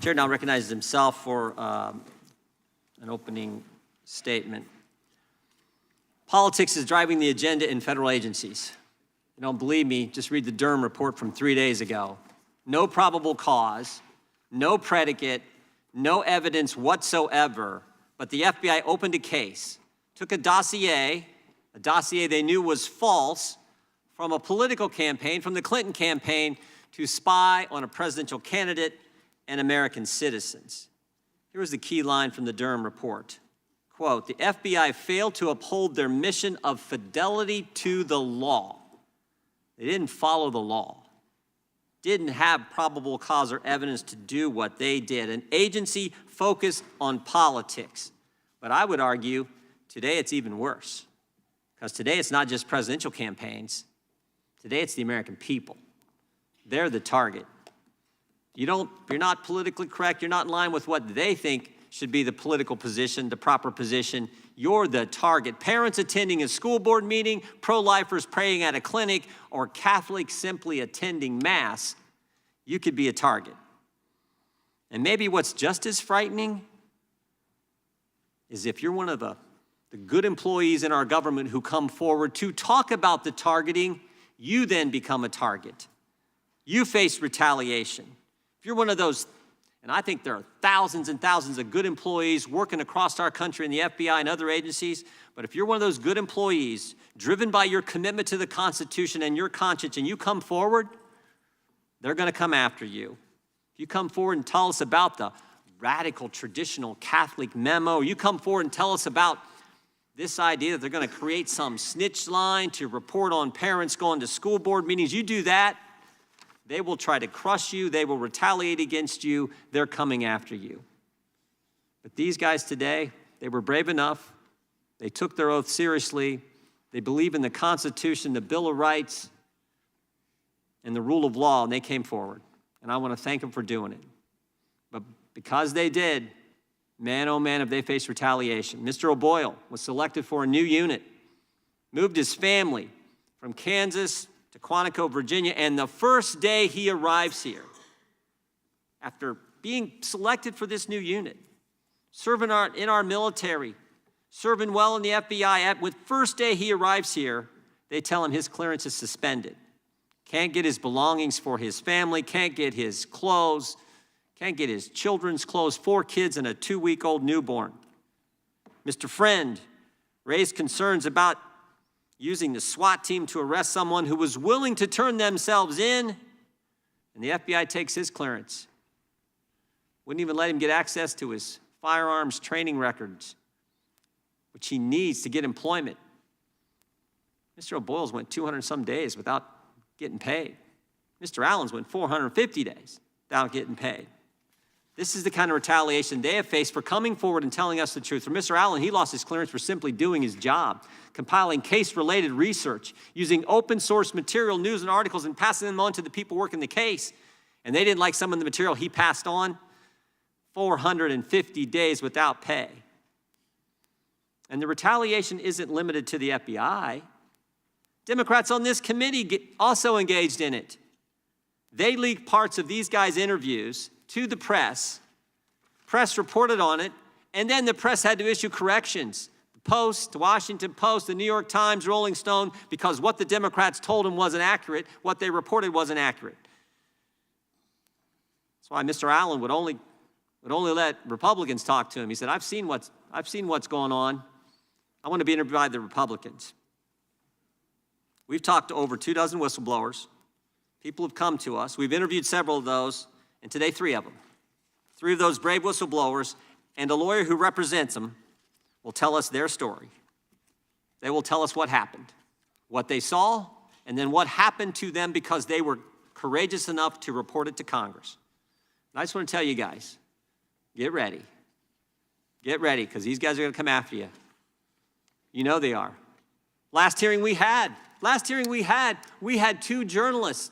Chair now recognizes himself for an opening statement. Politics is driving the agenda in federal agencies. You don't believe me, just read the Durham report from 3 days ago. No probable cause, no predicate, no evidence whatsoever, but the FBI opened a case, took a dossier they knew was false, from a political campaign, from the Clinton campaign, to spy on a presidential candidate and American citizens. Here was the key line from the Durham report. Quote, the FBI failed to uphold their mission of fidelity to the law. They didn't follow the law. Didn't have probable cause or evidence to do what they did. An agency focused on politics. But I would argue today it's even worse. Because today it's not just presidential campaigns. Today it's the American people. They're the target. You're not politically correct. You're not in line with what they think should be the political position, the proper position. You're the target. Parents attending a school board meeting, pro-lifers praying at a clinic, or Catholics simply attending Mass, you could be a target. And maybe what's just as frightening is if you're one of the good employees in our government who come forward to talk about the targeting, you then become a target. You face retaliation. If you're one of those, and I think there are thousands and thousands of good employees working across our country in the FBI and other agencies, but if you're one of those good employees driven by your commitment to the Constitution and your conscience and you come forward, they're going to come after you. If you come forward and tell us about the radical traditional Catholic memo, you come forward and tell us about this idea that they're going to create some snitch line to report on parents going to school board meetings, you do that, they will try to crush you. They will retaliate against you. They're coming after you. But these guys today, they were brave enough. They took their oath seriously. They believe in the Constitution, the Bill of Rights, and the rule of law, and they came forward. And I want to thank them for doing it. But because they did, man, oh man, have they faced retaliation. Mr. O'Boyle was selected for a new unit, moved his family from Kansas to Quantico, Virginia, and the first day he arrives here, after being selected for this new unit, serving in our military, serving well in the FBI, with first day he arrives here, they tell him his clearance is suspended. Can't get his belongings for his family, can't get his clothes, can't get his children's clothes, 4 kids and a 2-week-old newborn. Mr. Friend raised concerns about using the SWAT team to arrest someone who was willing to turn themselves in, and the FBI takes his clearance. Wouldn't even let him get access to his firearms training records, which he needs to get employment. Mr. O'Boyle's went 200-some days without getting paid. Mr. Allen's went 450 days without getting paid. This is the kind of retaliation they have faced for coming forward and telling us the truth. For Mr. Allen, he lost his clearance for simply doing his job, compiling case-related research, using open-source material, news, and articles, and passing them on to the people working the case. And they didn't like some of the material he passed on. 450 days without pay. And the retaliation isn't limited to the FBI. Democrats on this committee also engaged in it. They leaked parts of these guys' interviews to the press. Press reported on it, and then the press had to issue corrections. The Post, the Washington Post, the New York Times, Rolling Stone, because what the Democrats told them wasn't accurate, what they reported wasn't accurate. That's why Mr. Allen would only let Republicans talk to him. He said, I've seen what's going on. I want to be interviewed by the Republicans. We've talked to over 24 whistleblowers. People have come to us. We've interviewed several of those, and today 3 of them. 3 of those brave whistleblowers and a lawyer who represents them will tell us their story. They will tell us what happened, what they saw, and then what happened to them because they were courageous enough to report it to Congress. And I just want to tell you guys, get ready. Get ready, because these guys are going to come after you. You know they are. Last hearing we had 2 journalists,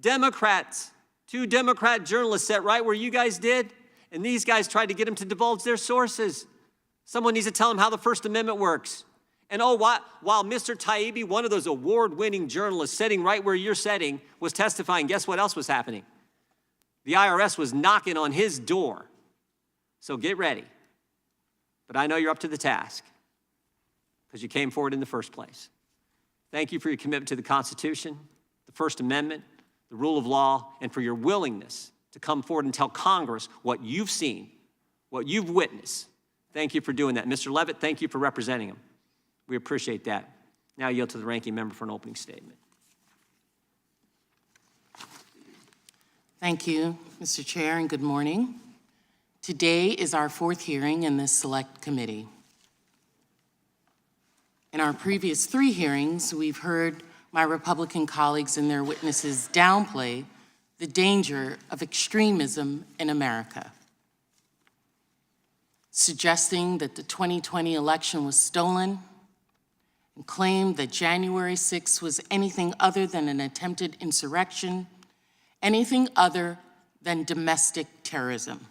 Democrats, 2 Democrat journalists sat right where you guys did, and these guys tried to get them to divulge their sources. Someone needs to tell them how the First Amendment works. And while Mr. Taibbi, one of those award-winning journalists sitting right where you're sitting, was testifying, guess what else was happening? The IRS was knocking on his door. So get ready. But I know you're up to the task because you came forward in the first place. Thank you for your commitment to the Constitution, the First Amendment, the rule of law, and for your willingness to come forward and tell Congress what you've seen, what you've witnessed. Thank you for doing that. Mr. Levitt, thank you for representing him. We appreciate that. Now I yield to the ranking member for an opening statement. Thank you, Mr. Chair, and good morning. Today is our fourth hearing in this select committee. In our previous three hearings, we've heard my Republican colleagues and their witnesses downplay the danger of extremism in America, suggesting that the 2020 election was stolen and claimed that January 6th was anything other than an attempted insurrection, anything other than domestic terrorism.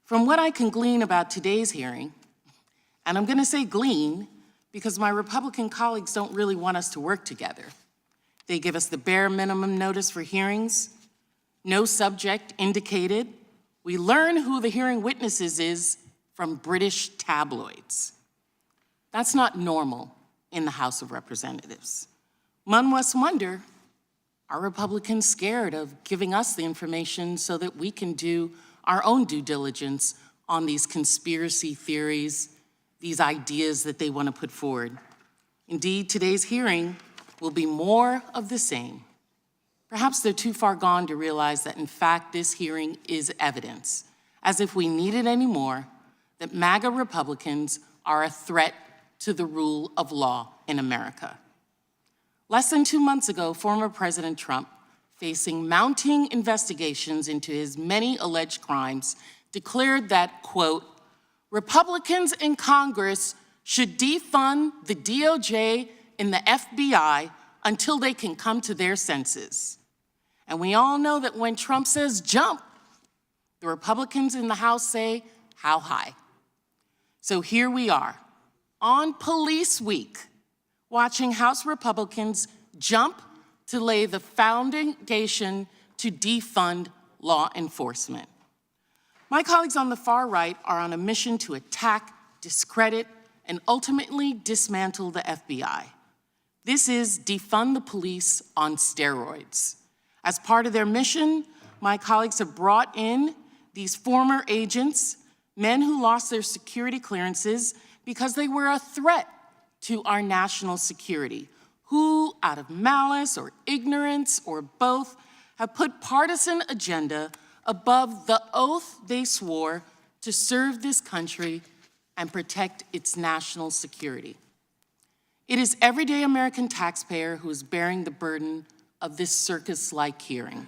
From what I can glean about today's hearing, and I'm going to say glean because my Republican colleagues don't really want us to work together. They give us the bare minimum notice for hearings, no subject indicated. We learn who the hearing witnesses is from British tabloids. That's not normal in the House of Representatives. One must wonder, are Republicans scared of giving us the information so that we can do our own due diligence on these conspiracy theories, these ideas that they want to put forward? Indeed, today's hearing will be more of the same. Perhaps they're too far gone to realize that, in fact, this hearing is evidence, as if we needed any more, that MAGA Republicans are a threat to the rule of law in America. Less than 2 months ago, former President Trump, facing mounting investigations into his many alleged crimes, declared that, quote, Republicans in Congress should defund the DOJ and the FBI until they can come to their senses. And we all know that when Trump says jump, the Republicans in the House say, how high? So here we are, on Police Week, watching House Republicans jump to lay the foundation to defund law enforcement. My colleagues on the far right are on a mission to attack, discredit, and ultimately dismantle the FBI. This is defund the police on steroids. As part of their mission, my colleagues have brought in these former agents, men who lost their security clearances because they were a threat to our national security, who, out of malice or ignorance or both, have put partisan agenda above the oath they swore to serve this country and protect its national security. It is everyday American taxpayer who is bearing the burden of this circus-like hearing.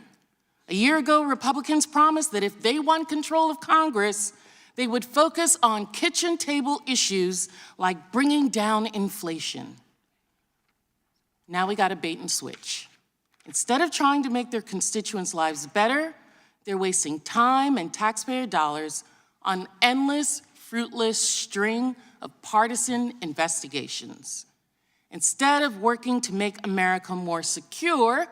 A year ago, Republicans promised that if they won control of Congress, they would focus on kitchen table issues like bringing down inflation. Now we got a bait and switch. Instead of trying to make their constituents' lives better, they're wasting time and taxpayer dollars on an endless, fruitless string of partisan investigations. Instead of working to make America more secure,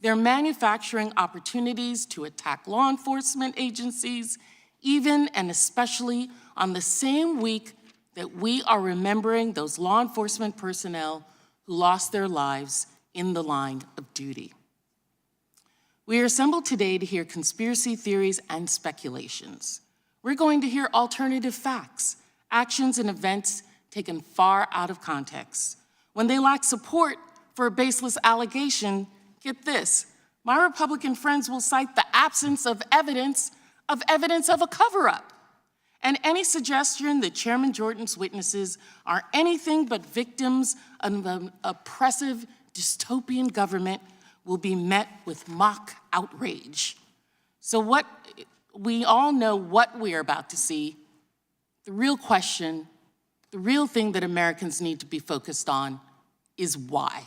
they're manufacturing opportunities to attack law enforcement agencies, even and especially on the same week that we are remembering those law enforcement personnel who lost their lives in the line of duty. We are assembled today to hear conspiracy theories and speculations. We're going to hear alternative facts, actions and events taken far out of context. When they lack support for a baseless allegation, get this, my Republican friends will cite the absence of evidence of a cover-up. And any suggestion that Chairman Jordan's witnesses are anything but victims of an oppressive dystopian government will be met with mock outrage. So we all know what we are about to see. The real question, the real thing that Americans need to be focused on is why.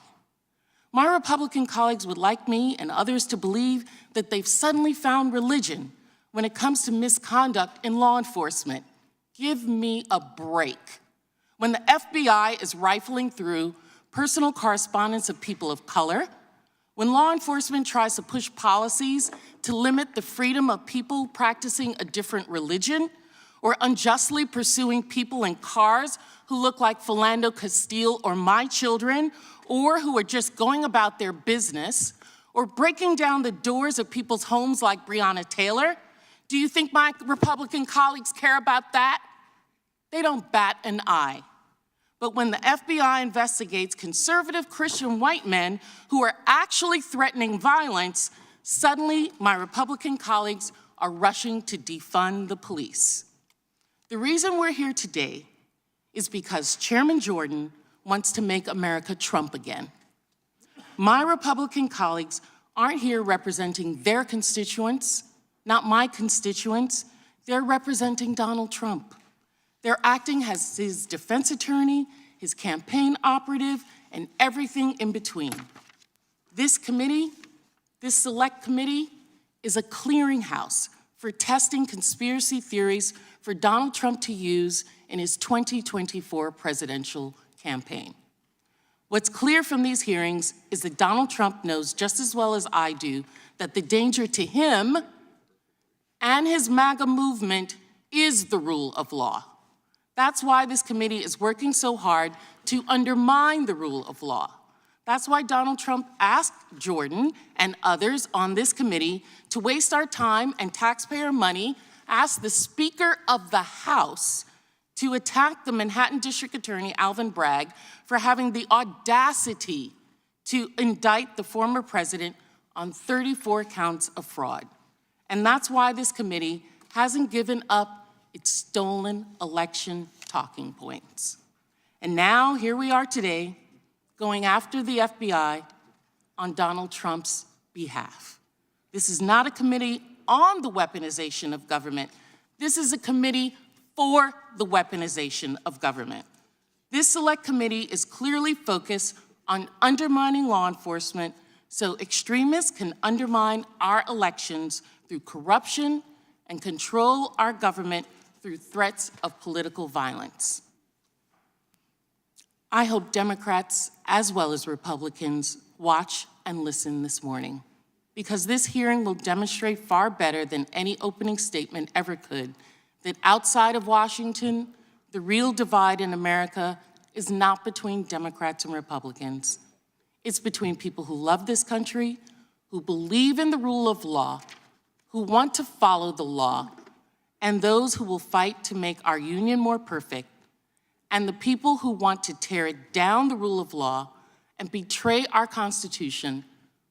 My Republican colleagues would like me and others to believe that they've suddenly found religion when it comes to misconduct in law enforcement. Give me a break. When the FBI is rifling through personal correspondence of people of color, When law enforcement tries to push policies to limit the freedom of people practicing a different religion, or unjustly pursuing people in cars who look like Philando Castile or my children, or who are just going about their business, or breaking down the doors of people's homes like Breonna Taylor, do you think my Republican colleagues care about that? They don't bat an eye. But when the FBI investigates conservative Christian white men who are actually threatening violence, suddenly my Republican colleagues are rushing to defund the police. The reason we're here today is because Chairman Jordan wants to make America Trump again. My Republican colleagues aren't here representing their constituents, not my constituents. They're representing Donald Trump. They're acting as his defense attorney, his campaign operative, and everything in between. This committee, this select committee, is a clearinghouse for testing conspiracy theories for Donald Trump to use in his 2024 presidential campaign. What's clear from these hearings is that Donald Trump knows just as well as I do that the danger to him and his MAGA movement is the rule of law. That's why this committee is working so hard to undermine the rule of law. That's why Donald Trump asked Jordan and others on this committee to waste our time and taxpayer money, asked the Speaker of the House to attack the Manhattan District Attorney, Alvin Bragg, for having the audacity to indict the former president on 34 counts of fraud. And that's why this committee hasn't given up its stolen election talking points. And now, here we are today, going after the FBI on Donald Trump's behalf. This is not a committee on the weaponization of government. This is a committee for the weaponization of government. This select committee is clearly focused on undermining law enforcement so extremists can undermine our elections through corruption and control our government through threats of political violence. I hope Democrats as well as Republicans watch and listen this morning, because this hearing will demonstrate far better than any opening statement ever could that outside of Washington, the real divide in America is not between Democrats and Republicans. It's between people who love this country, who believe in the rule of law, who want to follow the law, and those who will fight to make our union more perfect, and the people who want to tear down the rule of law and betray our Constitution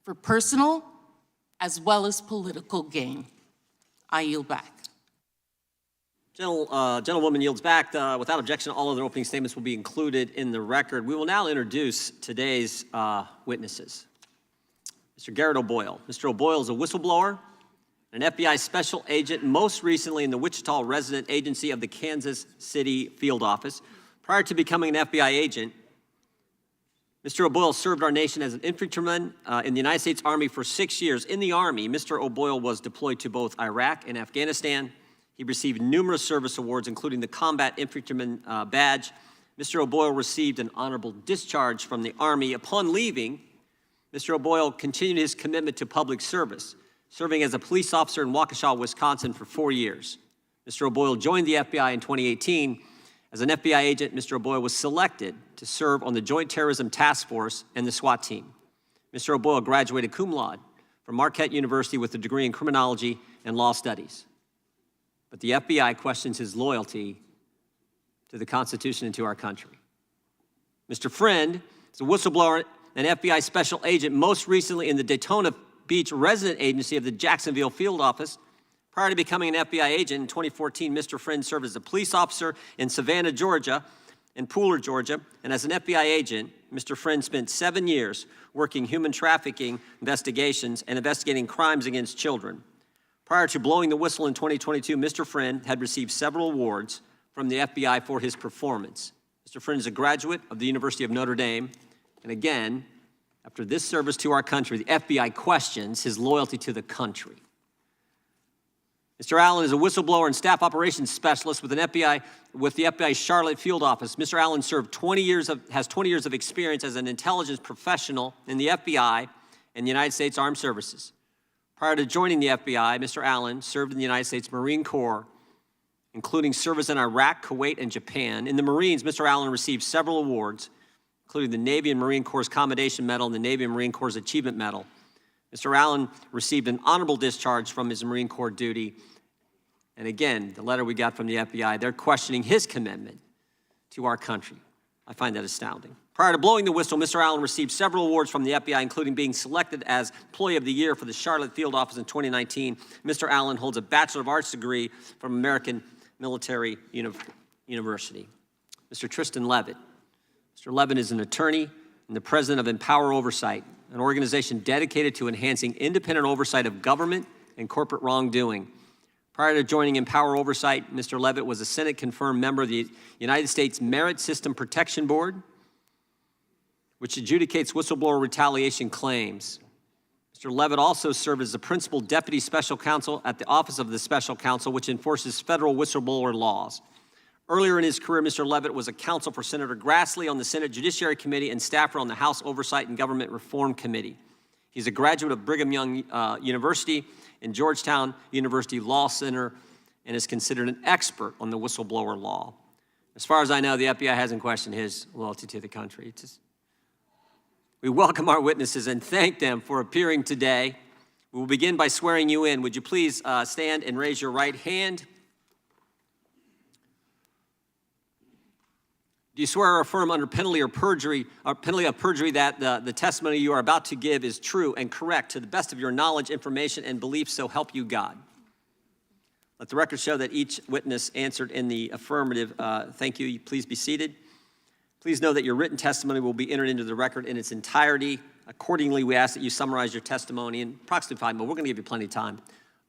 for personal as well as political gain. I yield back. Gentlewoman yields back. Without objection, all other opening statements will be included in the record. We will now introduce today's witnesses. Mr. Garrett O'Boyle. Mr. O'Boyle is a whistleblower, an FBI special agent, most recently in the Wichita resident agency of the Kansas City field office. Prior to becoming an FBI agent, Mr. O'Boyle served our nation as an infantryman in the United States Army for 6 years. In the Army, Mr. O'Boyle was deployed to both Iraq and Afghanistan. He received numerous service awards, including the Combat Infantryman Badge. Mr. O'Boyle received an honorable discharge from the Army. Upon leaving, Mr. O'Boyle continued his commitment to public service, serving as a police officer in Waukesha, Wisconsin for 4 years. Mr. O'Boyle joined the FBI in 2018. As an FBI agent, Mr. O'Boyle was selected to serve on the Joint Terrorism Task Force and the SWAT team. Mr. O'Boyle graduated cum laude from Marquette University with a degree in criminology and law studies. But the FBI questions his loyalty to the Constitution and to our country. Mr. Friend is a whistleblower and FBI special agent, most recently in the Daytona Beach resident agency of the Jacksonville field office. Prior to becoming an FBI agent in 2014, Mr. Friend served as a police officer in Savannah, Georgia, and Pooler, Georgia. And as an FBI agent, Mr. Friend spent 7 years working human trafficking investigations and investigating crimes against children. Prior to blowing the whistle in 2022, Mr. Friend had received several awards from the FBI for his performance. Mr. Friend is a graduate of the University of Notre Dame. And again, after this service to our country, the FBI questions his loyalty to the country. Mr. Allen is a whistleblower and staff operations specialist with the FBI Charlotte field office. Mr. Allen has 20 years of experience as an intelligence professional in the FBI in the United States Armed Services. Prior to joining the FBI, Mr. Allen served in the United States Marine Corps, including service in Iraq, Kuwait, and Japan. In the Marines, Mr. Allen received several awards, including the Navy and Marine Corps Commendation Medal and the Navy and Marine Corps Achievement Medal. Mr. Allen received an honorable discharge from his Marine Corps duty. And again, the letter we got from the FBI, they're questioning his commitment to our country. I find that astounding. Prior to blowing the whistle, Mr. Allen received several awards from the FBI, including being selected as Employee of the Year for the Charlotte Field Office in 2019. Mr. Allen holds a Bachelor of Arts degree from American Military University. Mr. Tristan Levitt. Mr. Levitt is an attorney and the president of Empower Oversight, an organization dedicated to enhancing independent oversight of government and corporate wrongdoing. Prior to joining Empower Oversight, Mr. Levitt was a Senate-confirmed member of the United States Merit System Protection Board, which adjudicates whistleblower retaliation claims. Mr. Levitt also served as the principal deputy special counsel at the Office of the Special Counsel, which enforces federal whistleblower laws. Earlier in his career, Mr. Levitt was a counsel for Senator Grassley on the Senate Judiciary Committee and staffer on the House Oversight and Government Reform Committee. He's a graduate of Brigham Young University and Georgetown University Law Center and is considered an expert on the whistleblower law. As far as I know, the FBI hasn't questioned his loyalty to the country. We welcome our witnesses and thank them for appearing today. We will begin by swearing you in. Would you please stand and raise your right hand? Do you swear or affirm under penalty of perjury that the testimony you are about to give is true and correct to the best of your knowledge, information, and belief, so help you God? Let the record show that each witness answered in the affirmative. Thank you. Please be seated. Please know that your written testimony will be entered into the record in its entirety. Accordingly, we ask that you summarize your testimony in approximately 5 minutes. We're going to give you plenty of time.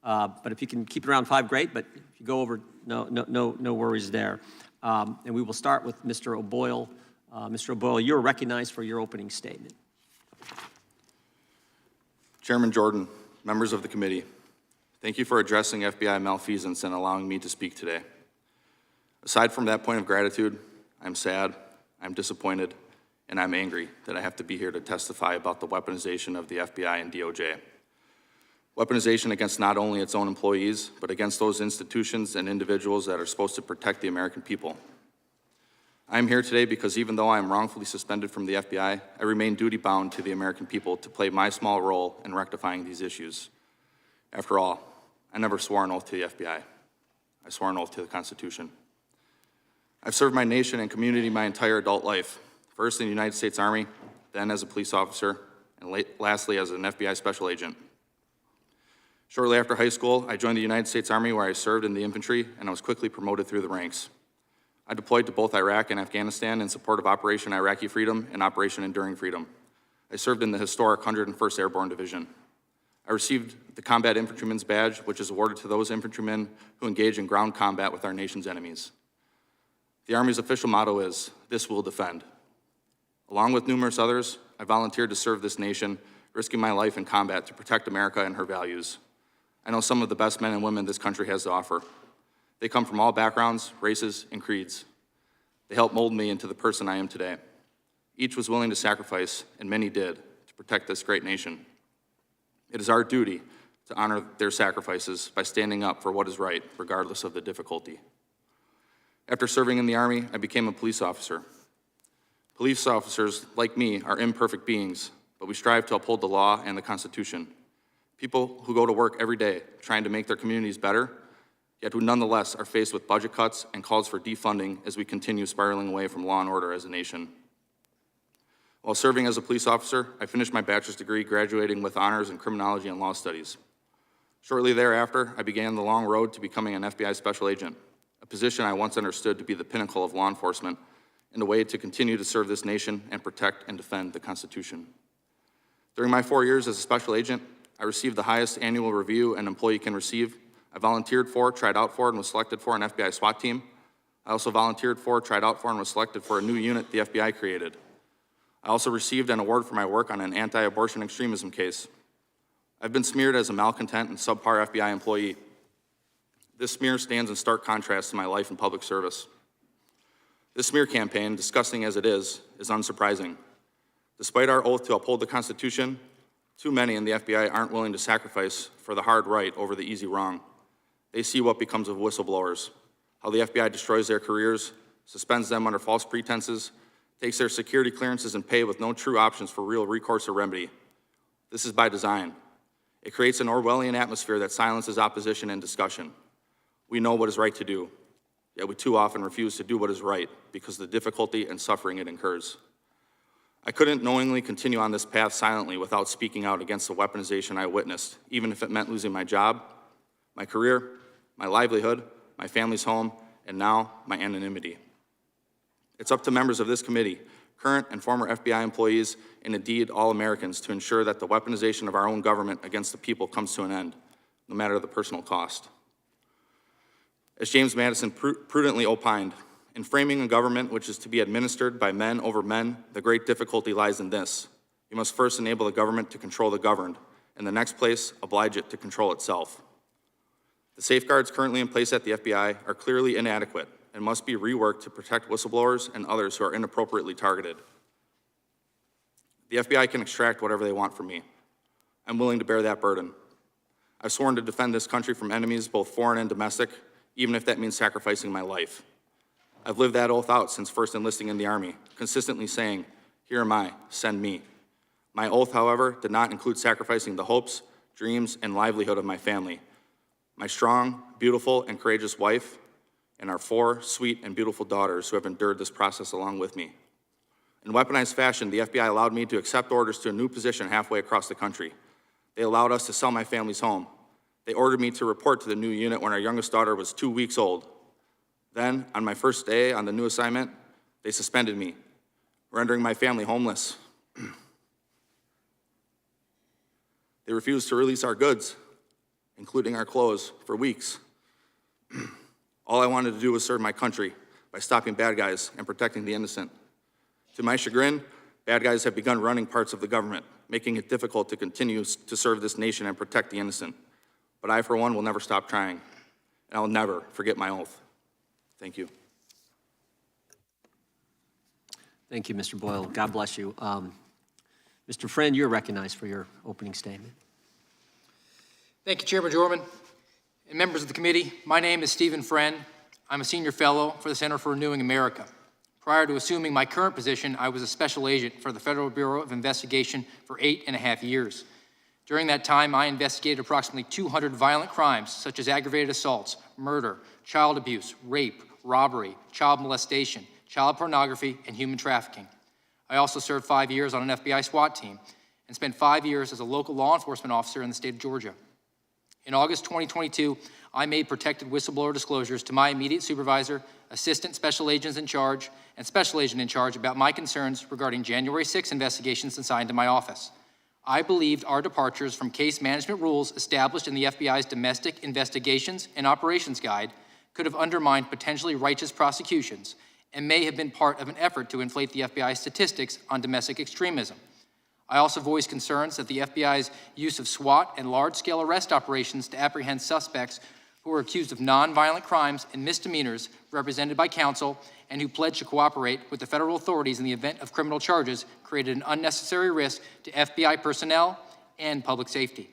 But if you can keep it around 5, great. But if you go over, no worries there. And we will start with Mr. O'Boyle. Mr. O'Boyle, you're recognized for your opening statement. Chairman Jordan, members of the committee, thank you for addressing FBI malfeasance and allowing me to speak today. Aside from that point of gratitude, I'm sad, I'm disappointed, and I'm angry that I have to be here to testify about the weaponization of the FBI and DOJ. Weaponization against not only its own employees, but against those institutions and individuals that are supposed to protect the American people. I'm here today because even though I am wrongfully suspended from the FBI, I remain duty-bound to the American people to play my small role in rectifying these issues. After all, I never swore an oath to the FBI. I swore an oath to the Constitution. I've served my nation and community my entire adult life, first in the United States Army, then as a police officer, and lastly as an FBI special agent. Shortly after high school, I joined the United States Army where I served in the infantry and I was quickly promoted through the ranks. I deployed to both Iraq and Afghanistan in support of Operation Iraqi Freedom and Operation Enduring Freedom. I served in the historic 101st Airborne Division. I received the Combat Infantryman's Badge, which is awarded to those infantrymen who engage in ground combat with our nation's enemies. The Army's official motto is, "This will defend." Along with numerous others, I volunteered to serve this nation, risking my life in combat to protect America and her values. I know some of the best men and women this country has to offer. They come from all backgrounds, races, and creeds. They helped mold me into the person I am today. Each was willing to sacrifice, and many did, to protect this great nation. It is our duty to honor their sacrifices by standing up for what is right, regardless of the difficulty. After serving in the Army, I became a police officer. Police officers, like me, are imperfect beings, but we strive to uphold the law and the Constitution. People who go to work every day trying to make their communities better, yet who nonetheless are faced with budget cuts and calls for defunding as we continue spiraling away from law and order as a nation. While serving as a police officer, I finished my bachelor's degree, graduating with honors in criminology and law studies. Shortly thereafter, I began the long road to becoming an FBI special agent, a position I once understood to be the pinnacle of law enforcement and a way to continue to serve this nation and protect and defend the Constitution. During my 4 years as a special agent, I received the highest annual review an employee can receive. I volunteered for, tried out for, and was selected for an FBI SWAT team. I also volunteered for, tried out for, and was selected for a new unit the FBI created. I also received an award for my work on an anti-abortion extremism case. I've been smeared as a malcontent and subpar FBI employee. This smear stands in stark contrast to my life in public service. This smear campaign, disgusting as it is unsurprising. Despite our oath to uphold the Constitution, Too many in the FBI aren't willing to sacrifice for the hard right over the easy wrong. They see what becomes of whistleblowers, how the FBI destroys their careers, suspends them under false pretenses, takes their security clearances and pay with no true options for real recourse or remedy. This is by design. It creates an Orwellian atmosphere that silences opposition and discussion. We know what is right to do, yet we too often refuse to do what is right because of the difficulty and suffering it incurs. I couldn't knowingly continue on this path silently without speaking out against the weaponization I witnessed, even if it meant losing my job, my career, my livelihood, my family's home, and now my anonymity. It's up to members of this committee, current and former FBI employees, and indeed all Americans, to ensure that the weaponization of our own government against the people comes to an end, no matter the personal cost. As James Madison prudently opined, in framing a government which is to be administered by men over men, the great difficulty lies in this. You must first enable the government to control the governed, and in the next place, oblige it to control itself. The safeguards currently in place at the FBI are clearly inadequate and must be reworked to protect whistleblowers and others who are inappropriately targeted. The FBI can extract whatever they want from me. I'm willing to bear that burden. I've sworn to defend this country from enemies, both foreign and domestic, even if that means sacrificing my life. I've lived that oath out since first enlisting in the Army, consistently saying, "Here am I, send me." My oath, however, did not include sacrificing the hopes, dreams, and livelihood of my family, my strong, beautiful, and courageous wife, and our 4 sweet and beautiful daughters who have endured this process along with me. In weaponized fashion, the FBI allowed me to accept orders to a new position halfway across the country. They allowed us to sell my family's home. They ordered me to report to the new unit when our youngest daughter was 2 weeks old. Then, on my first day on the new assignment, they suspended me, rendering my family homeless. They refused to release our goods, including our clothes, for weeks. All I wanted to do was serve my country by stopping bad guys and protecting the innocent. To my chagrin, bad guys have begun running parts of the government, making it difficult to continue to serve this nation and protect the innocent. But I, for one, will never stop trying, and I'll never forget my oath. Thank you. Thank you, Mr. Boyle. God bless you. Mr. Friend, you're recognized for your opening statement. Thank you, Chairman Jorman. And members of the committee, my name is Stephen Friend. I'm a senior fellow for the Center for Renewing America. Prior to assuming my current position, I was a special agent for the Federal Bureau of Investigation for 8.5 years. During that time, I investigated approximately 200 violent crimes, such as aggravated assaults, murder, child abuse, rape, robbery, child molestation, child pornography, and human trafficking. I also served 5 years on an FBI SWAT team and spent 5 years as a local law enforcement officer in the state of Georgia. In August 2022, I made protected whistleblower disclosures to my immediate supervisor, assistant special agents in charge, and special agent in charge about my concerns regarding January 6 investigations assigned to my office. I believed our departures from case management rules established in the FBI's Domestic Investigations and Operations Guide could have undermined potentially righteous prosecutions and may have been part of an effort to inflate the FBI's statistics on domestic extremism. I also voiced concerns that the FBI's use of SWAT and large-scale arrest operations to apprehend suspects who were accused of nonviolent crimes and misdemeanors represented by counsel and who pledged to cooperate with the federal authorities in the event of criminal charges created an unnecessary risk to FBI personnel and public safety.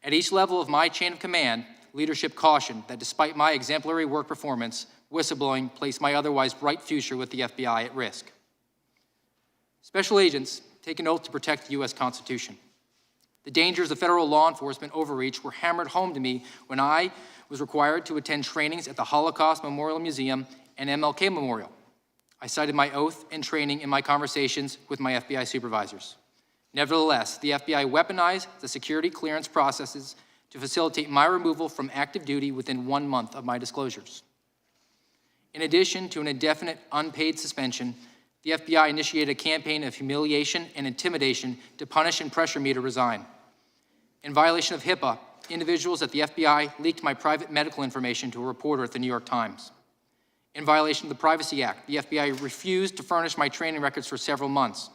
At each level of my chain of command, leadership cautioned that despite my exemplary work performance, whistleblowing placed my otherwise bright future with the FBI at risk. Special agents take an oath to protect the U.S. Constitution. The dangers of federal law enforcement overreach were hammered home to me when I was required to attend trainings at the Holocaust Memorial Museum and MLK Memorial. I cited my oath and training in my conversations with my FBI supervisors. Nevertheless, the FBI weaponized the security clearance processes to facilitate my removal from active duty within 1 month of my disclosures. In addition to an indefinite unpaid suspension, the FBI initiated a campaign of humiliation and intimidation to punish and pressure me to resign. In violation of HIPAA, individuals at the FBI leaked my private medical information to a reporter at the New York Times. In violation of the Privacy Act, the FBI refused to furnish my training records for several months.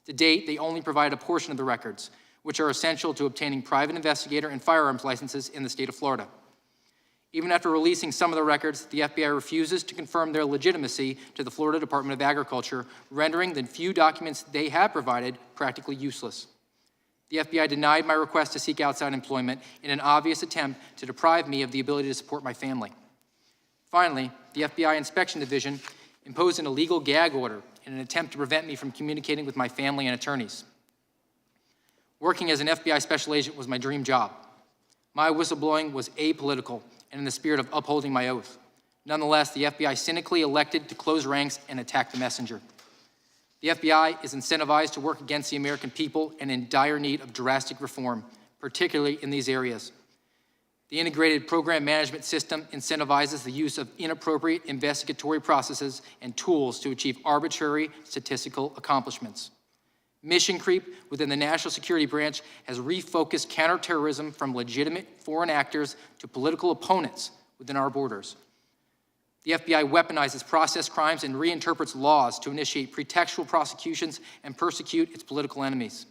To date, they only provide a portion of the records, which are essential to obtaining private investigator and firearms licenses in the state of Florida. Even after releasing some of the records, the FBI refuses to confirm their legitimacy to the Florida Department of Agriculture, rendering the few documents they have provided practically useless. The the FBI denied my request to seek outside employment in an obvious attempt to deprive me of the ability to support my family. Finally, the FBI Inspection Division imposed an illegal gag order in an attempt to prevent me from communicating with my family and attorneys. Working as an FBI special agent was my dream job. My whistleblowing was apolitical and in the spirit of upholding my oath. Nonetheless, the FBI cynically elected to close ranks and attack the messenger. The FBI is incentivized to work against the American people and in dire need of drastic reform, particularly in these areas. The integrated program management system incentivizes the use of inappropriate investigatory processes and tools to achieve arbitrary statistical accomplishments. Mission creep within the National Security Branch has refocused counterterrorism from legitimate foreign actors to political opponents within our borders. The FBI weaponizes process crimes and reinterprets laws to initiate pretextual prosecutions and persecute its political enemies.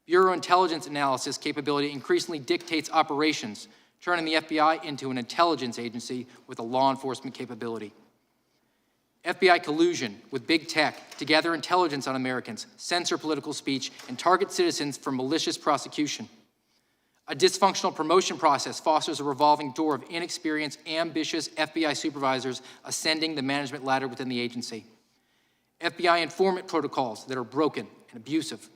Bureau intelligence analysis capability increasingly dictates operations, turning the FBI into an intelligence agency with a law enforcement capability. FBI collusion with big tech to gather intelligence on Americans, censor political speech, and target citizens for malicious prosecution. A dysfunctional promotion process fosters a revolving door of inexperienced, ambitious FBI supervisors ascending the management ladder within the agency. FBI informant protocols that are broken and abusive.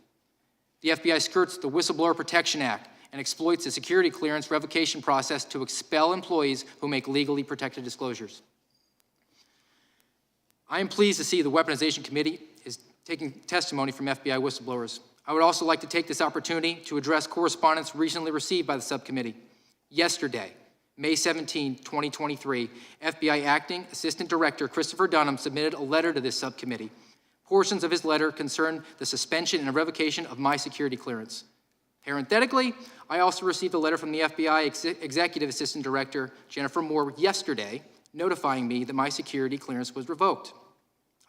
The FBI skirts the Whistleblower Protection Act and exploits the security clearance revocation process to expel employees who make legally protected disclosures. I am pleased to see the Weaponization Committee is taking testimony from FBI whistleblowers. I would also like to take this opportunity to address correspondence recently received by the subcommittee. Yesterday, May 17, 2023, FBI Acting Assistant Director Christopher Dunham submitted a letter to this subcommittee. Portions of his letter concern the suspension and revocation of my security clearance. Parenthetically, I also received a letter from the FBI Executive Assistant Director Jennifer Moore yesterday, notifying me that my security clearance was revoked.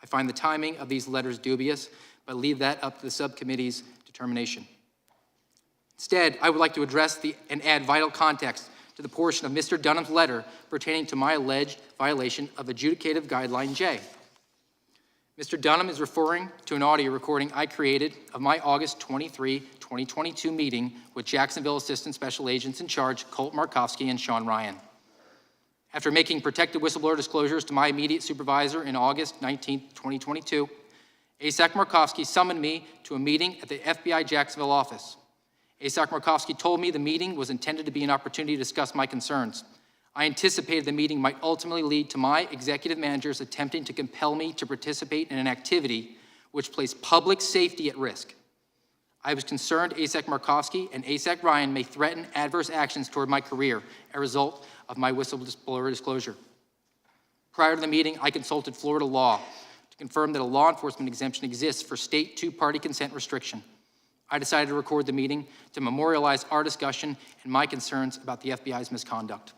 I find the timing of these letters dubious, but leave that up to the subcommittee's determination. Instead, I would like to address and add vital context to the portion of Mr. Dunham's letter pertaining to my alleged violation of Adjudicative Guideline J. Mr. Dunham is referring to an audio recording I created of my August 23, 2022 meeting with Jacksonville Assistant Special Agents in Charge Colt Markowski and Sean Ryan. After making protected whistleblower disclosures to my immediate supervisor in August 19, 2022, ASAC Markowski summoned me to a meeting at the FBI Jacksonville office. ASAC Markowski told me the meeting was intended to be an opportunity to discuss my concerns. I anticipated the meeting might ultimately lead to my executive managers attempting to compel me to participate in an activity which placed public safety at risk. I was concerned ASAC Markowski and ASAC Ryan may threaten adverse actions toward my career as a result of my whistleblower disclosure. Prior to the meeting, I consulted Florida law to confirm that a law enforcement exemption exists for state two-party consent restriction. I decided to record the meeting to memorialize our discussion and my concerns about the FBI's misconduct.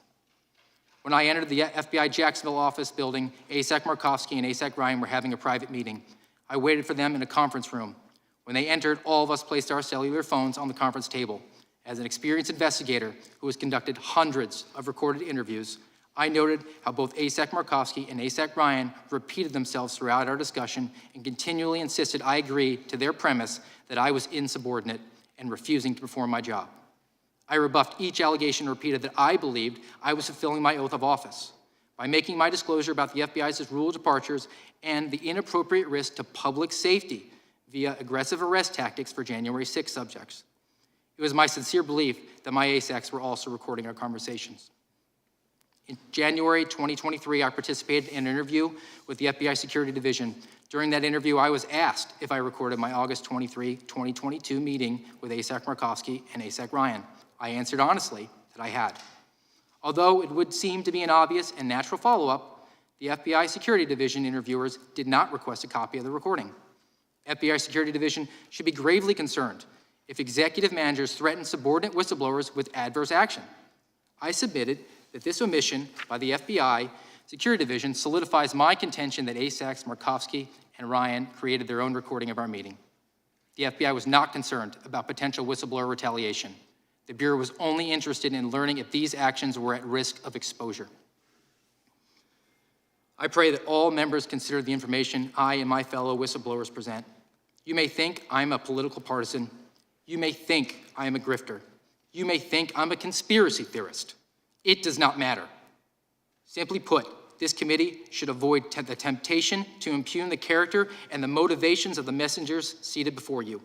When I entered the FBI Jacksonville office building, ASAC Markowski and ASAC Ryan were having a private meeting. I waited for them in a conference room. When they entered, all of us placed our cellular phones on the conference table. As an experienced investigator who has conducted hundreds of recorded interviews, I noted how both ASAC Markowski and ASAC Ryan repeated themselves throughout our discussion and continually insisted I agree to their premise that I was insubordinate and refusing to perform my job. I rebuffed each allegation and repeated that I believed I was fulfilling my oath of office by making my disclosure about the FBI's rule of departures and the inappropriate risk to public safety via aggressive arrest tactics for January 6 subjects. It was my sincere belief that my ASACs were also recording our conversations. In January 2023, I participated in an interview with the FBI Security Division. During that interview, I was asked if I recorded my August 23, 2022 meeting with ASAC Markowski and ASAC Ryan. I answered honestly that I had. Although it would seem to be an obvious and natural follow-up, the FBI Security Division interviewers did not request a copy of the recording. FBI Security Division should be gravely concerned if executive managers threaten subordinate whistleblowers with adverse action. I submitted that this omission by the FBI Security Division solidifies my contention that ASACs Markowski and Ryan created their own recording of our meeting. The FBI was not concerned about potential whistleblower retaliation. The Bureau was only interested in learning if these actions were at risk of exposure. I pray that all members consider the information I and my fellow whistleblowers present. You may think I'm a political partisan. You may think I am a grifter. You may think I'm a conspiracy theorist. It does not matter. Simply put, this committee should avoid the temptation to impugn the character and the motivations of the messengers seated before you.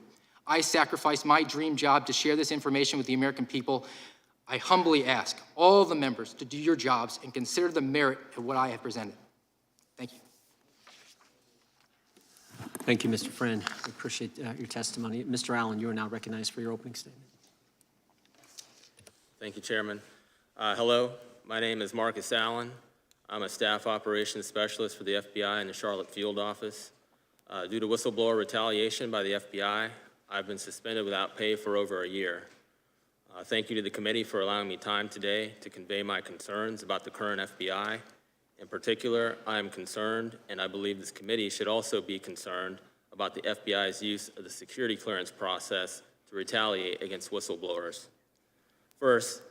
I sacrificed my dream job to share this information with the American people. I humbly ask all the members to do your jobs and consider the merit of what I have presented. Thank you. Thank you, Mr. Friend. I appreciate your testimony. Mr. Allen, you are now recognized for your opening statement. Thank you, Chairman. Hello, my name is Marcus Allen. I'm a staff operations specialist for the FBI in the Charlotte Field Office. Due to whistleblower retaliation by the FBI, I've been suspended without pay for over a year. Thank you to the committee for allowing me time today to convey my concerns about the current FBI. In particular, I am concerned, and I believe this committee should also be concerned about the FBI's use of the security clearance process to retaliate against whistleblowers. First,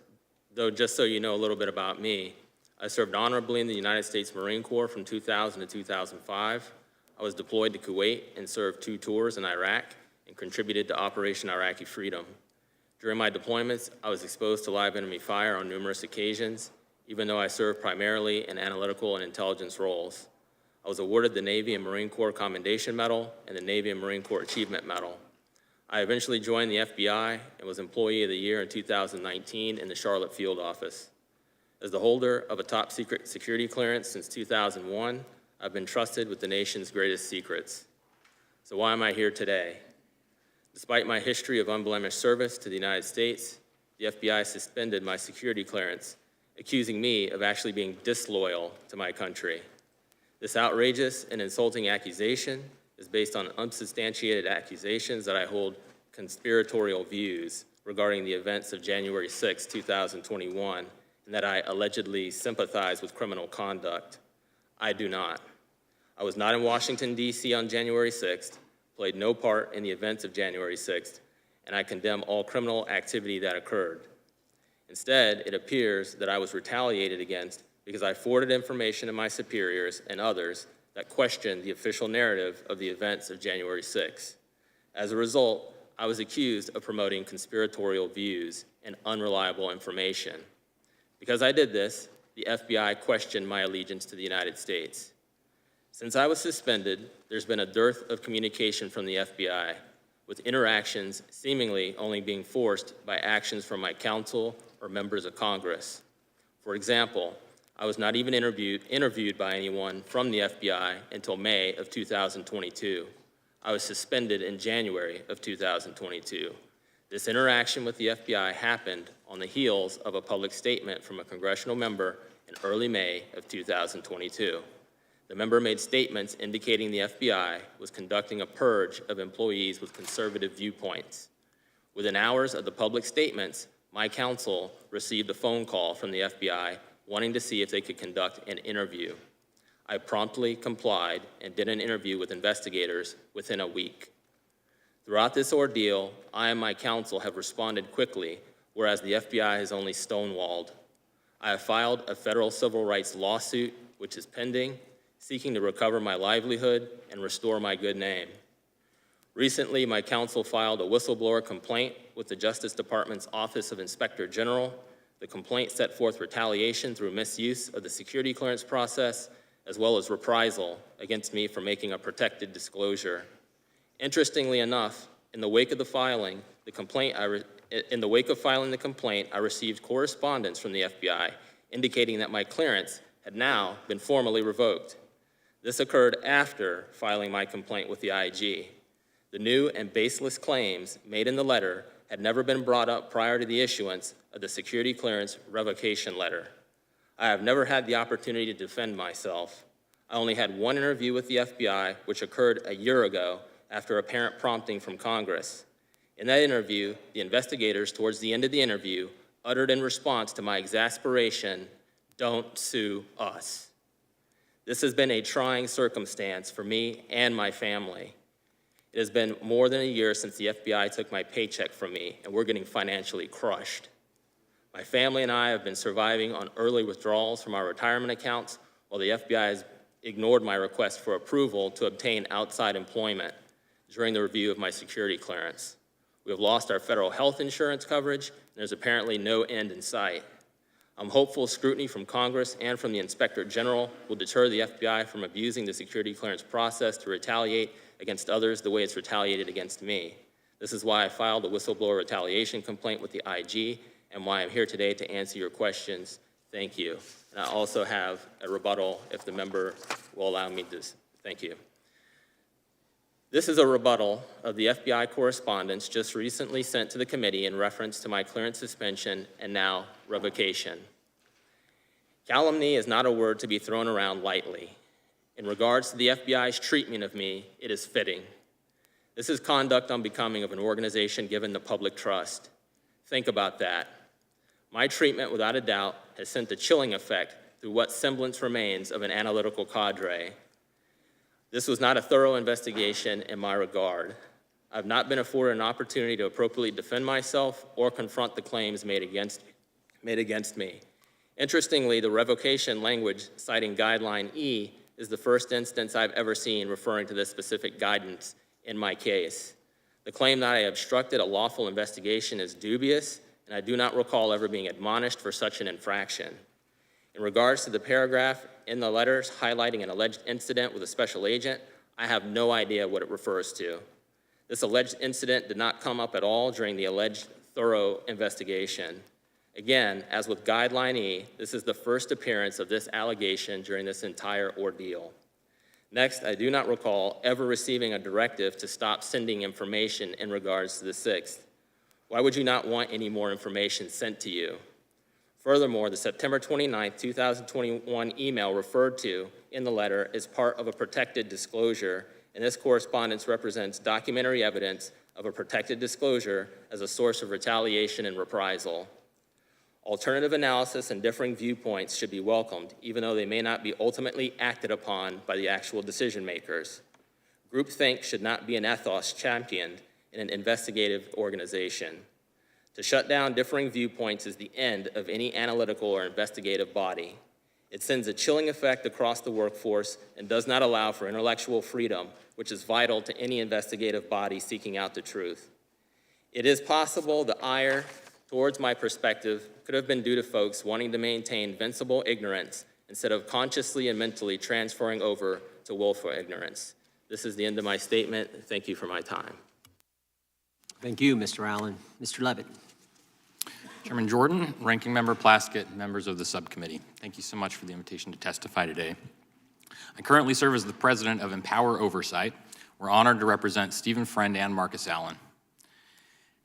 though, just so you know a little bit about me, I served honorably in the United States Marine Corps from 2000 to 2005. I was deployed to Kuwait and served 2 tours in Iraq and contributed to Operation Iraqi Freedom. During my deployments, I was exposed to live enemy fire on numerous occasions, even though I served primarily in analytical and intelligence roles. I was awarded the Navy and Marine Corps Commendation Medal and the Navy and Marine Corps Achievement Medal. I eventually joined the FBI and was Employee of the Year in 2019 in the Charlotte Field Office. As the holder of a top-secret security clearance since 2001, I've been trusted with the nation's greatest secrets. So why am I here today? Despite my history of unblemished service to the United States, the FBI suspended my security clearance, accusing me of actually being disloyal to my country. This outrageous and insulting accusation is based on unsubstantiated accusations that I hold conspiratorial views regarding the events of January 6, 2021, and that I allegedly sympathize with criminal conduct. I do not. I was not in Washington, D.C. on January 6th, played no part in the events of January 6th, and I condemn all criminal activity that occurred. Instead, it appears that I was retaliated against because I forwarded information to my superiors and others that questioned the official narrative of the events of January 6th. As a result, I was accused of promoting conspiratorial views and unreliable information. Because I did this, the FBI questioned my allegiance to the United States. Since I was suspended, there's been a dearth of communication from the FBI, with interactions seemingly only being forced by actions from my counsel or members of Congress. For example, I was not even interviewed by anyone from the FBI until May of 2022. I was suspended in January of 2022. This interaction with the FBI happened on the heels of a public statement from a congressional member in early May of 2022. The member made statements indicating the FBI was conducting a purge of employees with conservative viewpoints. Within hours of the public statements, my counsel received a phone call from the FBI wanting to see if they could conduct an interview. I promptly complied and did an interview with investigators within a week. Throughout this ordeal, I and my counsel have responded quickly, whereas the FBI has only stonewalled. I have filed a federal civil rights lawsuit, which is pending, seeking to recover my livelihood and restore my good name. Recently, my counsel filed a whistleblower complaint with the Justice Department's Office of Inspector General. The complaint set forth retaliation through misuse of the security clearance process, as well as reprisal against me for making a protected disclosure. Interestingly enough, in the wake of filing the complaint, I received correspondence from the FBI indicating that my clearance had now been formally revoked. This occurred after filing my complaint with the IG. The new and baseless claims made in the letter had never been brought up prior to the issuance of the security clearance revocation letter. I have never had the opportunity to defend myself. I only had one interview with the FBI, which occurred a year ago after apparent prompting from Congress. In that interview, the investigators, towards the end of the interview, uttered in response to my exasperation, "Don't sue us." This has been a trying circumstance for me and my family. It has been more than a year since the FBI took my paycheck from me, and we're getting financially crushed. My family and I have been surviving on early withdrawals from our retirement accounts, while the FBI has ignored my request for approval to obtain outside employment during the review of my security clearance. We have lost our federal health insurance coverage, and there's apparently no end in sight. I'm hopeful scrutiny from Congress and from the Inspector General will deter the FBI from abusing the security clearance process to retaliate against others the way it's retaliated against me. This is why I filed a whistleblower retaliation complaint with the IG and why I'm here today to answer your questions. Thank you. And I also have a rebuttal if the member will allow me to. Thank you. This is a rebuttal of the FBI correspondence just recently sent to the committee in reference to my clearance suspension and now revocation. Calumny is not a word to be thrown around lightly. In regards to the FBI's treatment of me, it is fitting. This is conduct unbecoming of an organization given the public trust. Think about that. My treatment, without a doubt, has sent a chilling effect through what semblance remains of an analytical cadre. This was not a thorough investigation in my regard. I've not been afforded an opportunity to appropriately defend myself or confront the claims made against me. Interestingly, the revocation language citing Guideline E is the first instance I've ever seen referring to this specific guidance in my case. The claim that I obstructed a lawful investigation is dubious, and I do not recall ever being admonished for such an infraction. In regards to the paragraph in the letters highlighting an alleged incident with a special agent, I have no idea what it refers to. This alleged incident did not come up at all during the alleged thorough investigation. Again, as with Guideline E, this is the first appearance of this allegation during this entire ordeal. Next, I do not recall ever receiving a directive to stop sending information in regards to the 6th. Why would you not want any more information sent to you? Furthermore, the September 29, 2021 email referred to in the letter is part of a protected disclosure, and this correspondence represents documentary evidence of a protected disclosure as a source of retaliation and reprisal. Alternative analysis and differing viewpoints should be welcomed, even though they may not be ultimately acted upon by the actual decision makers. Groupthink should not be an ethos championed in an investigative organization. To shut down differing viewpoints is the end of any analytical or investigative body. It sends a chilling effect across the workforce and does not allow for intellectual freedom, which is vital to any investigative body seeking out the truth. It is possible the ire towards my perspective could have been due to folks wanting to maintain invincible ignorance instead of consciously and mentally transferring over to willful ignorance. This is the end of my statement. Thank you for my time. Thank you, Mr. Allen. Mr. Levitt. Chairman Jordan, Ranking Member Plaskett, members of the subcommittee, thank you so much for the invitation to testify today. I currently serve as the president of Empower Oversight. We're honored to represent Stephen Friend and Marcus Allen.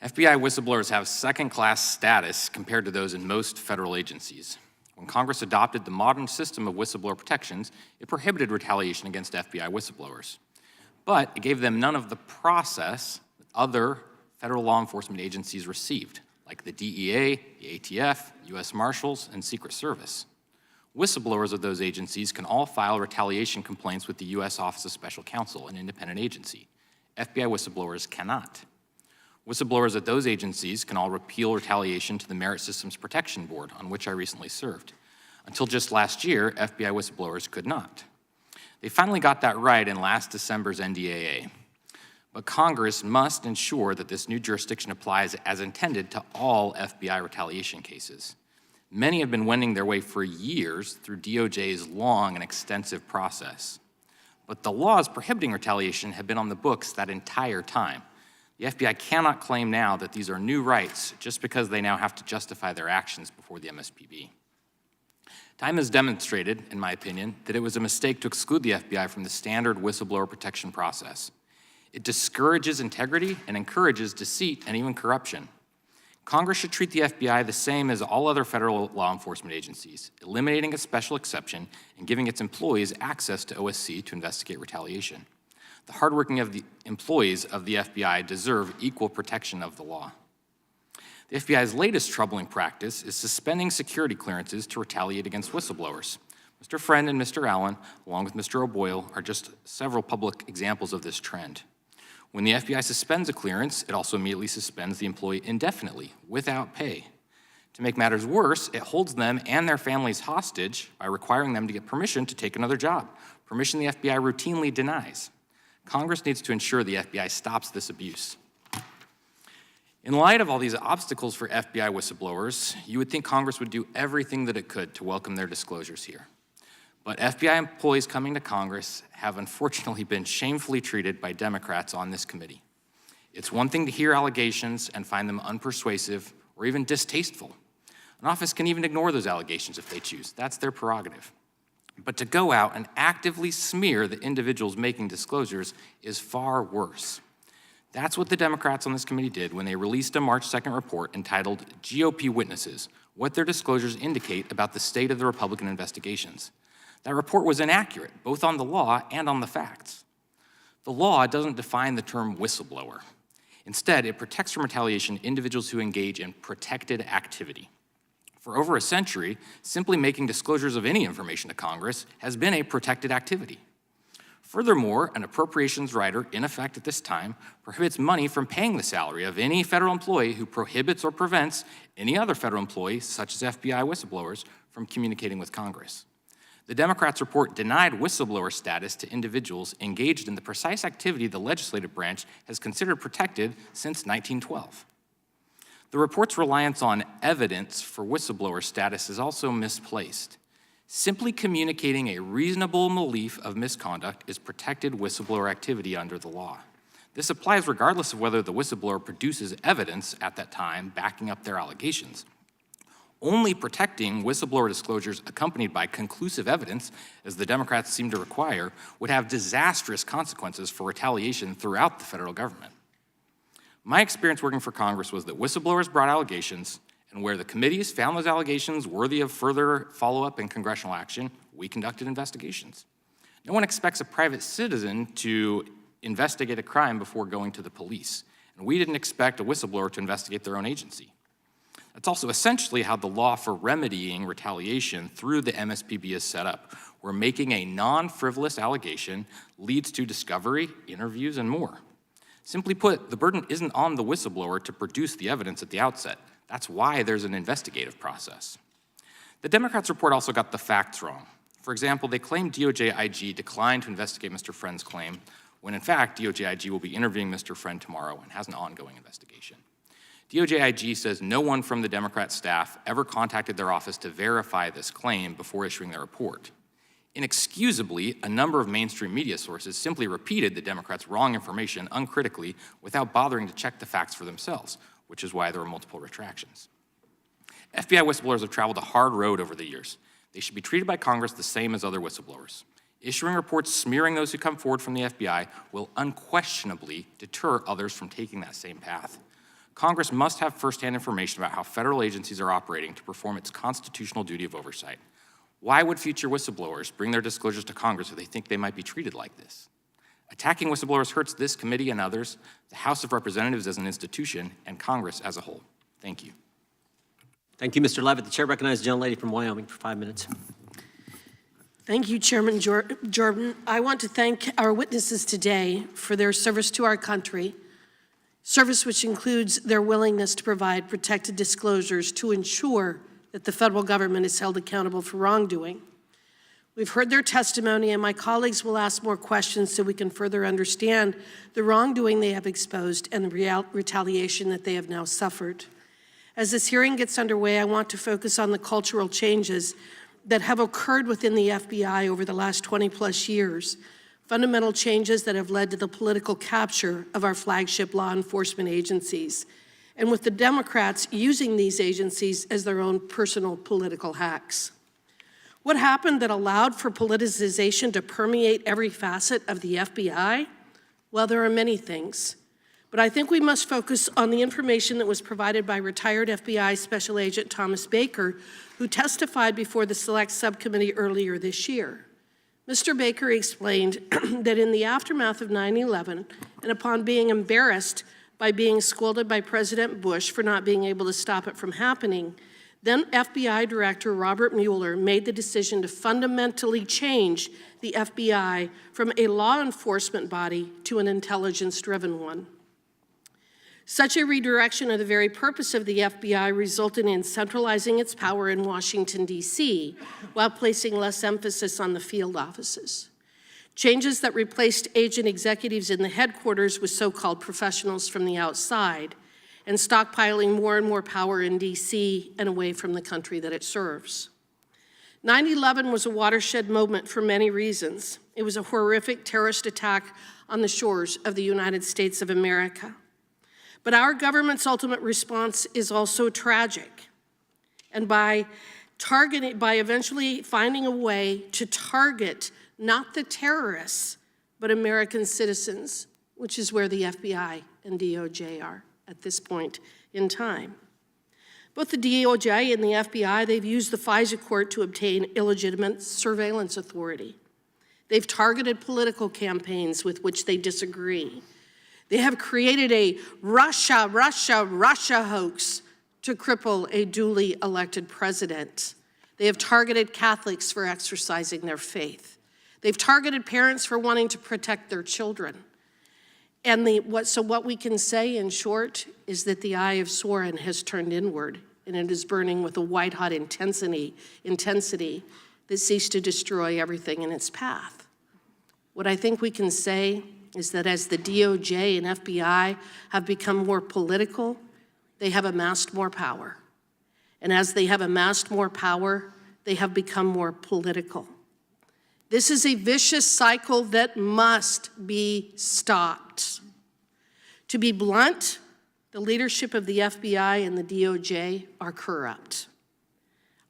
FBI whistleblowers have second-class status compared to those in most federal agencies. When Congress adopted the modern system of whistleblower protections, it prohibited retaliation against FBI whistleblowers. But it gave them none of the process that other federal law enforcement agencies received, like the DEA, the ATF, U.S. Marshals, and Secret Service. Whistleblowers of those agencies can all file retaliation complaints with the U.S. Office of Special Counsel, an independent agency. FBI whistleblowers cannot. Whistleblowers at those agencies can all appeal retaliation to the Merit Systems Protection Board, on which I recently served. Until just last year, FBI whistleblowers could not. They finally got that right in last December's NDAA. But Congress must ensure that this new jurisdiction applies as intended to all FBI retaliation cases. Many have been wending their way for years through DOJ's long and extensive process. But the laws prohibiting retaliation have been on the books that entire time. The FBI cannot claim now that these are new rights just because they now have to justify their actions before the MSPB. Time has demonstrated, in my opinion, that it was a mistake to exclude the FBI from the standard whistleblower protection process. It discourages integrity and encourages deceit and even corruption. Congress should treat the FBI the same as all other federal law enforcement agencies, eliminating a special exception and giving its employees access to OSC to investigate retaliation. The hardworking employees of the FBI deserve equal protection of the law. The FBI's latest troubling practice is suspending security clearances to retaliate against whistleblowers. Mr. Friend and Mr. Allen, along with Mr. O'Boyle, are just several public examples of this trend. When the FBI suspends a clearance, it also immediately suspends the employee indefinitely, without pay. To make matters worse, it holds them and their families hostage by requiring them to get permission to take another job, permission the FBI routinely denies. Congress needs to ensure the FBI stops this abuse. In light of all these obstacles for FBI whistleblowers, you would think Congress would do everything that it could to welcome their disclosures here. But FBI employees coming to Congress have unfortunately been shamefully treated by Democrats on this committee. It's one thing to hear allegations and find them unpersuasive or even distasteful. An office can even ignore those allegations if they choose. That's their prerogative. But to go out and actively smear the individuals making disclosures is far worse. That's what the Democrats on this committee did when they released a March 2nd report entitled GOP Witnesses, What Their Disclosures Indicate About the State of the Republican Investigations. That report was inaccurate, both on the law and on the facts. The law doesn't define the term whistleblower. Instead, it protects from retaliation individuals who engage in protected activity. For over a century, simply making disclosures of any information to Congress has been a protected activity. Furthermore, an appropriations rider in effect at this time prohibits money from paying the salary of any federal employee who prohibits or prevents any other federal employee, such as FBI whistleblowers, from communicating with Congress. The Democrats' report denied whistleblower status to individuals engaged in the precise activity the legislative branch has considered protected since 1912. The report's reliance on evidence for whistleblower status is also misplaced. Simply communicating a reasonable belief of misconduct is protected whistleblower activity under the law. This applies regardless of whether the whistleblower produces evidence at that time backing up their allegations. Only protecting whistleblower disclosures accompanied by conclusive evidence, as the Democrats seem to require, would have disastrous consequences for retaliation throughout the federal government. My experience working for Congress was that whistleblowers brought allegations, and where the committees found those allegations worthy of further follow-up and congressional action, we conducted investigations. No one expects a private citizen to investigate a crime before going to the police, and we didn't expect a whistleblower to investigate their own agency. That's also essentially how the law for remedying retaliation through the MSPB is set up, where making a non-frivolous allegation leads to discovery, interviews, and more. Simply put, the burden isn't on the whistleblower to produce the evidence at the outset. That's why there's an investigative process. The Democrats' report also got the facts wrong. For example, they claim DOJ IG declined to investigate Mr. Friend's claim, when in fact, DOJ IG will be interviewing Mr. Friend tomorrow and has an ongoing investigation. DOJ IG says no one from the Democrat staff ever contacted their office to verify this claim before issuing their report. Inexcusably, a number of mainstream media sources simply repeated the Democrats' wrong information uncritically without bothering to check the facts for themselves, which is why there were multiple retractions. FBI whistleblowers have traveled a hard road over the years. They should be treated by Congress the same as other whistleblowers. Issuing reports smearing those who come forward from the FBI will unquestionably deter others from taking that same path. Congress must have firsthand information about how federal agencies are operating to perform its constitutional duty of oversight. Why would future whistleblowers bring their disclosures to Congress if they think they might be treated like this? Attacking whistleblowers hurts this committee and others, the House of Representatives as an institution, and Congress as a whole. Thank you. Thank you, Mr. Levitt. The chair recognizes the gentlelady from Wyoming for 5 minutes. Thank you, Chairman Jordan. I want to thank our witnesses today for their service to our country, service which includes their willingness to provide protected disclosures to ensure that the federal government is held accountable for wrongdoing. We've heard their testimony, and my colleagues will ask more questions so we can further understand the wrongdoing they have exposed and the retaliation that they have now suffered. As this hearing gets underway, I want to focus on the cultural changes that have occurred within the FBI over the last 20-plus years, fundamental changes that have led to the political capture of our flagship law enforcement agencies, and with the Democrats using these agencies as their own personal political hacks. What happened that allowed for politicization to permeate every facet of the FBI? Well, there are many things, but I think we must focus on the information that was provided by retired FBI Special Agent Thomas Baker, who testified before the Select Subcommittee earlier this year. Mr. Baker explained that in the aftermath of 9/11, and upon being embarrassed by being scolded by President Bush for not being able to stop it from happening, then FBI Director Robert Mueller made the decision to fundamentally change the FBI from a law enforcement body to an intelligence-driven one. Such a redirection of the very purpose of the FBI resulted in centralizing its power in Washington, D.C., while placing less emphasis on the field offices. Changes that replaced agent executives in the headquarters with so-called professionals from the outside, and stockpiling more and more power in D.C. and away from the country that it serves. 9/11 was a watershed moment for many reasons. It was a horrific terrorist attack on the shores of the United States of America. But our government's ultimate response is also tragic. And by eventually finding a way to target not the terrorists, but American citizens, which is where the FBI and DOJ are at this point in time. Both the DOJ and the FBI, they've used the FISA court to obtain illegitimate surveillance authority. They've targeted political campaigns with which they disagree. They have created a Russia hoax to cripple a duly elected president. They have targeted Catholics for exercising their faith. They've targeted parents for wanting to protect their children. And so what we can say in short is that the eye of Sauron has turned inward, and it is burning with a white-hot intensity that seeks to destroy everything in its path. What I think we can say is that as the DOJ and FBI have become more political, they have amassed more power. And as they have amassed more power, they have become more political. This is a vicious cycle that must be stopped. To be blunt, the leadership of the FBI and the DOJ are corrupt.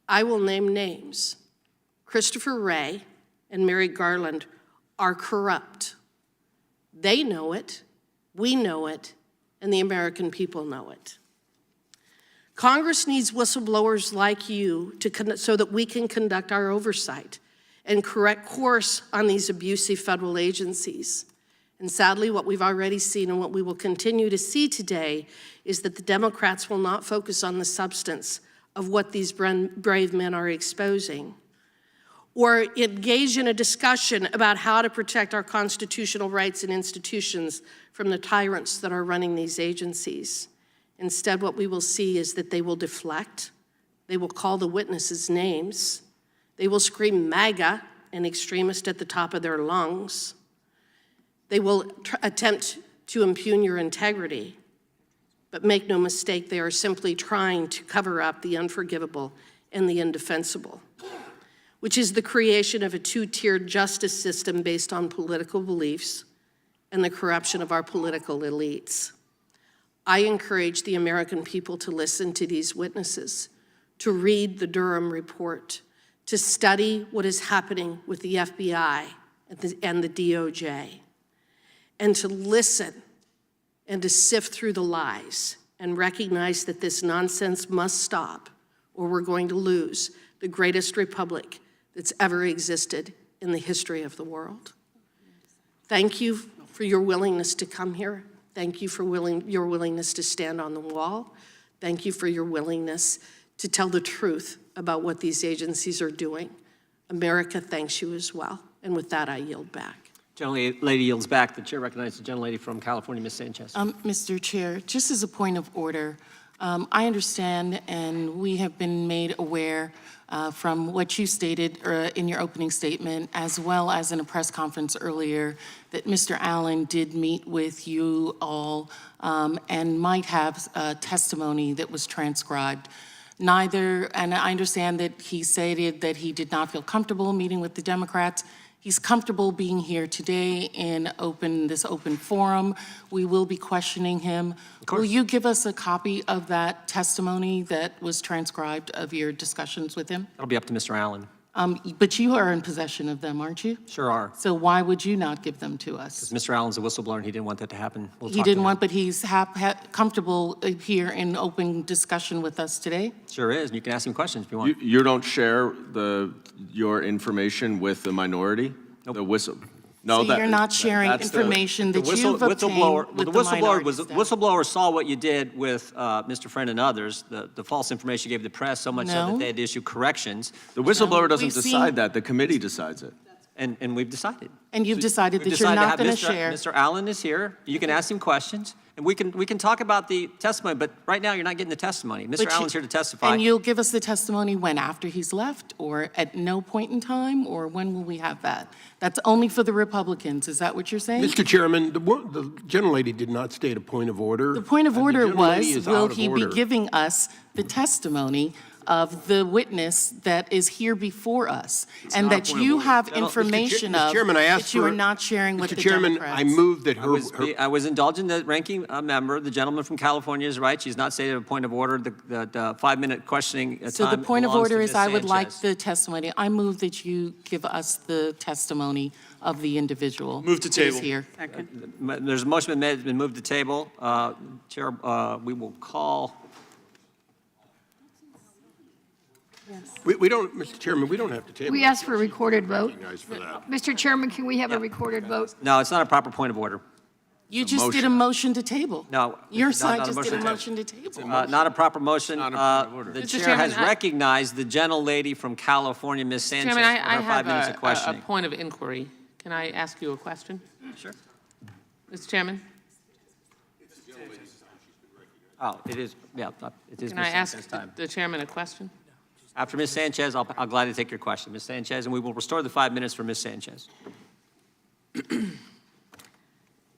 I will name names. Christopher Wray and Merrick Garland are corrupt. They know it, we know it, and the American people know it. Congress needs whistleblowers like you so that we can conduct our oversight and correct course on these abusive federal agencies. And sadly, what we've already seen and what we will continue to see today is that the Democrats will not focus on the substance of what these brave men are exposing, or engage in a discussion about how to protect our constitutional rights and institutions from the tyrants that are running these agencies. Instead, what we will see is that they will deflect, they will call the witnesses names, they will scream MAGA, an extremist at the top of their lungs. They will attempt to impugn your integrity, but make no mistake, they are simply trying to cover up the unforgivable and the indefensible, which is the creation of a two-tiered justice system based on political beliefs and the corruption of our political elites. I encourage the American people to listen to these witnesses, to read the Durham report, to study what is happening with the FBI and the DOJ, and to listen and to sift through the lies and recognize that this nonsense must stop, or we're going to lose the greatest republic that's ever existed in the history of the world. Thank you for your willingness to come here. Thank you for your willingness to stand on the wall. Thank you for your willingness to tell the truth about what these agencies are doing. America thanks you as well. And with that, I yield back. Gentlelady yields back. The chair recognizes the gentlelady from California, Ms. Sanchez. Mr. Chair, just as a point of order, I understand and we have been made aware from what you stated in your opening statement, as well as in a press conference earlier, that Mr. Allen did meet with you all and might have testimony that was transcribed. And I understand that he stated that he did not feel comfortable meeting with the Democrats. He's comfortable being here today in this open forum. We will be questioning him. Will you give us a copy of that testimony that was transcribed of your discussions with him? That'll be up to Mr. Allen. But you are in possession of them, aren't you? Sure are. So why would you not give them to us? Because Mr. Allen's a whistleblower and he didn't want that to happen. He didn't want, but he's comfortable here in open discussion with us today? Sure is, and you can ask him questions if you want. You don't share your information with the minority? Nope. The whistle? No, so you're not sharing information that you've obtained with the minority staff. Whistleblower saw what you did with Mr. Friend and others, the false information you gave the press, so much so that they had to issue corrections. The whistleblower doesn't decide that. The committee decides it. And we've decided. And you've decided We've that you're decided not to going have to share. Mr. Allen is here. You can ask him questions, and we can talk about the testimony, but right now you're not getting the testimony. Mr. But Allen's here to testify. And you'll give us the testimony when? After he's left, or at no point in time, or when will we have that? That's only for the Republicans. Is that what you're saying? Mr. Chairman, the gentlelady did not state a point of order. The point of and order gentlelady was, is will out of he be order. giving us the testimony of the witness that is here before us? And not a that point of you order. have Mr. information Mr. of Chairman, I asked that you for- are not sharing with Mr. the Chairman, Democrats. I moved that I was indulging the ranking member. The gentleman from California is right. She's not stated a point of order. The 5-minute questioning time So the point of belongs to order Ms. is I would like Sanchez. the testimony. I move that you give us the testimony of the individual. Move to who is table. here. There's a motion been made, it's been moved to table. Chair, we will call. We don't, Mr. Chairman, we don't have to table. We asked for a recorded vote. Recognize for that. Mr. Chairman, can we have a recorded vote? No, it's not a proper point of order. You just did a motion to table. No, Your it's not side a just motion did a to motion to table. Not a proper motion. Not a point of order. The Mr. chair Chairman, has I- recognized the gentlelady from California, Ms. Sanchez, for Chairman, I her 5 have minutes of a questioning. point of inquiry. Can I ask you a question? Sure. Mr. Chairman, Oh, it is, yeah, it is can Ms. I ask Sanchez's time. the chairman a question? After Ms. Sanchez, I'll gladly take your question. Ms. Sanchez, and we will restore the 5 minutes for Ms. Sanchez.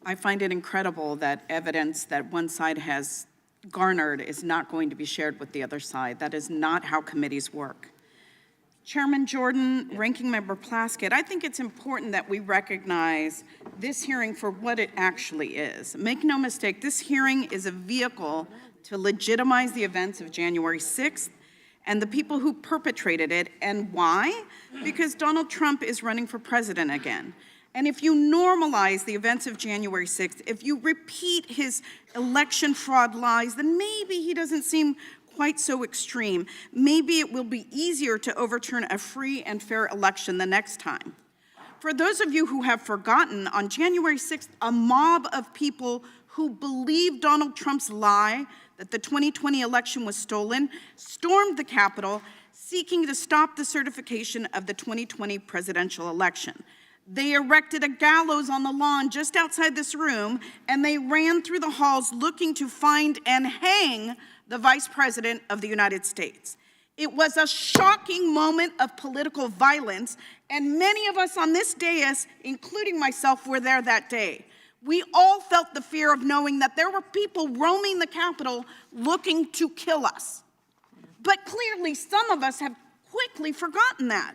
I find it incredible that evidence that one side has garnered is not going to be shared with the other side. That is not how committees work. Chairman Jordan, Ranking Member Plaskett, I think it's important that we recognize this hearing for what it actually is. Make no mistake, this hearing is a vehicle to legitimize the events of January 6th and the people who perpetrated it. And why? Because Donald Trump is running for president again. And if you normalize the events of January 6th, if you repeat his election fraud lies, then maybe he doesn't seem quite so extreme. Maybe it will be easier to overturn a free and fair election the next time. For those of you who have forgotten, on January 6th, a mob of people who believed Donald Trump's lie that the 2020 election was stolen stormed the Capitol, seeking to stop the certification of the 2020 presidential election. They erected a gallows on the lawn just outside this room, and they ran through the halls looking to find and hang the Vice President of the United States. It was a shocking moment of political violence, and many of us on this dais, including myself, were there that day. We all felt the fear of knowing that there were people roaming the Capitol looking to kill us. But clearly, some of us have quickly forgotten that.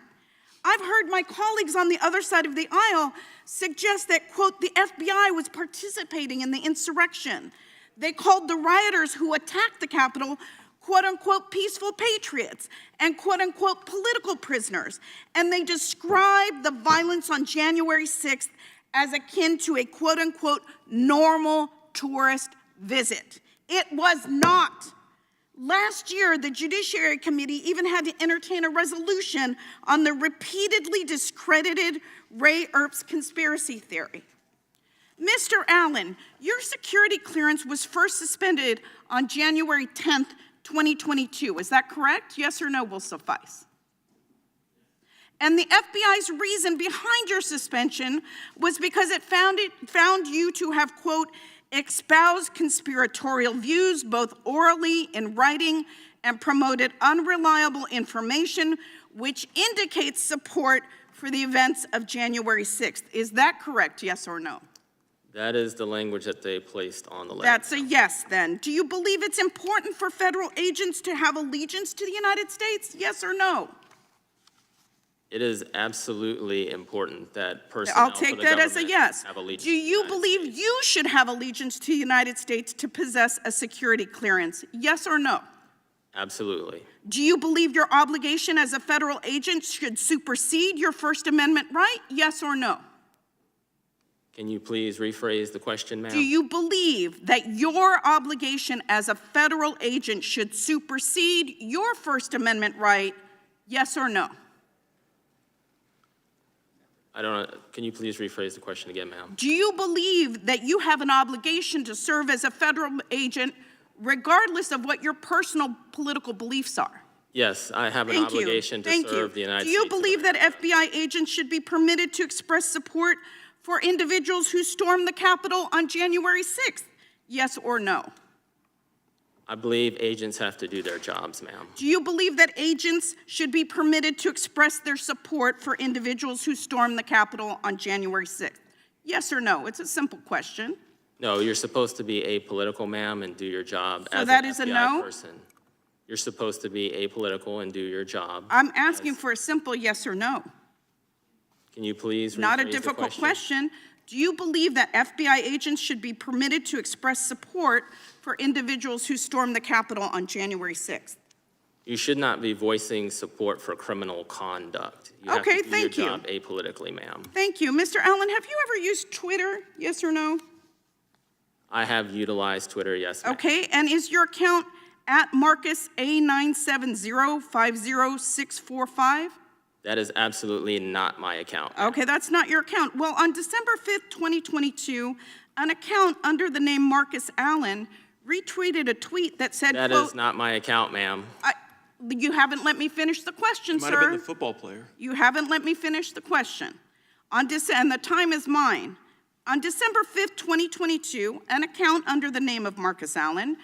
I've heard my colleagues on the other side of the aisle suggest that, quote, the FBI was participating in the insurrection. They called the rioters who attacked the Capitol, quote unquote, peaceful patriots and quote unquote, political prisoners. And they described the violence on January 6th as akin to a quote unquote, normal tourist visit. It was not. Last year, the Judiciary Committee even had to entertain a resolution on the repeatedly discredited Ray Earp's conspiracy theory. Mr. Allen, your security clearance was first suspended on January 10th, 2022. Is that correct? Yes or no will suffice. And the FBI's reason behind your suspension was because it found you to have, quote, espoused conspiratorial views both orally in writing and promoted unreliable information which indicates support for the events of January 6th. Is that correct, yes or no? That is the language that they placed on the letter. That's a yes then. Do you believe it's important for federal agents to have allegiance to the United States, yes or no? It is absolutely important that personnel I'll for take the that as a government yes. have allegiance Do to the you United believe States. you should have allegiance to the United States to possess a security clearance, yes or no? Absolutely. Do you believe your obligation as a federal agent should supersede your First Amendment right, yes or no? Can you please rephrase the question, ma'am? Do you believe that your obligation as a federal agent should supersede your First Amendment right, yes or no? I don't know. Can you please rephrase the question again, ma'am? Do you believe that you have an obligation to serve as a federal agent regardless of what your personal political beliefs are? Yes, I have an Thank you. obligation to Thank serve you. the United Do States. you believe that FBI agents should be permitted to express support for individuals who stormed the Capitol on January 6th? Yes or no? I believe agents have to do their jobs, ma'am. Do you believe that agents should be permitted to express their support for individuals who stormed the Capitol on January 6th? Yes or no? It's a simple question. No, you're supposed to be apolitical, ma'am, and do your job So as that an is a FBI no? person. You're supposed to be apolitical and do your job. I'm asking for a simple yes or no. Can you please Not a rephrase the difficult question. Do you believe that FBI agents should be permitted to express support for individuals who stormed the Capitol on January 6th? You should not be voicing support for criminal conduct. You have Okay, to do thank you. your job apolitically, ma'am. Thank you. Mr. Allen, have you ever used Twitter? Yes or no? I have utilized Twitter, yes, ma'am. Okay, and is your account at Marcus A970-50645? That is absolutely not my account. Okay, that's not your account. Well, on December 5th, 2022, an account under the name Marcus Allen retweeted a tweet that said, That quote, is not my account, ma'am. you haven't let me finish the question, Might have been sir. the football player. You haven't let me finish the question. And the time is mine. On December 5th, 2022, an account under the name of Marcus Allen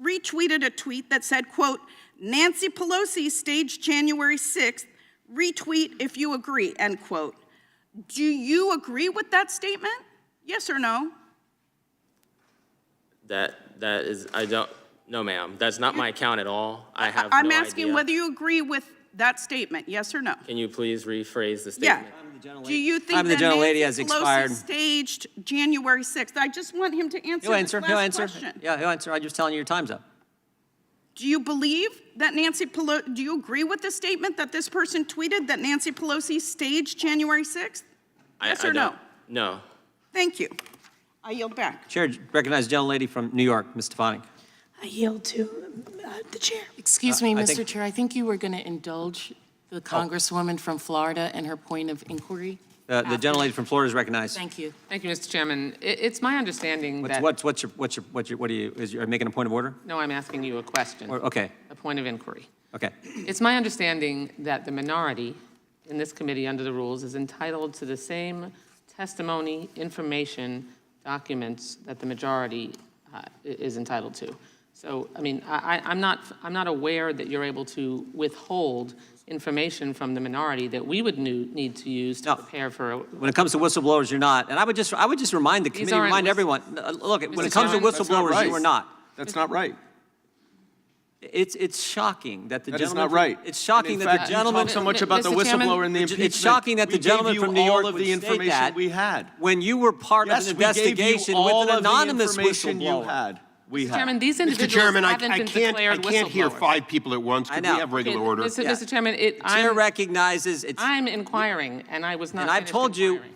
retweeted a tweet that said, quote, Nancy Pelosi staged January 6th, retweet if you agree, end quote. Do you agree with that statement? Yes or no? That is, I don't, no, ma'am. That's not my account at all. I have I'm no asking idea. whether you agree with that statement, yes or no? Can you please rephrase the Yeah. statement? Do you think Time of the that gentlelady Nancy has Pelosi expired. staged January 6th? I just want him to answer He'll this answer, last he'll answer. question. Yeah, he'll answer. I'm just telling you your time's up. Do you believe that Nancy Pelosi, do you agree with the statement that this person tweeted that Nancy Pelosi staged January 6th? Yes or no? don't- No. Thank you. I yield back. Chair recognizes the gentlelady from New York, Ms. Stefanik. I yield to the chair. Excuse me, I Mr. think- Chair, I think you were going to indulge the Congresswoman from Florida and her point of inquiry. The after. gentlelady from Florida is recognized. Thank you. Thank you, Mr. Chairman. It's my understanding that... Are you making a point of order? No, I'm asking you a question. Okay, A point of inquiry. okay. It's my understanding that the minority in this committee under the rules is entitled to the same testimony, information, documents that the majority is entitled to. So, I mean, I'm not aware that you're able to withhold information from the minority that we would need to use to No. prepare for a... When it comes to whistleblowers, you're not. And I would just remind the These committee, aren't remind whist- everyone, look, when Mr. it comes to Chairman? That's not whistleblowers, right. you are not. That's not right. It's shocking that the That is gentleman. not right. It's shocking And that in the fact, gentleman. you talk so much about the Mr. Chairman, whistleblower and the impeachment. It's shocking that the We gentleman gave you from New all York of would the state information that we had. when you were part of Yes, an we gave you investigation all with an of the anonymous information you whistleblower. had. We Mr. had. Chairman, these Mr. individuals Chairman, I haven't been can't declared hear whistleblowers. 5 people at once. I Could know. we have regular Okay, order? Mr. Chairman, Chair recognizes it's. I'm inquiring, and I was not And I've finished told you inquiring.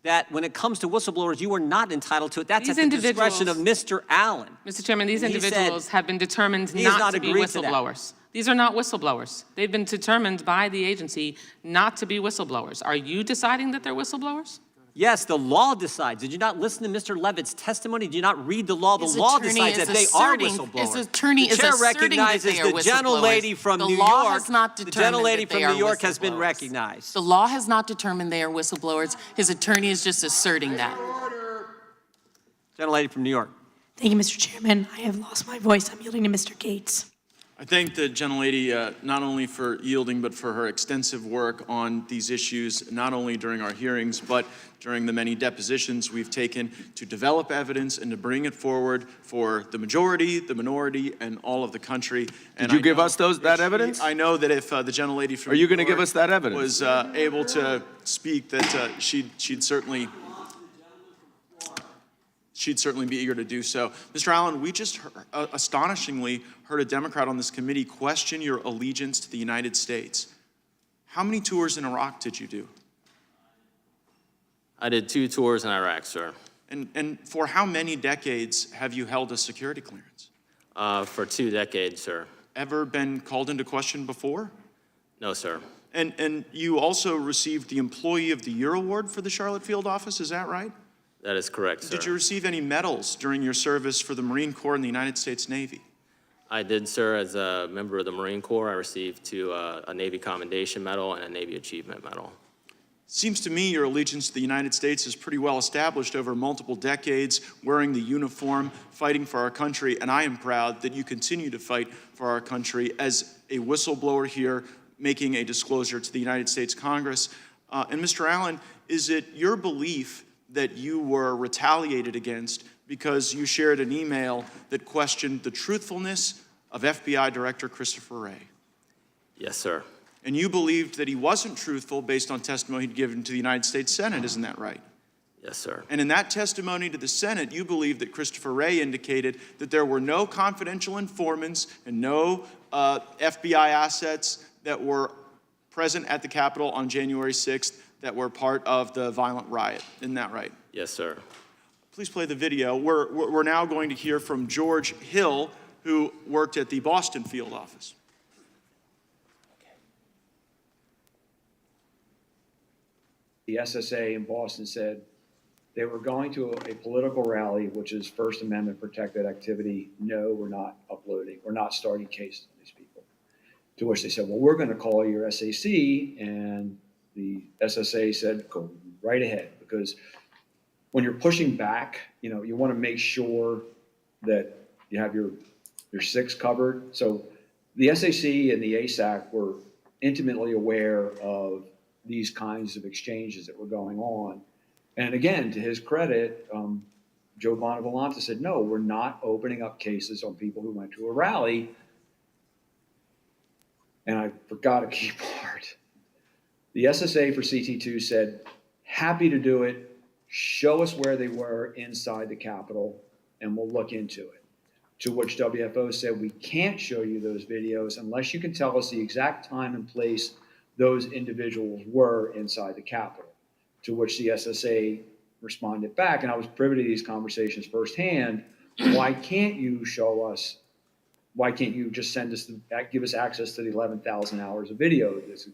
that when it comes to whistleblowers, you are not entitled to it. That's These at the discretion of Mr. Allen. Mr. Chairman, these And he said individuals have been determined he has not to be agreed to that. whistleblowers. These are not whistleblowers. They've been determined by the agency not to be whistleblowers. Are you deciding that they're whistleblowers? Yes, the law decides. Did you not listen to Mr. Levitt's testimony? Did you not read the law? The His law attorney decides is that they are asserting- whistleblowers. his attorney The is chair asserting that recognizes they are the gentlelady whistleblowers. from The New law York. has not The determined gentlelady that they from are New York has been whistleblowers. recognized. The law has not determined they are whistleblowers. His attorney is just asserting that. Gentlelady from New York. Thank you, Mr. Chairman. I have lost my voice. I'm yielding to Mr. Gates. I thank the gentlelady not only for yielding, but for her extensive work on these issues, not only during our hearings, but during the many depositions we've taken to develop evidence and to bring it forward for the majority, the minority, and all of the country. Did you give us that evidence? I know that if the gentlelady from Are you New going to give York us that evidence? was able to speak, that she'd certainly be eager to do so. Mr. Allen, we just astonishingly heard a Democrat on this committee question your allegiance to the United States. How many tours in Iraq did you do? I did 2 tours in Iraq, sir. And for how many decades have you held a security clearance? For 2 decades, sir. Ever been called into question before? No, sir. And you also received the Employee of the Year Award for the Charlotte Field Office, is that right? That is correct, sir. Did you receive any medals during your service for the Marine Corps and the United States Navy? I did, sir. As a member of the Marine Corps, I received a Navy Commendation Medal and a Navy Achievement Medal. Seems to me your allegiance to the United States is pretty well established over multiple decades, wearing the uniform, fighting for our country, and I am proud that you continue to fight for our country as a whistleblower here, making a disclosure to the United States Congress. And Mr. Allen, is it your belief that you were retaliated against because you shared an email that questioned the truthfulness of FBI Director Christopher Wray? Yes, sir. And you believed that he wasn't truthful based on testimony he'd given to the United States Senate, isn't that right? Yes, sir. And in that testimony to the Senate, you believed that Christopher Wray indicated that there were no confidential informants and no FBI assets that were present at the Capitol on January 6th that were part of the violent riot. Isn't that right? Yes, sir. Please play the video. We're now going to hear from George Hill, who worked at the Boston field office. The SSA in Boston said they were going to a political rally, which is First Amendment protected activity. No, we're not uploading. We're not starting cases on these people. To which they said, well, we're going to call your SAC. And the SSA said, go right ahead. Because when you're pushing back, you want to make sure that you have your six covered. So the SAC and the ASAC were intimately aware of these kinds of exchanges that were going on. And again, to his credit, Joe Bonavolante said, no, we're not opening up cases on people who went to a rally. And I forgot a key part. The SSA for CT2 said, happy to do it. Show us where they were inside the Capitol, and we'll look into it. To which WFO said, we can't show you those videos unless you can tell us the exact time and place those individuals were inside the Capitol. To which the SSA responded back, and I was privy to these conversations firsthand. Why can't you show us? Why can't you just send us, give us access to the 11,000 hours of video that's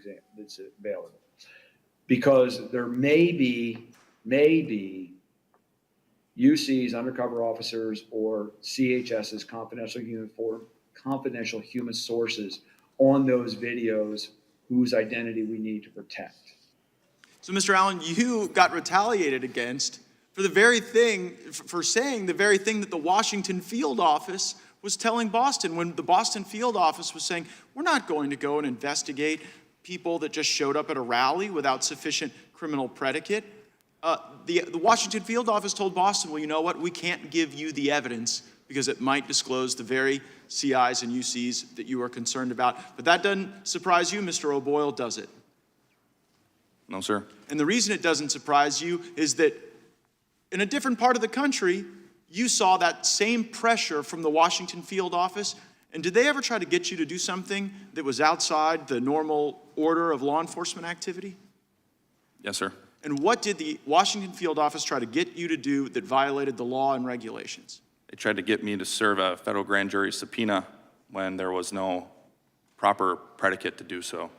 available? Because there may be UC's undercover officers or CHS's confidential human sources on those videos whose identity we need to protect. So, Mr. Allen, you got retaliated against for saying the very thing that the Washington field office was telling Boston, when the Boston field office was saying, we're not going to go and investigate people that just showed up at a rally without sufficient criminal predicate. The Washington field office told Boston, well, you know what, we can't give you the evidence because it might disclose the very CIs and UCs that you are concerned about. But that doesn't surprise you, Mr. O'Boyle, does it? No, sir. And the reason it doesn't surprise you is that in a different part of the country, you saw that same pressure from the Washington field office. And did they ever try to get you to do something that was outside the normal order of law enforcement activity? Yes, sir. And what did the Washington field office try to get you to do that violated the law and regulations? They tried to get me to serve a federal grand jury subpoena when there was no proper predicate to do so.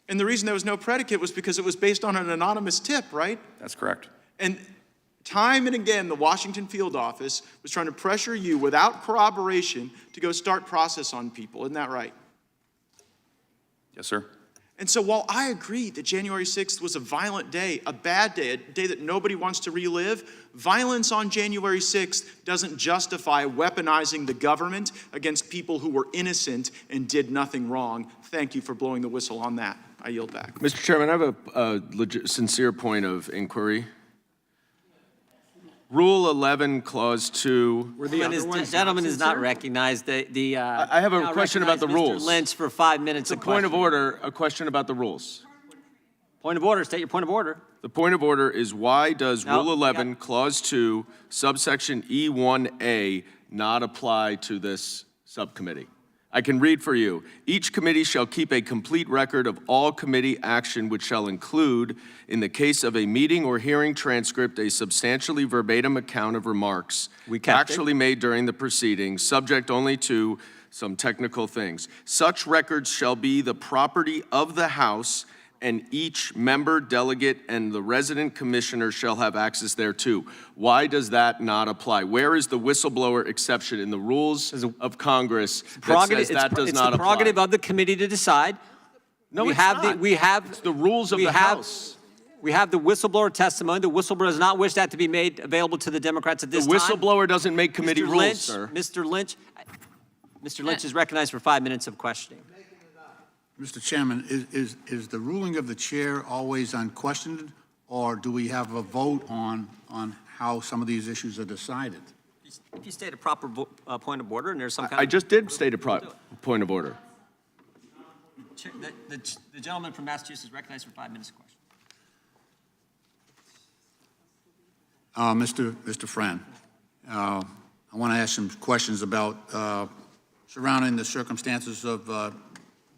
And the reason there was no predicate was because it was based on an anonymous tip, right? That's correct. And time and again, the Washington field office was trying to pressure you without corroboration to go start process on people. Isn't that right? Yes, sir. And so while I agree that January 6th was a violent day, a bad day, a day that nobody wants to relive, violence on January 6th doesn't justify weaponizing the government against people who were innocent and did nothing wrong. Thank you for blowing the whistle on that. I yield back. Mr. Chairman, I have a sincere point of inquiry. Rule 11, Clause 2. Gentleman is not recognized. I have a question about the rules. Mr. Lynch for 5 minutes. It's a point of order, a question about the rules. Point of order. State your point of order. The point of order is why does Rule 11, Clause 2, subsection E1A not apply to this subcommittee? I can read for you. Each committee shall keep a complete record of all committee action, which shall include, in the case of a meeting or hearing transcript, a substantially verbatim account of remarks actually made during the proceedings, subject only to some technical things. Such records shall be the property of the House and each member, delegate, and the resident commissioner shall have access thereto. Why does that not apply? Where is the whistleblower exception in the rules of Congress that says that does not apply? It's the prerogative of the committee to decide. No, it's not. It's the rules of the House. We have the whistleblower testimony. The whistleblower does not wish that to be made available to the Democrats at this time. The whistleblower doesn't make committee rules, sir. Mr. Lynch is recognized for 5 minutes of questioning. Mr. Chairman, is the ruling of the chair always unquestioned, or do we have a vote on how some of these issues are decided? If you state a proper point of order and there's some kind I just did state a point of order. The gentleman from Massachusetts is recognized for 5 minutes of question. Mr. Friend, I want to ask some questions about surrounding the circumstances of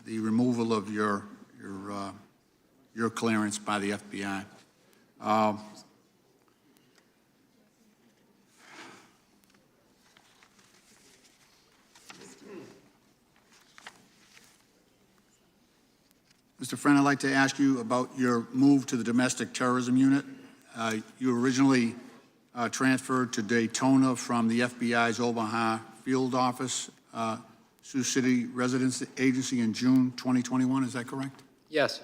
the removal of your clearance by the FBI. Mr. Friend, I'd like to ask you about your move to the domestic terrorism unit. You originally transferred to Daytona from the FBI's Omaha field office, Sioux City Residence Agency in June 2021, is that correct? Yes.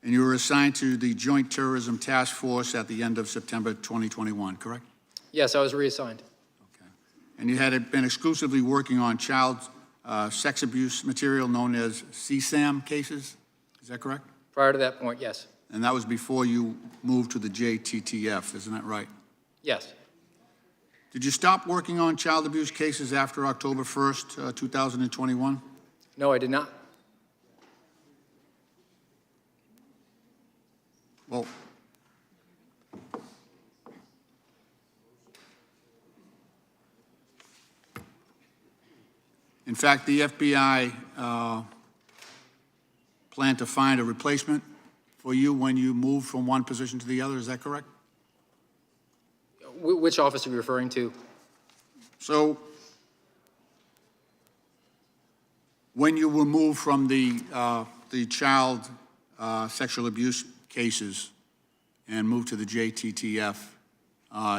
And you were assigned to the Joint Terrorism Task Force at the end of September 2021, correct? Yes, I was reassigned. Okay. And you had been exclusively working on child sex abuse material known as CSAM cases, is that correct? Prior to that point, yes. And that was before you moved to the JTTF, isn't that right? Yes. Did you stop working on child abuse cases after October 1st, 2021? No, I did not. Well, in fact, the FBI planned to find a replacement for you when you moved from one position to the other, is that correct? Which office are you referring to? So, when you were moved from the child sexual abuse cases and moved to the JTTF,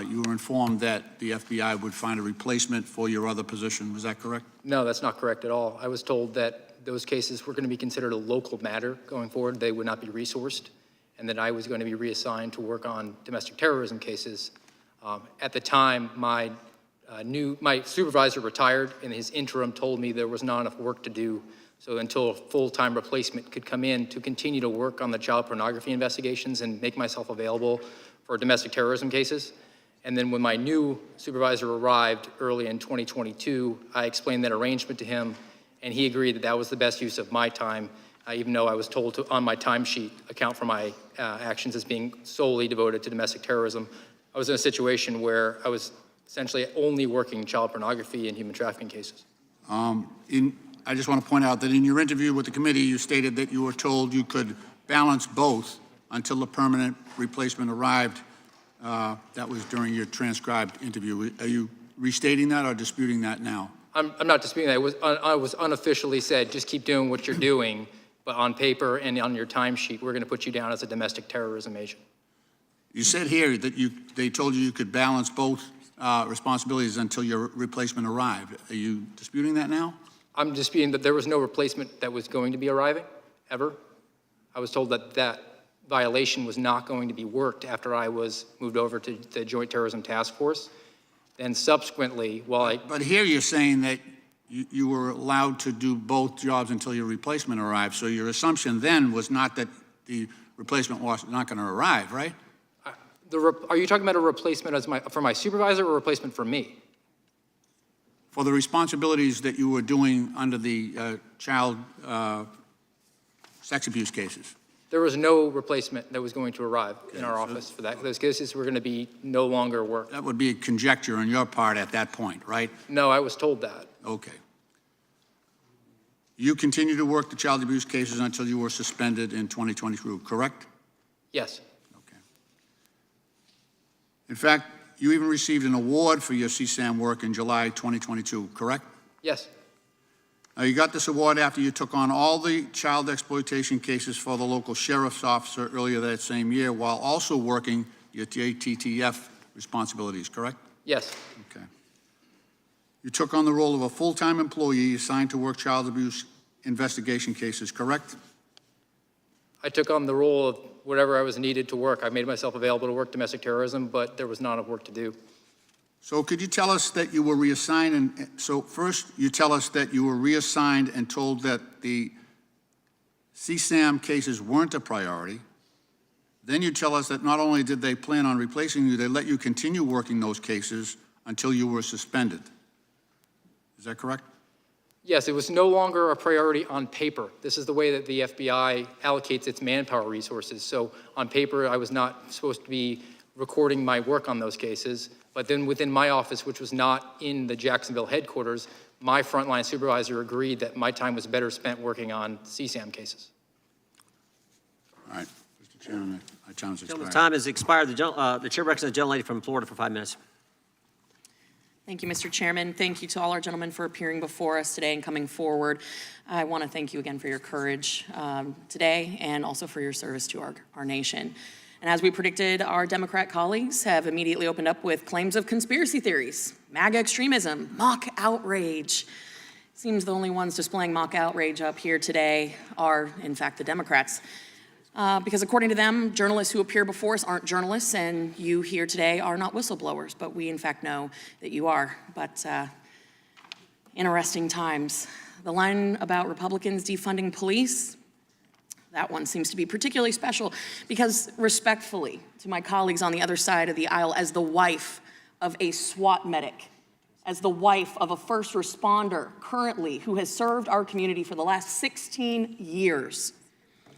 you were informed that the FBI would find a replacement for your other position, was that correct? No, that's not correct at all. I was told that those cases were going to be considered a local matter going forward. They would not be resourced, and that I was going to be reassigned to work on domestic terrorism cases. At the time, my supervisor retired, and his interim told me there was not enough work to do, so until a full-time replacement could come in to continue to work on the child pornography investigations and make myself available for domestic terrorism cases. And then when my new supervisor arrived early in 2022, I explained that arrangement to him, and he agreed that that was the best use of my time, even though I was told to, on my timesheet, account for my actions as being solely devoted to domestic terrorism. I was in a situation where I was essentially only working child pornography and human trafficking cases. I just want to point out that in your interview with the committee, you stated that you were told you could balance both until a permanent replacement arrived. That was during your transcribed interview. Are you restating that or disputing that now? I'm not disputing that. I was unofficially said, just keep doing what you're doing, but on paper and on your timesheet, we're going to put you down as a domestic terrorism agent. You said here that they told you could balance both responsibilities until your replacement arrived. Are you disputing that now? I'm disputing that there was no replacement that was going to be arriving, ever. I was told that that violation was not going to be worked after I was moved over to the Joint Terrorism Task Force. Then subsequently, while I... But here you're saying that you were allowed to do both jobs until your replacement arrived. So your assumption then was not that the replacement was not going to arrive, right? Are you talking about a replacement as for my supervisor or a replacement for me? For the responsibilities that you were doing under the child sex abuse cases? There was no replacement that was going to arrive in our office for that. Those cases were going to be no longer worked. That would be a conjecture on your part at that point, right? No, I was told that. Okay. You continued to work the child abuse cases until you were suspended in 2022, correct? Yes. Okay. In fact, you even received an award for your CSAM work in July 2022, correct? Yes. Now, you got this award after you took on all the child exploitation cases for the local sheriff's officer earlier that same year, while also working your JTTF responsibilities, correct? Yes. Okay. You took on the role of a full-time employee assigned to work child abuse investigation cases, correct? I took on the role of whatever I was needed to work. I made myself available to work domestic terrorism, but there was not enough work to do. So could you tell us that you were reassigned, and so first you tell us that you were reassigned and told that the CSAM cases weren't a priority. Then you tell us that not only did they plan on replacing you, they let you continue working those cases until you were suspended. Is that correct? Yes, it was no longer a priority on paper. This is the way that the FBI allocates its manpower resources. So on paper, I was not supposed to be recording my work on those cases, but then within my office, which was not in the Jacksonville headquarters, my frontline supervisor agreed that my time was better spent working on CSAM cases. All right, Mr. Chairman, my time has expired. Gentleman's time has expired. The chair recognizes the gentlelady from Florida for 5 minutes. Thank you, Mr. Chairman. Thank you to all our gentlemen for appearing before us today and coming forward. I want to thank you again for your courage today and also for your service to our nation. And as we predicted, our Democrat colleagues have immediately opened up with claims of conspiracy theories, MAGA extremism, mock outrage. Seems the only ones displaying mock outrage up here today are, in fact, the Democrats. Because according to them, journalists who appear before us aren't journalists, and you here today are not whistleblowers, but we in fact know that you are. But interesting times. The line about Republicans defunding police, that one seems to be particularly special because respectfully to my colleagues on the other side of the aisle, as the wife of a SWAT medic, as the wife of a first responder currently who has served our community for the last 16 years,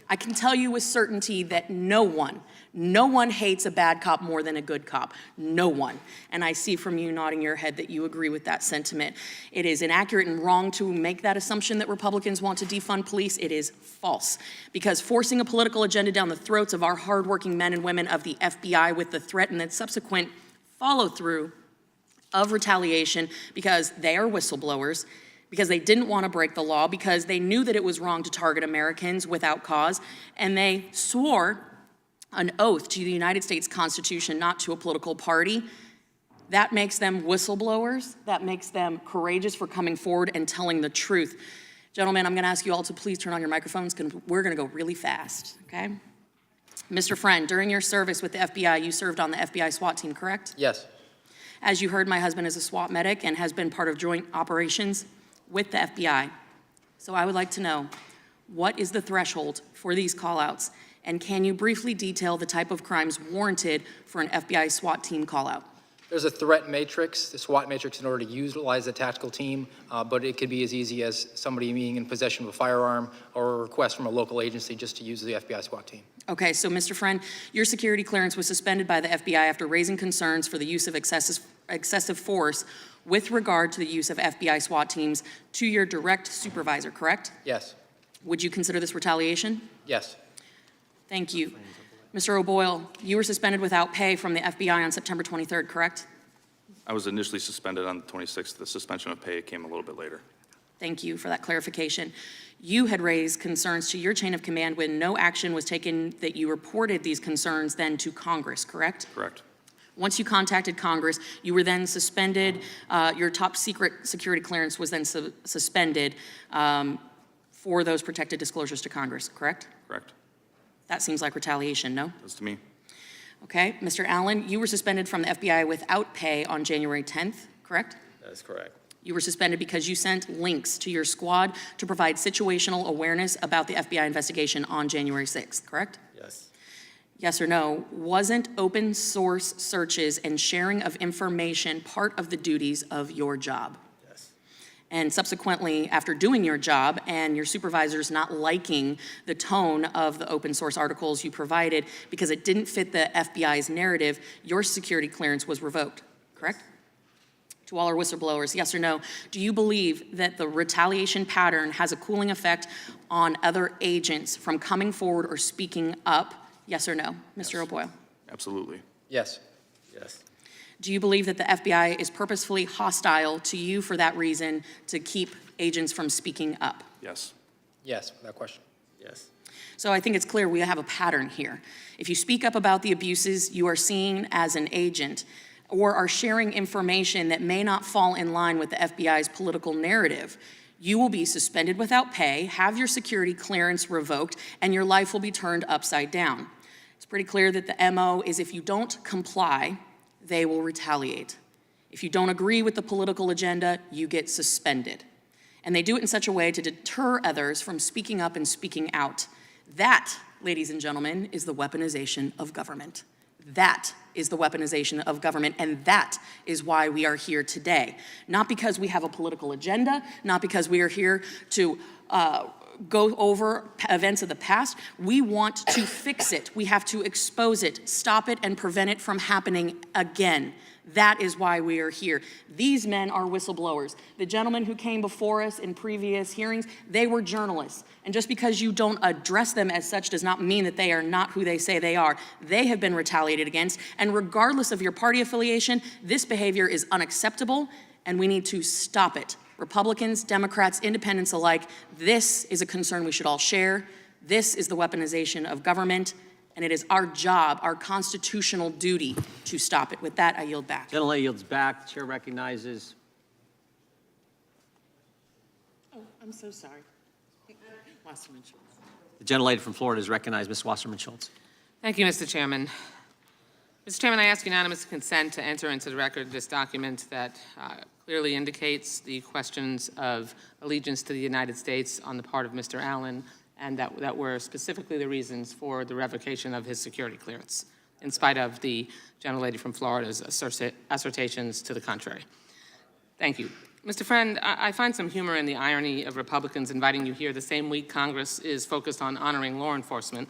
I can tell you with certainty that no one hates a bad cop more than a good cop. No one. And I see from you nodding your head that you agree with that sentiment. It is inaccurate and wrong to make that assumption that Republicans want to defund police. It is false. Because forcing a political agenda down the throats of our hardworking men and women of the FBI with the threat and then subsequent follow-through of retaliation because they are whistleblowers, because they didn't want to break the law, because they knew that it was wrong to target Americans without cause, and they swore an oath to the United States Constitution, not to a political party. That makes them whistleblowers. That makes them courageous for coming forward and telling the truth. Gentlemen, I'm going to ask you all to please turn on your microphones because we're going to go really fast, okay? Mr. Friend, during your service with the FBI, you served on the FBI SWAT team, correct? Yes. As you heard, my husband is a SWAT medic and has been part of joint operations with the FBI. So I would like to know, what is the threshold for these call-outs? And can you briefly detail the type of crimes warranted for an FBI SWAT team call-out? There's a threat matrix, the SWAT matrix, in order to utilize the tactical team, but it could be as easy as somebody being in possession of a firearm or a request from a local agency just to use the FBI SWAT team. Okay, so Mr. Friend, your security clearance was suspended by the FBI after raising concerns for the use of excessive force with regard to the use of FBI SWAT teams to your direct supervisor, correct? Yes. Would you consider this retaliation? Yes. Thank you. Mr. O'Boyle, you were suspended without pay from the FBI on September 23rd, correct? I was initially suspended on the 26th. The suspension of pay came a little bit later. Thank you for that clarification. You had raised concerns to your chain of command when no action was taken, that you reported these concerns then to Congress, correct? Correct. Once you contacted Congress, you were then suspended. Your top secret security clearance was then suspended for those protected disclosures to Congress, correct? Correct. That seems like retaliation, no? That's to me. Okay, Mr. Allen, you were suspended from the FBI without pay on January 10th, correct? That is correct. You were suspended because you sent links to your squad to provide situational awareness about the FBI investigation on January 6th, correct? Yes. Yes or no? Wasn't open source searches and sharing of information part of the duties of your job? Yes. And subsequently, after doing your job and your supervisors not liking the tone of the open source articles you provided because it didn't fit the FBI's narrative, your security clearance was revoked, correct? To all our whistleblowers, yes or no, do you believe that the retaliation pattern has a cooling effect on other agents from coming forward or speaking up? Yes or no, Mr. O'Boyle? Absolutely. Yes. Do you believe that the FBI is purposefully hostile to you for that reason, to keep agents from speaking up? Yes. Yes, without question. Yes. So I think it's clear we have a pattern here. If you speak up about the abuses, you are seen as an agent or are sharing information that may not fall in line with the FBI's political narrative, you will be suspended without pay, have your security clearance revoked, and your life will be turned upside down. It's pretty clear that the MO is if you don't comply, they will retaliate. If you don't agree with the political agenda, you get suspended. And they do it in such a way to deter others from speaking up and speaking out. That, ladies and gentlemen, is the weaponization of government. That is the weaponization of government, and that is why we are here today. Not because we have a political agenda, not because we are here to go over events of the past. We want to fix it. We have to expose it, stop it, and prevent it from happening again. That is why we are here. These men are whistleblowers. The gentlemen who came before us in previous hearings, they were journalists. And just because you don't address them as such does not mean that they are not who they say they are. They have been retaliated against, and regardless of your party affiliation, this behavior is unacceptable, and we need to stop it. Republicans, Democrats, independents alike, this is a concern we should all share. This is the weaponization of government, and it is our job, our constitutional duty to stop it. With that, I yield back. Gentlelady yields back. The chair recognizes. Oh, I'm so sorry. Wasserman Schultz. The gentlelady from Florida is recognized, Ms. Wasserman Schultz. Thank you, Mr. Chairman. Mr. Chairman, I ask unanimous consent to enter into the record this document that clearly indicates the questions of allegiance to the United States on the part of Mr. Allen, and that were specifically the reasons for the revocation of his security clearance, in spite of the gentlelady from Florida's assertions to the contrary. Thank you. Mr. Friend, I find some humor in the irony of Republicans inviting you here the same week Congress is focused on honoring law enforcement.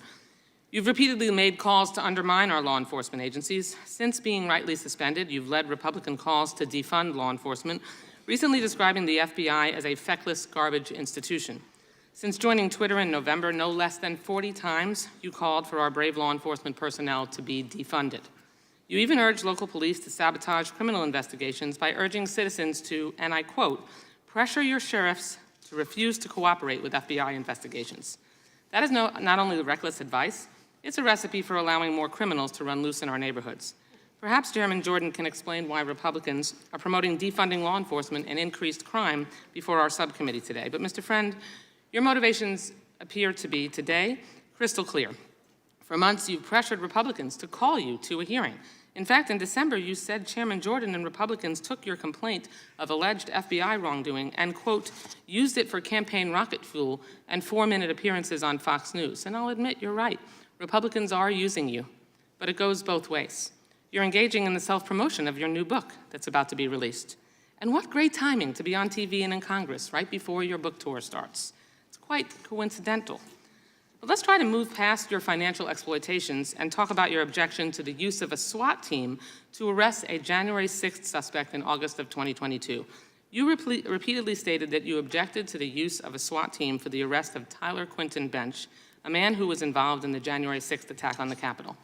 You've repeatedly made calls to undermine our law enforcement agencies. Since being rightly suspended, you've led Republican calls to defund law enforcement, recently describing the FBI as a feckless garbage institution. Since joining Twitter in November, no less than 40 times you called for our brave law enforcement personnel to be defunded. You even urged local police to sabotage criminal investigations by urging citizens to, and I quote, pressure your sheriffs to refuse to cooperate with FBI investigations. That is not only reckless advice, it's a recipe for allowing more criminals to run loose in our neighborhoods. Perhaps Chairman Jordan can explain why Republicans are promoting defunding law enforcement and increased crime before our subcommittee today. But Mr. Friend, your motivations appear to be, today, crystal clear. For months, you've pressured Republicans to call you to a hearing. In fact, in December, you said Chairman Jordan and Republicans took your complaint of alleged FBI wrongdoing and, quote, used it for campaign rocket fuel and 4-minute appearances on Fox News. And I'll admit, you're right. Republicans are using you, but it goes both ways. You're engaging in the self-promotion of your new book that's about to be released. And what great timing to be on TV and in Congress right before your book tour starts. It's quite coincidental. But let's try to move past your financial exploitations and talk about your objection to the use of a SWAT team to arrest a January 6th suspect in August of 2022. You repeatedly stated that you objected to the use of a SWAT team for the arrest of Tyler Quinton Bench, a man who was involved in the January 6th attack on the Capitol.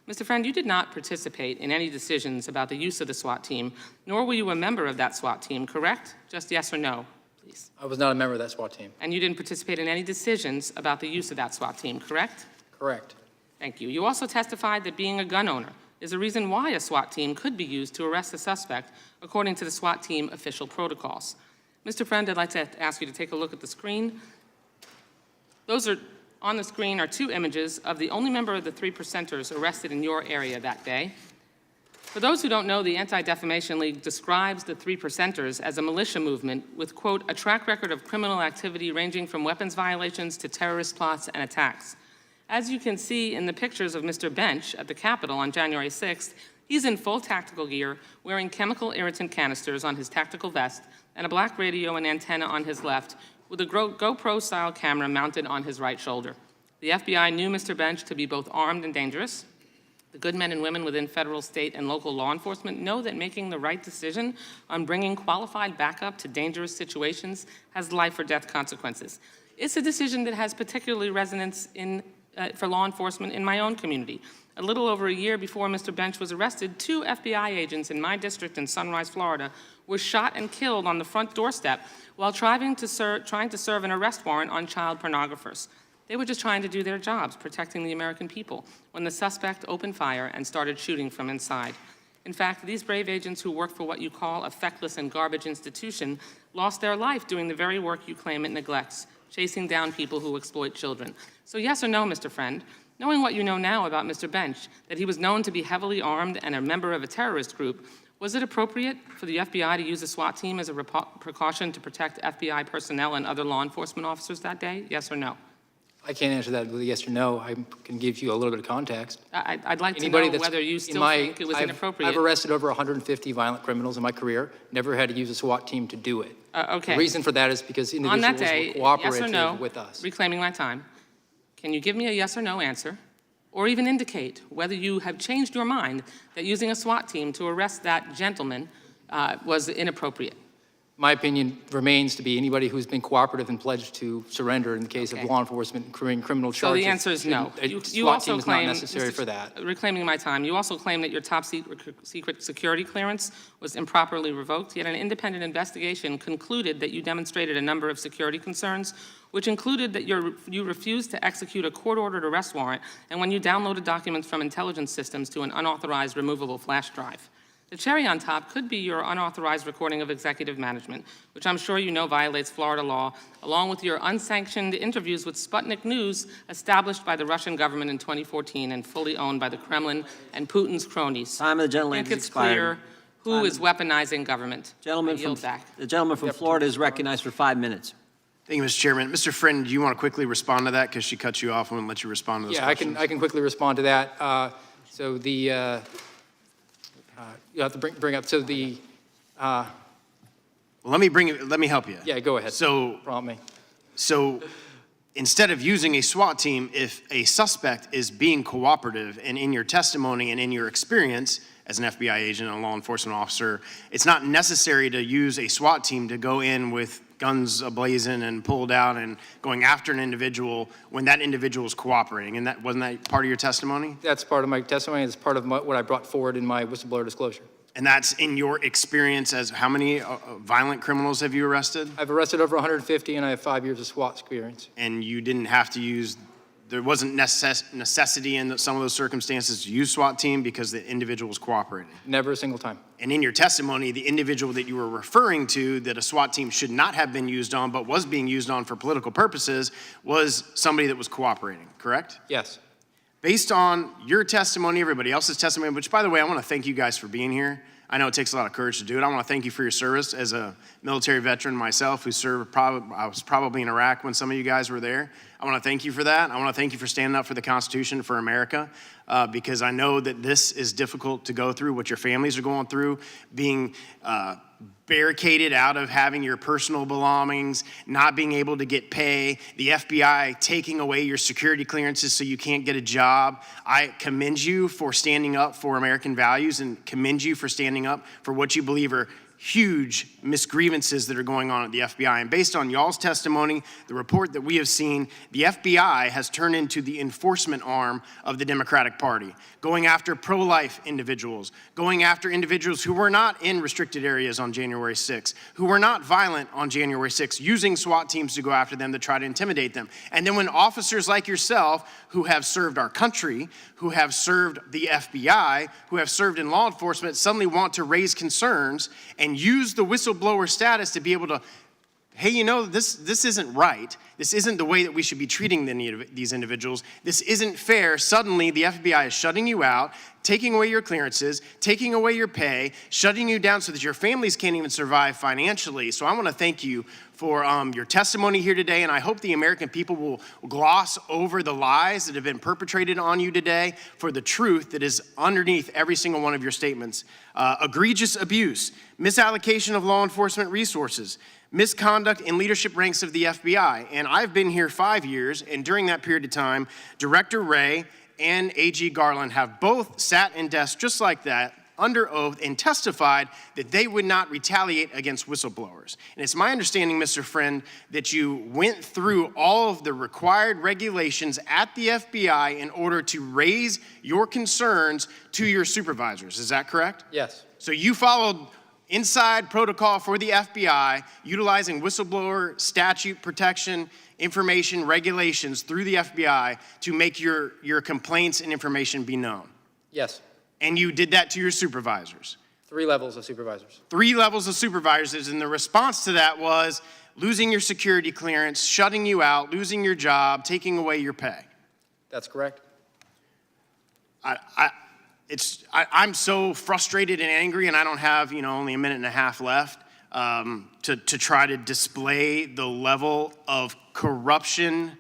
Mr. Friend, you did not participate in any decisions about the use of the SWAT team, nor were you a member of that SWAT team, correct? Just yes or no, please. I was not a member of that SWAT team. And you didn't participate in any decisions about the use of that SWAT team, correct? Correct. Thank you. You also testified that being a gun owner is a reason why a SWAT team could be used to arrest a suspect, according to the SWAT team official protocols. Mr. Friend, I'd like to ask you to take a look at the screen. On the screen are 2 images of the only member of the 3 percenters arrested in your area that day. For those who don't know, the Anti-Defamation League describes the 3 percenters as a militia movement with, quote, a track record of criminal activity ranging from weapons violations to terrorist plots and attacks. As you can see in the pictures of Mr. Bench at the Capitol on January 6th, he's in full tactical gear, wearing chemical irritant canisters on his tactical vest and a black radio and antenna on his left, with a GoPro-style camera mounted on his right shoulder. The FBI knew Mr. Bench to be both armed and dangerous. The good men and women within federal, state, and local law enforcement know that making the right decision on bringing qualified backup to dangerous situations has life or death consequences. It's a decision that has particularly resonance for law enforcement in my own community. A little over a year before Mr. Bench was arrested, 2 FBI agents in my district in Sunrise, Florida, were shot and killed on the front doorstep while trying to serve an arrest warrant on child pornographers. They were just trying to do their jobs, protecting the American people, when the suspect opened fire and started shooting from inside. In fact, these brave agents who work for what you call a feckless and garbage institution lost their life doing the very work you claim it neglects, chasing down people who exploit children. So yes or no, Mr. Friend, knowing what you know now about Mr. Bench, that he was known to be heavily armed and a member of a terrorist group, was it appropriate for the FBI to use a SWAT team as a precaution to protect FBI personnel and other law enforcement officers that day? Yes or no? I can't answer that with a yes or no. I can give you a little bit of context. I'd like to know whether you still think it was inappropriate. I've arrested over 150 violent criminals in my career, never had to use a SWAT team to do it. Okay. The reason for that is because individuals On that day, were cooperative yes or no, with us. reclaiming my time, can you give me a yes or no answer, or even indicate whether you have changed your mind that using a SWAT team to arrest that gentleman was inappropriate? My opinion remains to be anybody who's been cooperative and pledged to surrender in the case of law enforcement and criminal charges. So the answer is no. You SWAT also team is claim, not necessary for that. Reclaiming my time, you also claim that your top secret security clearance was improperly revoked, yet an independent investigation concluded that you demonstrated a number of security concerns, which included that you refused to execute a court-ordered arrest warrant and when you downloaded documents from intelligence systems to an unauthorized removable flash drive. The cherry on top could be your unauthorized recording of executive management, which I'm sure you know violates Florida law, along with your unsanctioned interviews with Sputnik News established by the Russian government in 2014 and fully owned by the Kremlin and Putin's cronies. Time of the gentleman I think has it's clear expired. who is weaponizing government. The I gentleman from Florida is recognized for 5 minutes. Thank you, Mr. Chairman. Mr. Friend, do you want to quickly respond to that? Because she cut you off and wouldn't let you respond to those questions. I can quickly respond to that. So the, you have to bring up, so the. Well, let me help you. Yeah, go ahead. So, prompt me. So instead of using a SWAT team, if a suspect is being cooperative and in your testimony and in your experience as an FBI agent and a law enforcement officer, it's not necessary to use a SWAT team to go in with guns ablazing and pulled out and going after an individual when that individual is cooperating. And wasn't that part of your testimony? That's part of my testimony. It's part of what I brought forward in my whistleblower disclosure. And that's in your experience as how many violent criminals have you arrested? I've arrested over 150 and I have 5 years of SWAT experience. And you didn't have to use, there wasn't necessity in some of those circumstances to use SWAT team because the individual was cooperating? Never a single time. And in your testimony, the individual that you were referring to that a SWAT team should not have been used on but was being used on for political purposes was somebody that was cooperating, correct? Yes. Based on your testimony, everybody else's testimony, which, by the way, I want to thank you guys for being here. I know it takes a lot of courage to do it. I want to thank you for your service as a military veteran myself who served, I was probably in Iraq when some of you guys were there. I want to thank you for that. I want to thank you for standing up for the Constitution, for America, because I know that this is difficult to go through, what your families are going through, being barricaded out of having your personal belongings, not being able to get pay, the FBI taking away your security clearances so you can't get a job. I commend you for standing up for American values and commend you for standing up for what you believe are huge misgrievances that are going on at the FBI. And based on y'all's testimony, the report that we have seen, the FBI has turned into the enforcement arm of the Democratic Party, going after pro-life individuals, going after individuals who were not in restricted areas on January 6th, who were not violent on January 6th, using SWAT teams to go after them to try to intimidate them. And then when officers like yourself, who have served our country, who have served the FBI, who have served in law enforcement, suddenly want to raise concerns and use the whistleblower status to be able to, hey, you know, this isn't right. This isn't the way that we should be treating these individuals. This isn't fair. Suddenly, the FBI is shutting you out, taking away your clearances, taking away your pay, shutting you down so that your families can't even survive financially. So I want to thank you for your testimony here today, and I hope the American people will gloss over the lies that have been perpetrated on you today for the truth that is underneath every single one of your statements. Egregious abuse, misallocation of law enforcement resources, misconduct in leadership ranks of the FBI. And I've been here 5 years, and during that period of time, Director Wray and AG Garland have both sat in desks just like that under oath and testified that they would not retaliate against whistleblowers. And it's my understanding, Mr. Friend, that you went through all of the required regulations at the FBI in order to raise your concerns to your supervisors. Is that correct? Yes. So you followed inside protocol for the FBI, utilizing whistleblower statute protection information regulations through the FBI to make your complaints and information be known. Yes. And you did that to your supervisors. 3 levels of supervisors. 3 levels of supervisors, and the response to that was losing your security clearance, shutting you out, losing your job, taking away your pay. That's correct. I'm so frustrated and angry, and I don't have, only a minute and a half left to try to display the level of corruption,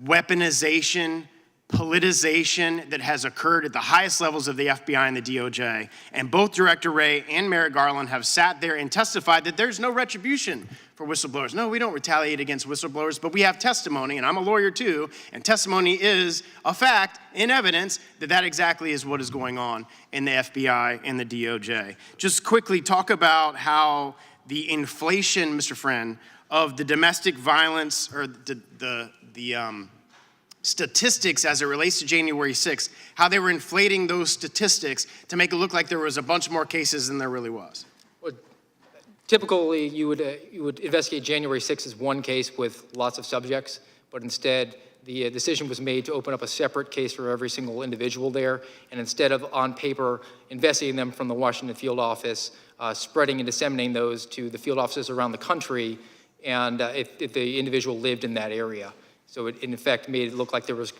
weaponization, politicization that has occurred at the highest levels of the FBI and the DOJ. And both Director Wray and Merrick Garland have sat there and testified that there's no retribution for whistleblowers. No, we don't retaliate against whistleblowers, but we have testimony, and I'm a lawyer too, and testimony is a fact in evidence that exactly is what is going on in the FBI and the DOJ. Just quickly talk about how the inflation, Mr. Friend, of the domestic violence or the statistics as it relates to January 6th, how they were inflating those statistics to make it look like there was a bunch more cases than there really was. Well, typically, you would investigate January 6th as one case with lots of subjects, but instead, the decision was made to open up a separate case for every single individual there, and instead of on paper investigating them from the Washington field office, spreading and disseminating those to the field offices around the country, and if the individual lived in that area. So it, in effect, made it look like there was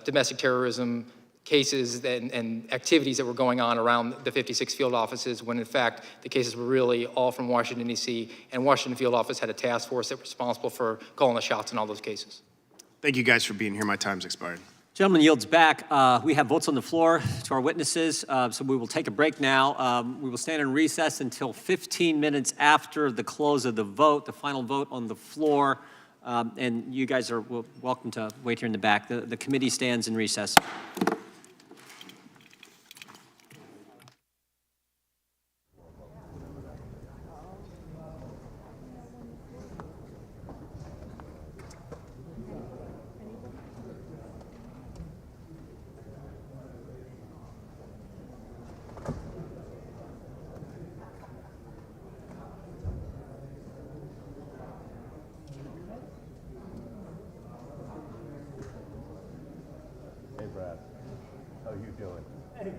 domestic terrorism cases and activities that were going on around the 56 field offices, when in fact the cases were really all from Washington, D.C., and Washington field office had a task force that was responsible for calling the shots in all those cases. Thank you guys for being here. My time's expired. Gentleman yields back. We have votes on the floor to our witnesses, so we will take a break now. We will stand in recess until 15 minutes after the close of the vote, the final vote on the floor. And you guys are welcome to wait here in the back. The committee stands in recess. Hey, Brad. How you doing? Hey.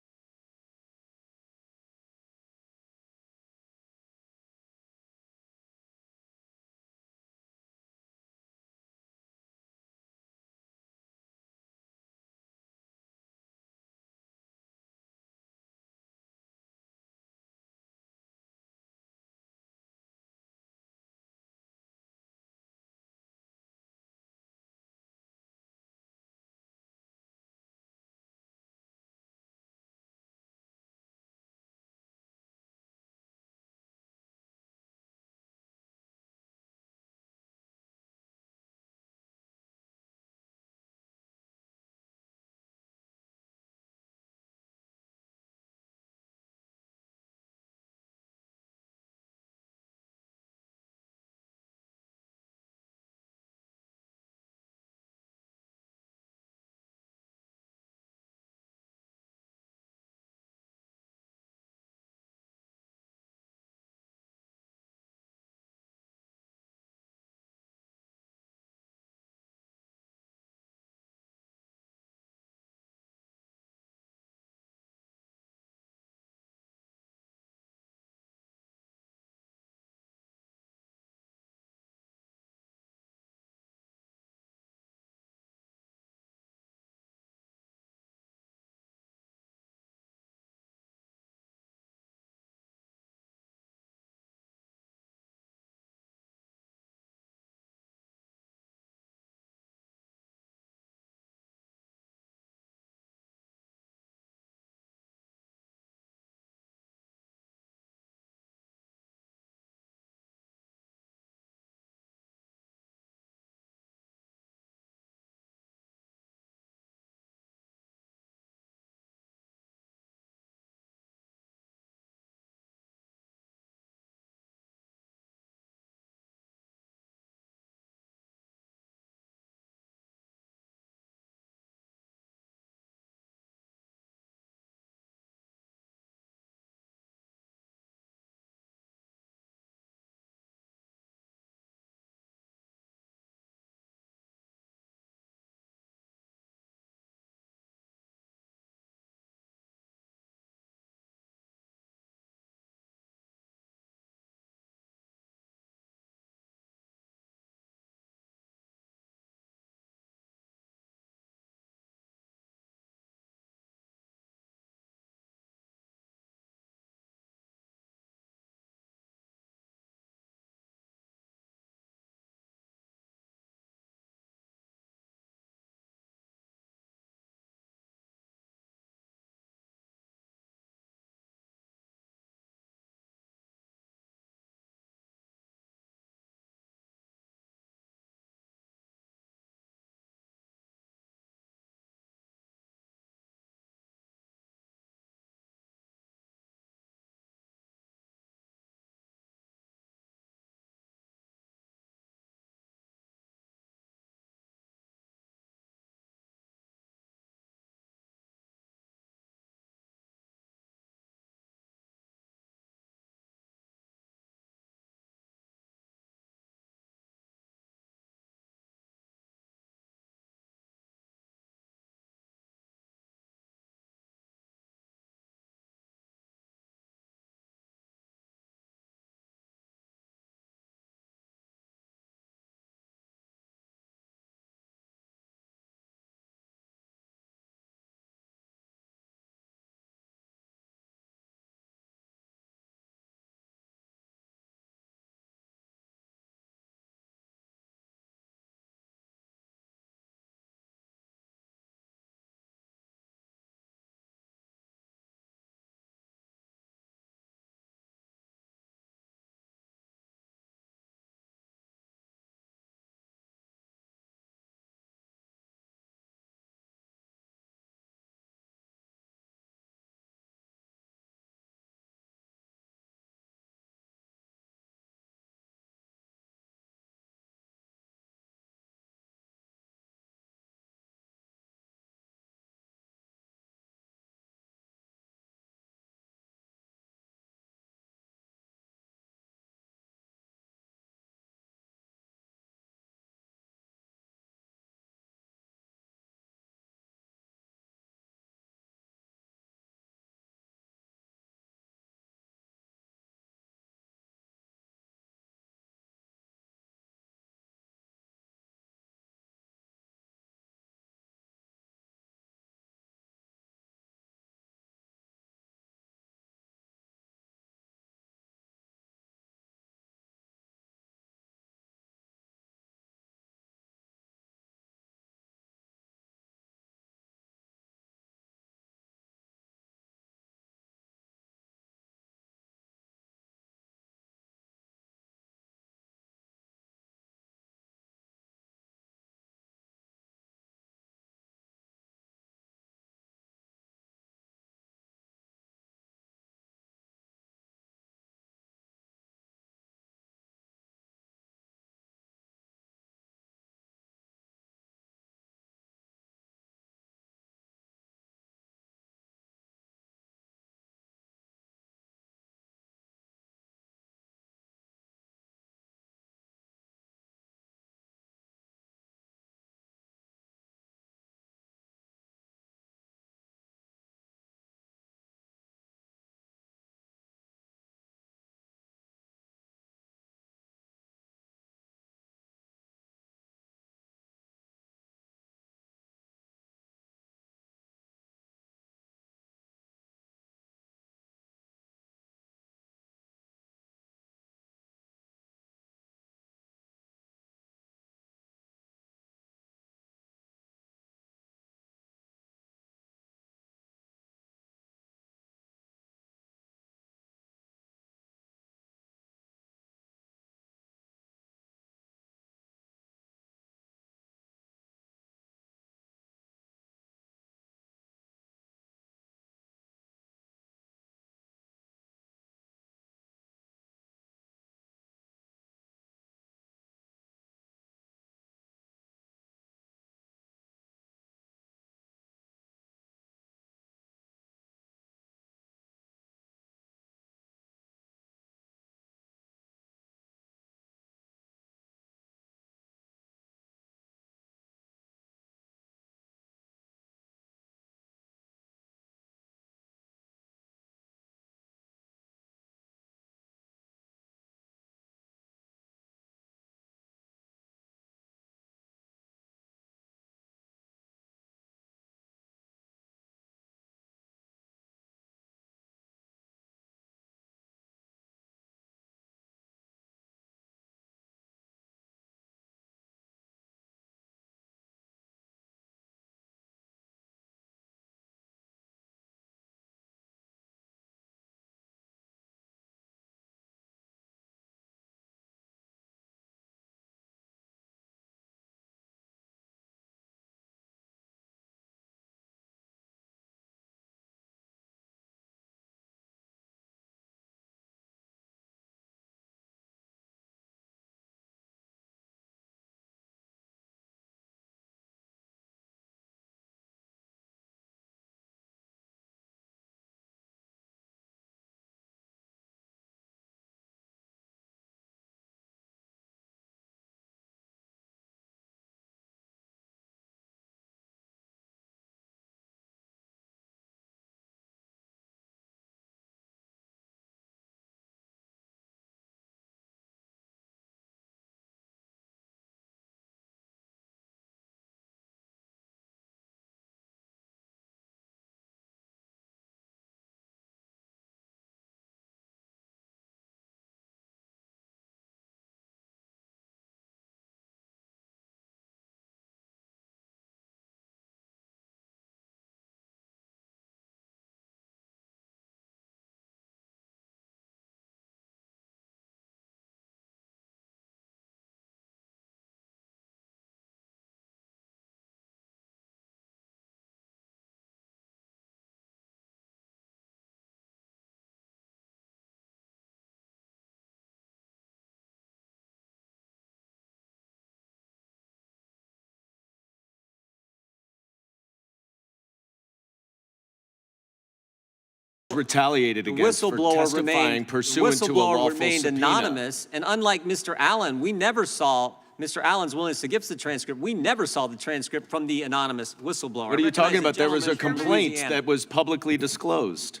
retaliated against for testifying pursuant to a lawful remained subpoena. anonymous, and unlike Mr. Allen, we never saw Mr. Allen's willingness to give us the transcript. We never saw the transcript from the anonymous whistleblower. What are you talking about? There was a Gentleman from complaint Louisiana. that was publicly disclosed.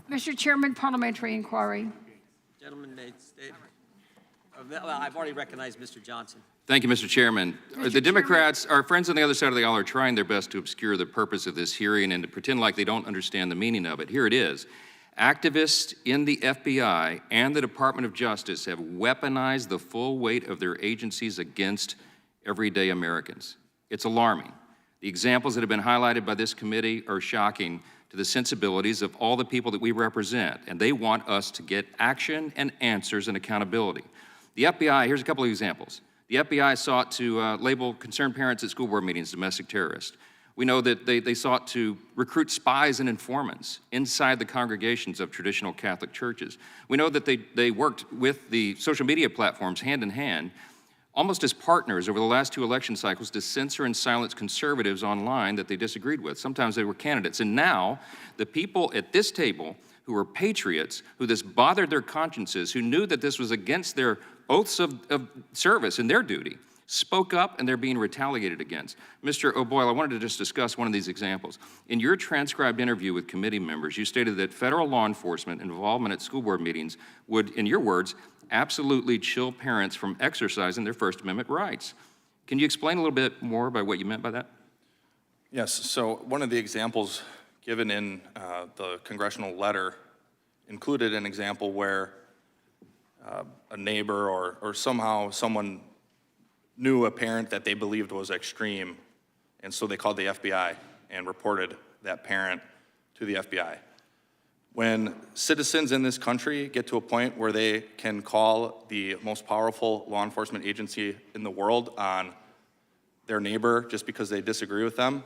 Mr. Chairman, parliamentary inquiry. Gentleman made statement. Well, I've already recognized Mr. Johnson. Thank you, Mr. Chairman. The Democrats, our friends on the other side of the aisle, are trying their best to obscure the purpose of this hearing and to pretend like they don't understand the meaning of it. Here it is. Activists in the FBI and the Department of Justice have weaponized the full weight of their agencies against everyday Americans. It's alarming. The examples that have been highlighted by this committee are shocking to the sensibilities of all the people that we represent, and they want us to get action and answers and accountability. The FBI, here's a couple of examples. The FBI sought to label concerned parents at school board meetings domestic terrorists. We know that they sought to recruit spies and informants inside the congregations of traditional Catholic churches. We know that they worked with the social media platforms hand in hand, almost as partners over the last 2 election cycles, to censor and silence conservatives online that they disagreed with. Sometimes they were candidates. And now, the people at this table who are patriots, who this bothered their consciences, who knew that this was against their oaths of service and their duty, spoke up, and they're being retaliated against. Mr. O'Boyle, I wanted to just discuss one of these examples. In your transcribed interview with committee members, you stated that federal law enforcement involvement at school board meetings would, in your words, absolutely chill parents from exercising their First Amendment rights. Can you explain a little bit more about what you meant by that? Yes, so one of the examples given in the congressional letter included an example where a neighbor or somehow someone knew a parent that they believed was extreme, and so they called the FBI and reported that parent to the FBI. When citizens in this country get to a point where they can call the most powerful law enforcement agency in the world on their neighbor just because they disagree with them,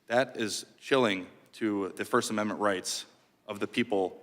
that is chilling to the First Amendment rights of the people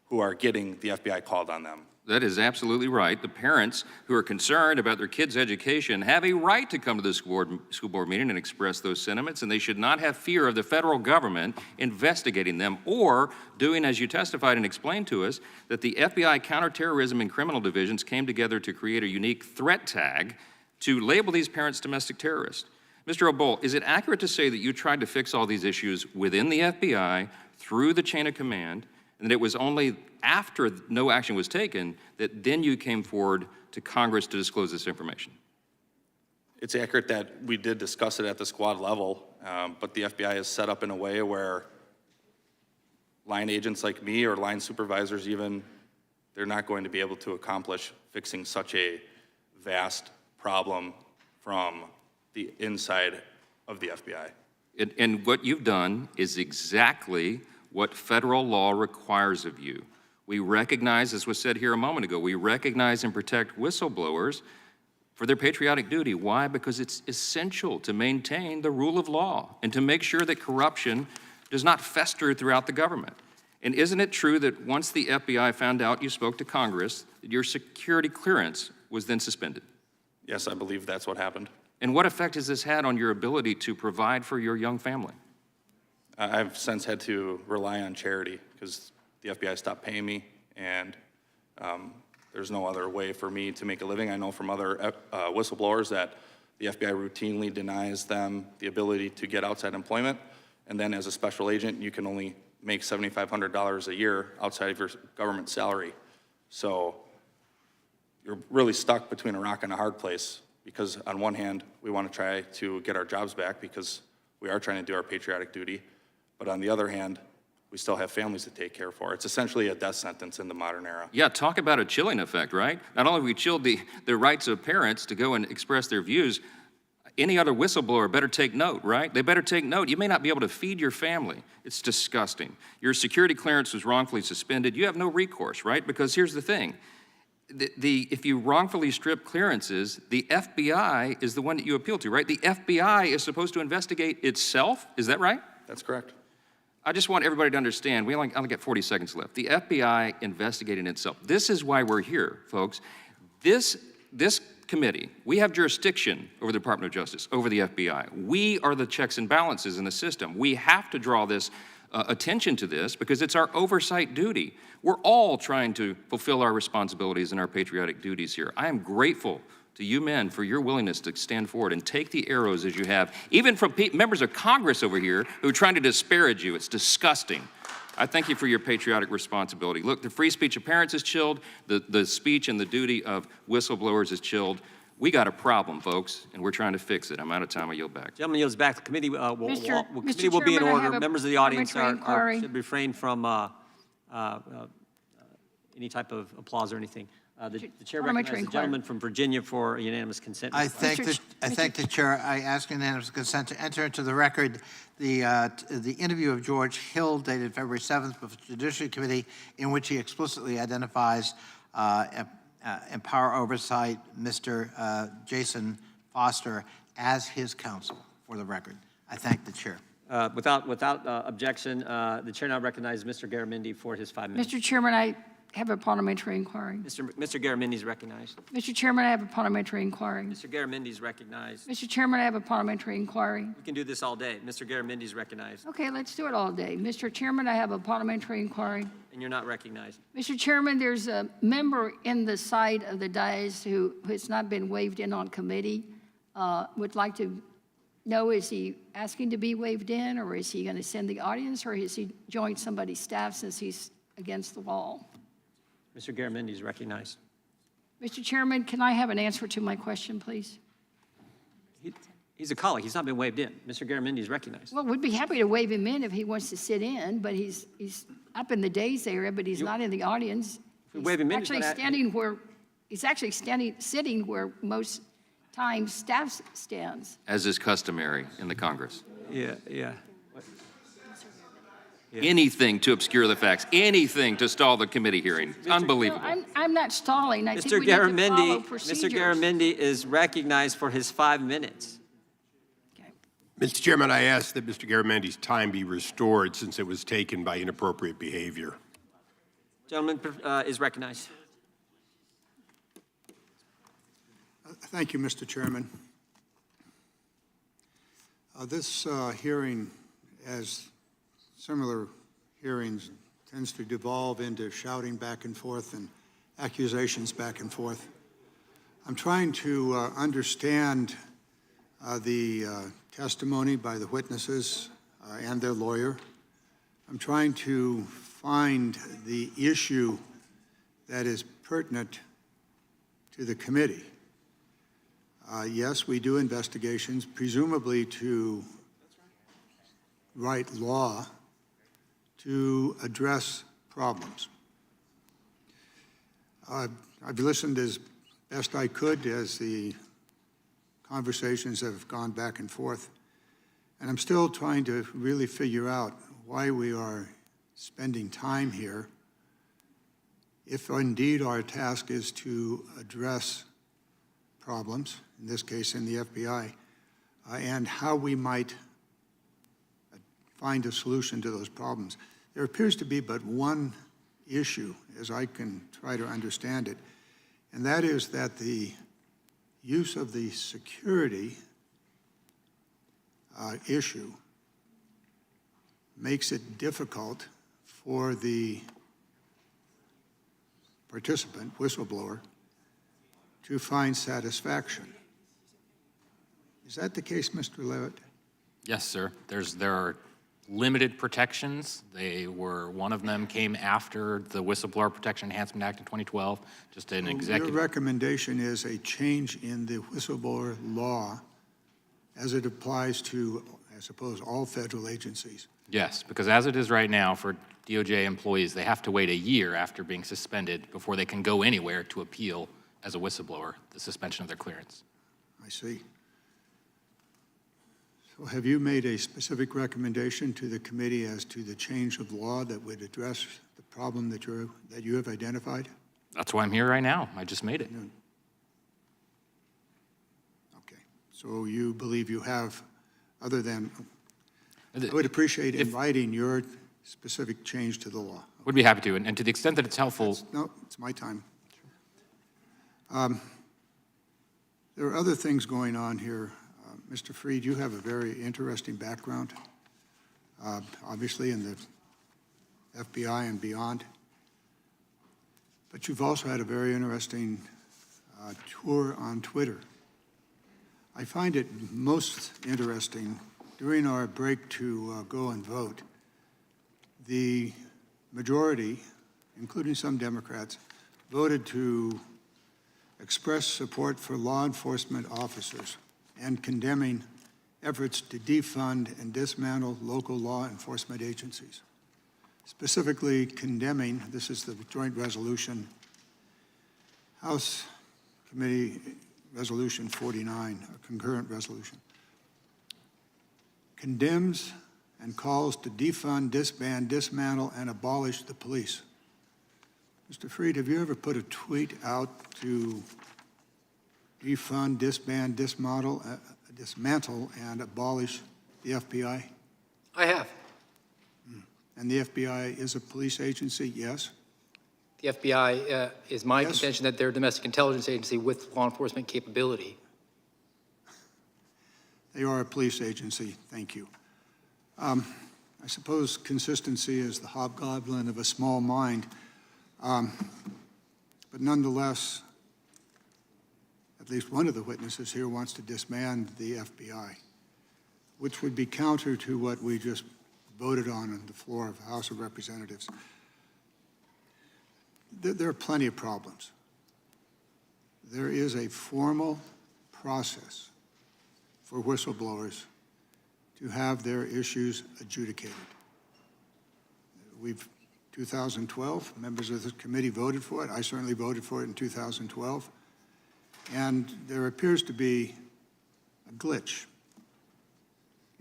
who are getting the FBI called on them. That is absolutely right. The parents who are concerned about their kids' education have a right to come to the school board meeting and express those sentiments, and they should not have fear of the federal government investigating them or doing, as you testified and explained to us, that the FBI counterterrorism and criminal divisions came together to create a unique threat tag to label these parents domestic terrorists. Mr. O'Boyle, is it accurate to say that you tried to fix all these issues within the FBI through the chain of command, and that it was only after no action was taken that then you came forward to Congress to disclose this information? It's accurate that we did discuss it at the squad level, but the FBI is set up in a way where line agents like me or line supervisors even, they're not going to be able to accomplish fixing such a vast problem from the inside of the FBI. And what you've done is exactly what federal law requires of you. We recognize, as was said here a moment ago, we recognize and protect whistleblowers for their patriotic duty. Why? Because it's essential to maintain the rule of law and to make sure that corruption does not fester throughout the government. And isn't it true that once the FBI found out you spoke to Congress, that your security clearance was then suspended? Yes, I believe that's what happened. And what effect has this had on your ability to provide for your young family? I've since had to rely on charity because the FBI stopped paying me, and there's no other way for me to make a living. I know from other whistleblowers that the FBI routinely denies them the ability to get outside employment, and then as a special agent, you can only make $7,500 a year outside of your government salary. So you're really stuck between a rock and a hard place because on one hand, we want to try to get our jobs back because we are trying to do our patriotic duty, but on the other hand, we still have families to take care for. It's essentially a death sentence in the modern era. Yeah, talk about a chilling effect, right? Not only have we chilled the rights of parents to go and express their views, any other whistleblower better take note, right? They better take note. You may not be able to feed your family. It's disgusting. Your security clearance was wrongfully suspended. You have no recourse, right? Because here's the thing. If you wrongfully strip clearances, the FBI is the one that you appeal to, right? The FBI is supposed to investigate itself. Is that right? That's correct. I just want everybody to understand, I only got 40 seconds left. The FBI investigating itself. This is why we're here, folks. This committee, we have jurisdiction over the Department of Justice, over the FBI. We are the checks and balances in the system. We have to draw this attention to this because it's our oversight duty. We're all trying to fulfill our responsibilities and our patriotic duties here. I am grateful to you men for your willingness to stand forward and take the arrows as you have, even from members of Congress over here who are trying to disparage you. It's disgusting. I thank you for your patriotic responsibility. Look, the free speech of parents is chilled. The speech and the duty of whistleblowers is chilled. We got a problem, folks, and we're trying to fix it. I'm out of time. I yield back. Gentleman yields back. The committee, Mr. committee will be in Chairman, I have order. a Members of the audience parliamentary inquiry. should refrain from any type of applause or anything. The chair recognizes the gentleman from Virginia for unanimous consent. I thank the chair. I ask unanimous consent to enter into the record the interview of George Hill dated February 7th before the Judiciary Committee, in which he explicitly identifies Empower Oversight Mr. Jason Foster as his counsel, for the record. I thank the chair. Without objection, the chair now recognizes Mr. Garamendi for his 5 minutes. Mr. Chairman, I have a parliamentary inquiry. Mr. Garamendi is recognized. Mr. Chairman, I have a parliamentary inquiry. Mr. Garamendi is recognized. Mr. Chairman, I have a parliamentary inquiry. We can do this all day. Mr. Garamendi is recognized. Okay, let's do it all day. Mr. Chairman, I have a parliamentary inquiry. And you're not recognized. Mr. Chairman, there's a member in the side of the dais who has not been waved in on committee. Would like to know, is he asking to be waved in, or is he going to send the audience, or has he joined somebody's staff since he's against the wall? Mr. Garamendi is recognized. Mr. Chairman, can I have an answer to my question, please? He's a colleague. He's not been waved in. Mr. Garamendi is recognized. Well, we'd be happy to wave him in if he wants to sit in, but he's up in the dais area, but he's not in the audience. If we wave him in, He's actually sitting where most times staff stands. As is customary in the Congress. Yeah. Anything to obscure the facts, anything to stall the committee hearing. Unbelievable. No, I'm not stalling. I think Mr. we need to follow Mr. procedures. Garamendi is recognized for his 5 minutes. Mr. Chairman, I ask that Mr. Garamendi's time be restored since it was taken by inappropriate behavior. Gentleman is recognized. Thank you, Mr. Chairman. This hearing, as similar hearings, tends to devolve into shouting back and forth and accusations back and forth. I'm trying to understand the testimony by the witnesses and their lawyer. I'm trying to find the issue that is pertinent to the committee. Yes, we do investigations, presumably to write law to address problems. I've listened as best I could as the conversations have gone back and forth, and I'm still trying to really figure out why we are spending time here if indeed our task is to address problems, in this case in the FBI, and how we might find a solution to those problems. There appears to be but one issue, as I can try to understand it, and that is that the use of the security issue makes it difficult for the participant, whistleblower, to find satisfaction. Is that the case, Mr. Levitt? Yes, sir. There are limited protections. One of them came after the Whistleblower Protection Enhancement Act in 2012, just an executive. Your recommendation is a change in the whistleblower law as it applies to, I suppose, all federal agencies. Yes, because as it is right now for DOJ employees, they have to wait a year after being suspended before they can go anywhere to appeal as a whistleblower, the suspension of their clearance. I see. So have you made a specific recommendation to the committee as to the change of law that would address the problem that you have identified? That's why I'm here right now. I just made it. Okay. So you believe you have, other than, I would appreciate in writing your specific change to the law. Would be happy to, and to the extent that it's helpful. No, it's my time. There are other things going on here. Mr. Freed, you have a very interesting background. obviously in the FBI and beyond. But you've also had a very interesting tour on Twitter. I find it most interesting during our break to go and vote. The majority, including some Democrats, voted to express support for law enforcement officers and condemning efforts to defund and dismantle local law enforcement agencies. Specifically condemning, this is the joint resolution, House Committee Resolution 49, a concurrent resolution, condemns and calls to defund, disband, dismantle, and abolish the police. Mr. Freed, have you ever put a tweet out to defund, disband, dismantle, and abolish the FBI? I have. And the FBI is a police agency, yes? The FBI is my contention that they're a domestic intelligence agency with law enforcement capability. They are a police agency, thank you. I suppose consistency is the hobgoblin of a small mind, but nonetheless, at least one of the witnesses here wants to disband the FBI, which would be counter to what we just voted on the floor of the House of Representatives. There are plenty of problems. There is a formal process for whistleblowers to have their issues adjudicated. 2012, members of the committee voted for it. I certainly voted for it in 2012. And there appears to be a glitch.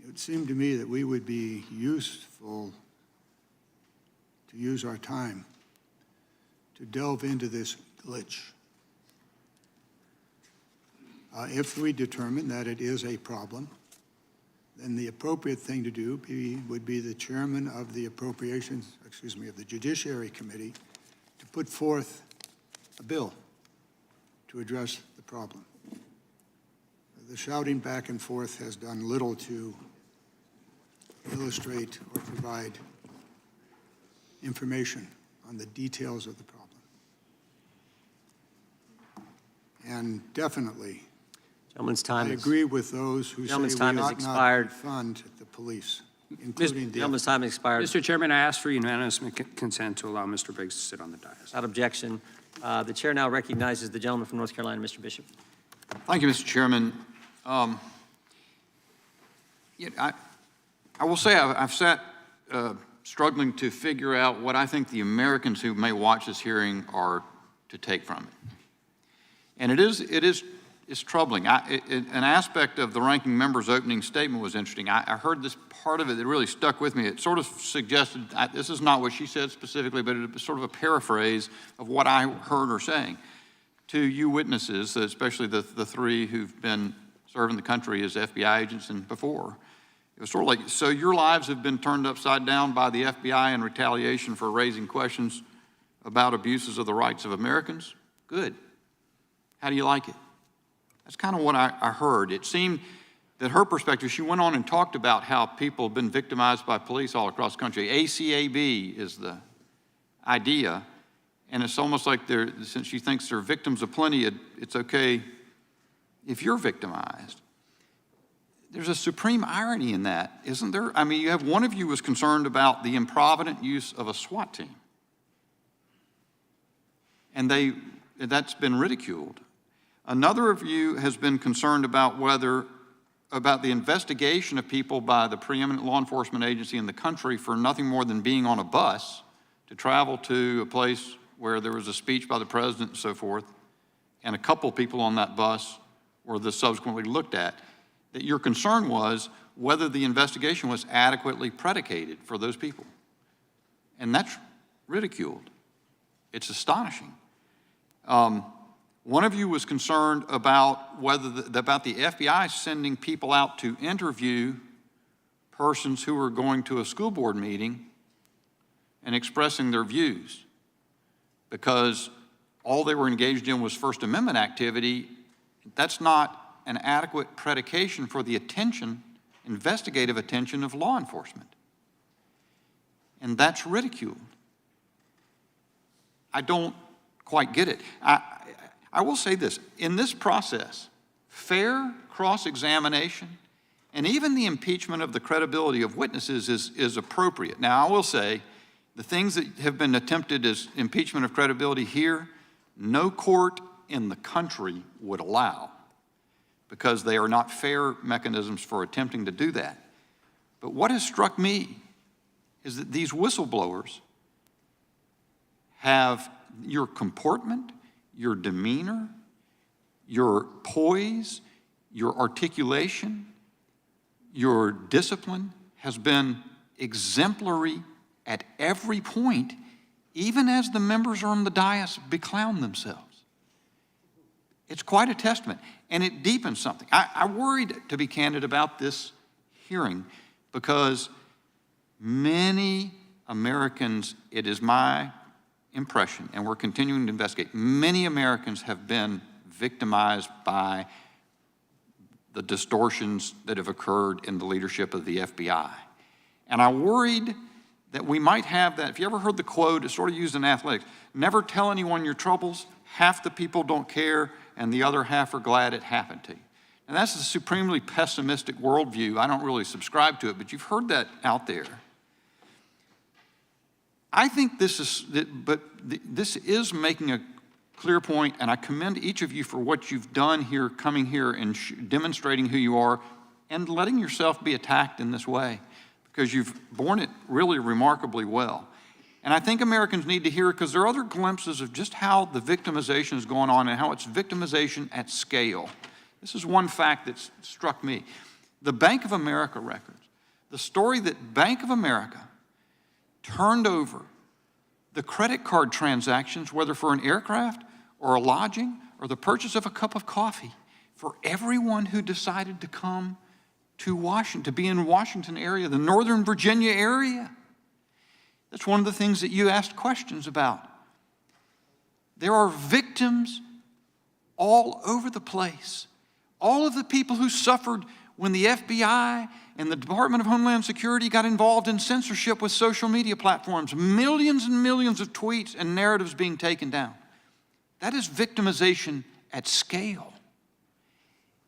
It would seem to me that we would be useful to use our time to delve into this glitch. If we determine that it is a problem, then the appropriate thing to do would be the chairman of the of the Judiciary Committee to put forth a bill to address the problem. The shouting back and forth has done little to illustrate or provide information on the details of the problem. And definitely, Gentleman's time I agree with those who say we ought not fund the police, including the... Gentleman's time has expired. Mr. Chairman, I ask for unanimous consent to allow Mr. Biggs to sit on the dais. Without objection. The chair now recognizes the gentleman from North Carolina, Mr. Bishop. Thank you, Mr. Chairman. I will say I've sat struggling to figure out what I think the Americans who may watch this hearing are to take from it. And it's troubling. An aspect of the ranking member's opening statement was interesting. I heard this part of it that really stuck with me. It sort of suggested, this is not what she said specifically, but it was sort of a paraphrase of what I heard her saying. To you witnesses, especially the three who've been serving the country as FBI agents and before, it was sort of like, so your lives have been turned upside down by the FBI in retaliation for raising questions about abuses of the rights of Americans? Good. How do you like it? That's kind of what I heard. It seemed that her perspective, she went on and talked about how people have been victimized by police all across the country. ACAB is the idea, and it's almost like since she thinks they're victims of plenty, it's okay if you're victimized. There's a supreme irony in that, isn't there? I mean, you have one of you was concerned about the improvident use of a SWAT team, and that's been ridiculed. Another of you has been concerned about the investigation of people by the preeminent law enforcement agency in the country for nothing more than being on a bus to travel to a place where there was a speech by the president and so forth, and a couple people on that bus were subsequently looked at. That your concern was whether the investigation was adequately predicated for those people. And that's ridiculed. It's astonishing. One of you was concerned about about the FBI sending people out to interview persons who were going to a school board meeting and expressing their views, because all they were engaged in was First Amendment activity. That's not an adequate predication for the investigative attention of law enforcement. and that's ridiculed. I don't quite get it. I will say this, in this process, fair cross-examination and even the impeachment of the credibility of witnesses is appropriate. Now, I will say, the things that have been attempted as impeachment of credibility here, no court in the country would allow, because they are not fair mechanisms for attempting to do that. But what has struck me is that these whistleblowers have your comportment, your demeanor, your poise, your articulation, your discipline has been exemplary at every point, even as the members on the dais beclown themselves. It's quite a testament, and it deepens something. I worried, to be candid, about this hearing because many Americans, it is my impression, and we're continuing to investigate, many Americans have been victimized by the distortions that have occurred in the leadership of the FBI. And I worried that we might have that. If you ever heard the quote, it's sort of used in athletics, never tell anyone your troubles, half the people don't care, and the other half are glad it happened to you. And that's a supremely pessimistic worldview. I don't really subscribe to it, but you've heard that out there. I think this is making a clear point, and I commend each of you for what you've done here, coming here and demonstrating who you are, and letting yourself be attacked in this way, because you've borne it really remarkably well. And I think Americans need to hear it because there are other glimpses of just how the victimization is going on and how it's victimization at scale. This is one fact that's struck me. The Bank of America records, the story that Bank of America turned over the credit card transactions, whether for an aircraft or a lodging or the purchase of a cup of coffee, for everyone who decided to come to Washington, to be in the Washington area, the Northern Virginia area. That's one of the things that you asked questions about. There are victims all over the place. All of the people who suffered when the FBI and the Department of Homeland Security got involved in censorship with social media platforms, millions and millions of tweets and narratives being taken down. That is victimization at scale.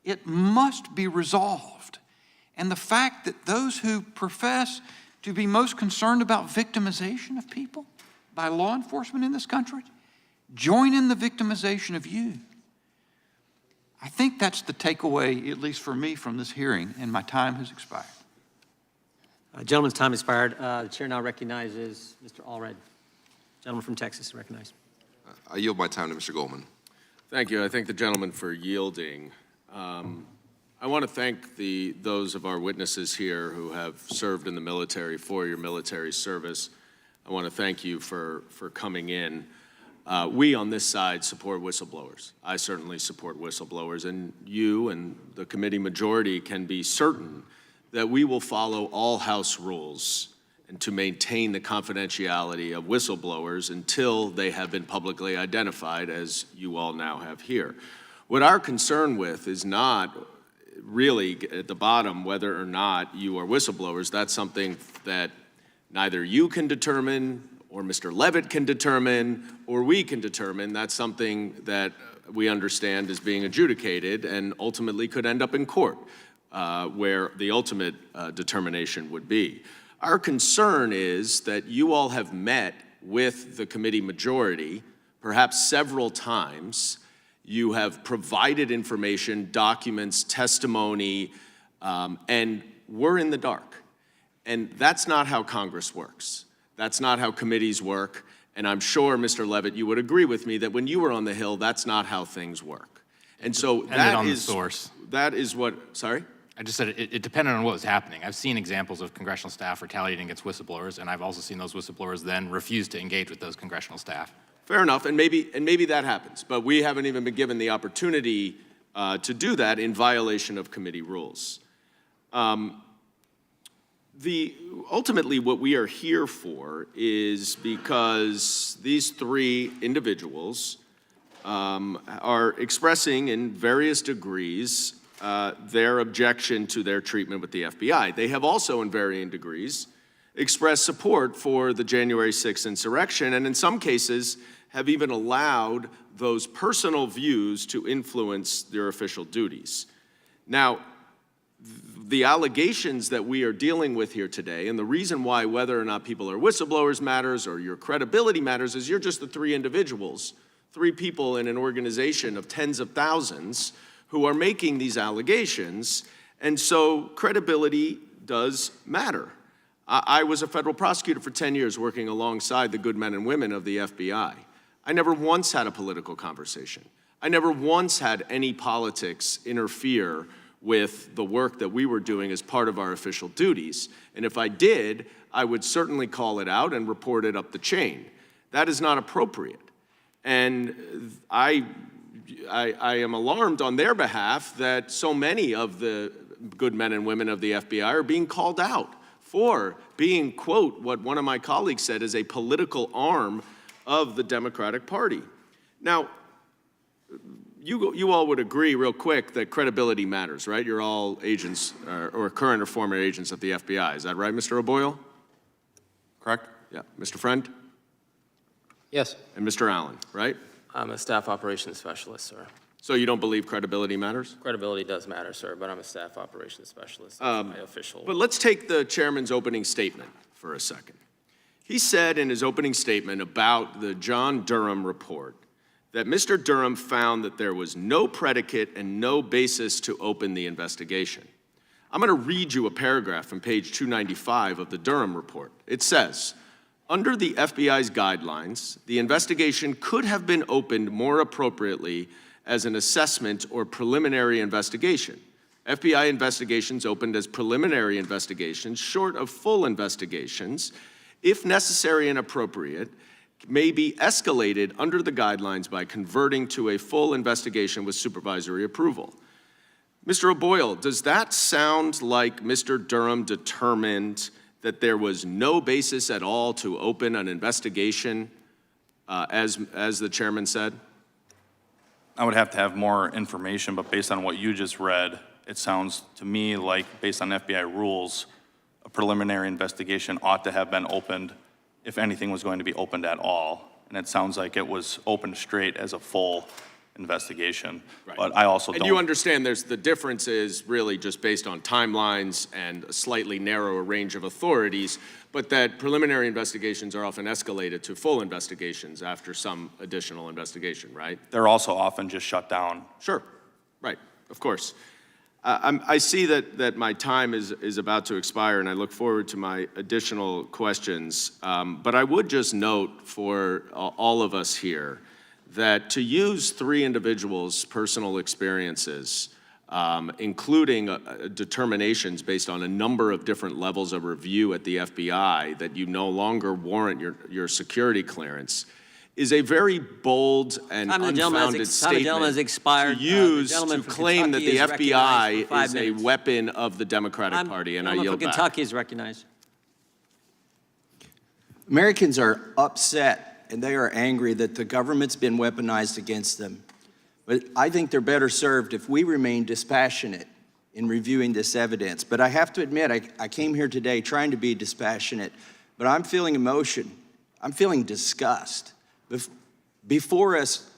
It must be resolved. And the fact that those who profess to be most concerned about victimization of people by law enforcement in this country join in the victimization of you. I think that's the takeaway, at least for me, from this hearing, and my time has expired. Gentleman's time expired. The chair now recognizes Mr. Allred. Gentleman from Texas, recognized. I yield my time to Mr. Goldman. Thank you. I thank the gentleman for yielding. I want to thank those of our witnesses here who have served in the military for your military service. I want to thank you for coming in. We on this side support whistleblowers. I certainly support whistleblowers, and you and the committee majority can be certain that we will follow all House rules and to maintain the confidentiality of whistleblowers until they have been publicly identified, as you all now have here. What our concern with is not really at the bottom whether or not you are whistleblowers. That's something that neither you can determine or Mr. Levitt can determine or we can determine. That's something that we understand is being adjudicated and ultimately could end up in court where the ultimate determination would be. Our concern is that you all have met with the committee majority perhaps several times. You have provided information, documents, testimony, and we're in the dark. And that's not how Congress works. That's not how committees work. And I'm sure, Mr. Levitt, you would agree with me that when you were on the Hill, that's not how things work. And so that is what, sorry? I just said it depended on what was happening. I've seen examples of congressional staff retaliating against whistleblowers, and I've also seen those whistleblowers then refuse to engage with those congressional staff. Fair enough, and maybe that happens, but we haven't even been given the opportunity to do that in violation of committee rules. Ultimately, what we are here for is because these three individuals are expressing in various degrees their objection to their treatment with the FBI. They have also, in varying degrees, expressed support for the January 6th insurrection, and in some cases have even allowed those personal views to influence their official duties. Now, the allegations that we are dealing with here today, and the reason why whether or not people are whistleblowers matters or your credibility matters, is you're just the three individuals, three people in an organization of tens of thousands who are making these allegations, and so credibility does matter. I was a federal prosecutor for 10 years working alongside the good men and women of the FBI. I never once had a political conversation. I never once had any politics interfere with the work that we were doing as part of our official duties. And if I did, I would certainly call it out and report it up the chain. That is not appropriate. And I am alarmed on their behalf that so many of the good men and women of the FBI are being called out for being, quote, what one of my colleagues said is a political arm of the Democratic Party. Now, you all would agree real quick that credibility matters, right? You're all agents or current or former agents of the FBI. Is that right, Mr. O'Boyle? Correct? Yeah. Mr. Friend? Yes. And Mr. Allen, right? I'm a staff operations specialist, sir. So you don't believe credibility matters? Credibility does matter, sir, but I'm a staff operations specialist. That's my official. But let's take the chairman's opening statement for a second. He said in his opening statement about the John Durham report that Mr. Durham found that there was no predicate and no basis to open the investigation. I'm going to read you a paragraph from page 295 of the Durham report. It says, under the FBI's guidelines, the investigation could have been opened more appropriately as an assessment or preliminary investigation. FBI investigations opened as preliminary investigations, short of full investigations, if necessary and appropriate, may be escalated under the guidelines by converting to a full investigation with supervisory approval. Mr. O'Boyle, does that sound like Mr. Durham determined that there was no basis at all to open an investigation, as the chairman said? I would have to have more information, but based on what you just read, it sounds to me like, based on FBI rules, a preliminary investigation ought to have been opened if anything was going to be opened at all. And it sounds like it was opened straight as a full investigation. Right. But I also and don't. You understand the difference is really just based on timelines and a slightly narrower range of authorities, but that preliminary investigations are often escalated to full investigations after some additional investigation, right? They're also often just shut down. Sure, right, of course. I see that my time is about to expire, and I look forward to my additional questions. But I would just note for all of us here that to use three individuals' personal experiences, including determinations based on a number of different levels of review at the FBI that you no longer warrant your security clearance, is a very bold and unfounded statement to use to claim that the FBI is a weapon of the Democratic Party, and I yield back. Kentucky is recognized. Americans are upset and they are angry that the government's been weaponized against them. But I think they're better served if we remain dispassionate in reviewing this evidence. But I have to admit, I came here today trying to be dispassionate, but I'm feeling emotion. I'm feeling disgust. Before us,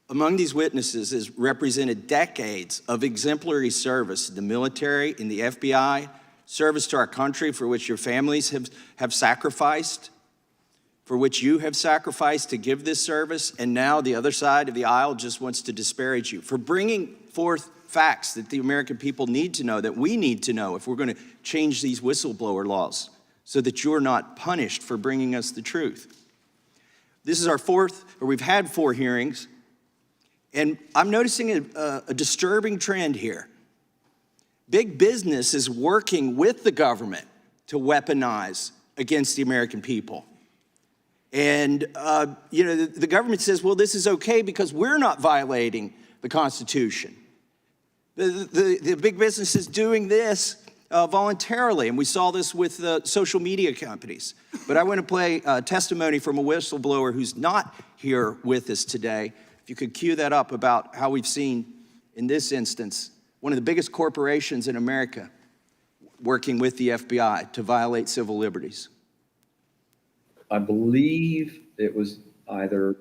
among these witnesses, is represented decades of exemplary service in the military, in the FBI, service to our country for which your families have sacrificed, for which you have sacrificed to give this service, and now the other side of the aisle just wants to disparage you, for bringing forth facts that the American people need to know, that we need to know if we're going to change these whistleblower laws so that you're not punished for bringing us the truth. This is our we've had 4 hearings, and I'm noticing a disturbing trend here. Big business is working with the government to weaponize against the American people. And, the government says, well, this is okay because we're not violating the Constitution. The big business is doing this voluntarily, and we saw this with social media companies. But I want to play testimony from a whistleblower who's not here with us today. If you could cue that up about how we've seen, in this instance, one of the biggest corporations in America working with the FBI to violate civil liberties. I believe it was either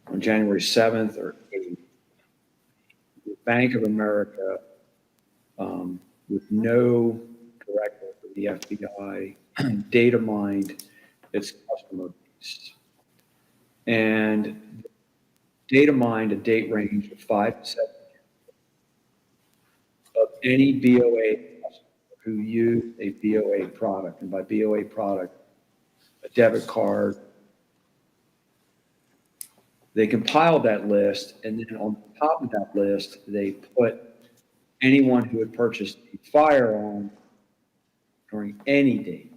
on January 7th or 8th, the Bank of America, with no directive from the FBI, data mined its customer base. And data mined a date range of 5 to 7 of any BOA customer who used a BOA product. And by BOA product, a debit card. They compiled that list, and then on top of that list, they put anyone who had purchased a firearm during any date.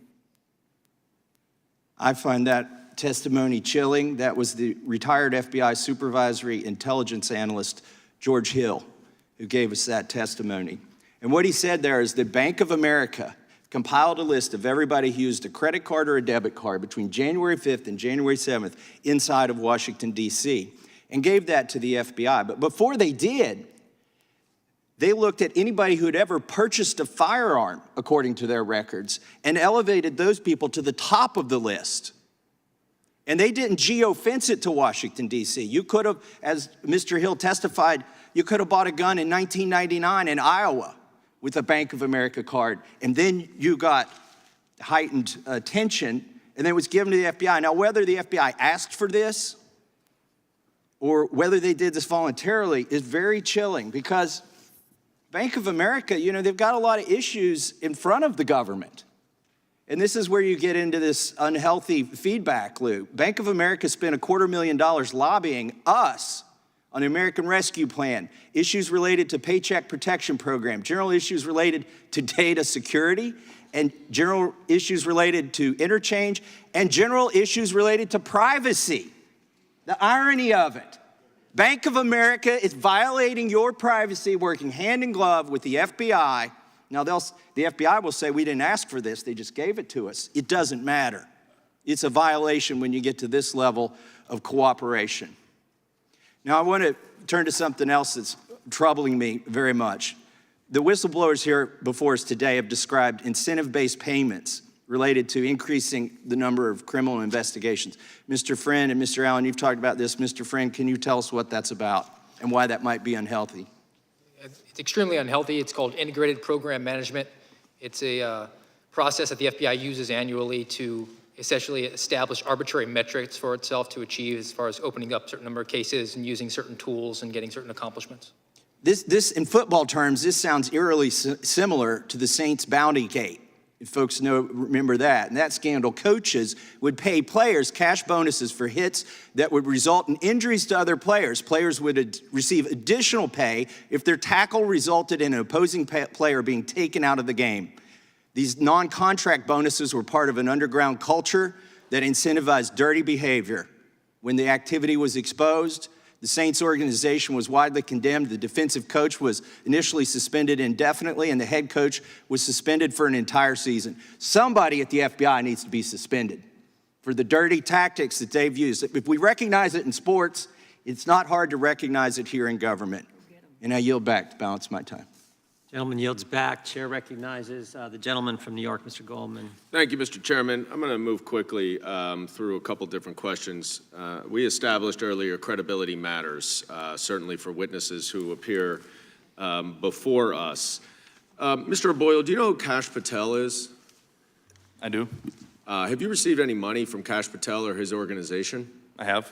I find that testimony chilling. That was the retired FBI supervisory intelligence analyst, George Hill, who gave us that testimony. And what he said there is that Bank of America compiled a list of everybody who used a credit card or a debit card between January 5th and January 7th inside of Washington, D.C., and gave that to the FBI. But before they did, they looked at anybody who had ever purchased a firearm, according to their records, and elevated those people to the top of the list. And they didn't geofence it to Washington, D.C. You could have, as Mr. Hill testified, you could have bought a gun in 1999 in Iowa with a Bank of America card, and then you got heightened attention, and then it was given to the FBI. Now, whether the FBI asked for this or whether they did this voluntarily is very chilling, because Bank of America, you know, they've got a lot of issues in front of the government. And this is where you get into this unhealthy feedback loop. Bank of America spent $250,000 lobbying us on the American Rescue Plan, issues related to Paycheck Protection Program, general issues related to data security, and general issues related to interchange, and general issues related to privacy. The irony of it. Bank of America is violating your privacy, working hand in glove with the FBI. Now, the FBI will say, we didn't ask for this, they just gave it to us. It doesn't matter. It's a violation when you get to this level of cooperation. Now, I want to turn to something else that's troubling me very much. The whistleblowers here before us today have described incentive-based payments related to increasing the number of criminal investigations. Mr. Friend and Mr. Allen, you've talked about this. Mr. Friend, can you tell us what that's about and why that might be unhealthy? It's extremely unhealthy. It's called integrated program management. It's a process that the FBI uses annually to essentially establish arbitrary metrics for itself to achieve as far as opening up a certain number of cases and using certain tools and getting certain accomplishments. This in football terms, this sounds eerily similar to the Saints bounty gate. If folks remember that. And that scandal, coaches would pay players cash bonuses for hits that would result in injuries to other players. Players would receive additional pay if their tackle resulted in an opposing player being taken out of the game. These non-contract bonuses were part of an underground culture that incentivized dirty behavior. When the activity was exposed, the Saints organization was widely condemned. The defensive coach was initially suspended indefinitely, and the head coach was suspended for an entire season. Somebody at the FBI needs to be suspended for the dirty tactics that they've used. If we recognize it in sports, it's not hard to recognize it here in government. And I yield back to balance my time. Gentleman yields back. Chair recognizes the gentleman from New York, Mr. Goldman. Thank you, Mr. Chairman. I'm going to move quickly through a couple different questions. We established earlier credibility matters, certainly for witnesses who appear before us. Mr. Boyle, do you know who Kash Patel is? I do. Have you received any money from Kash Patel or his organization? I have.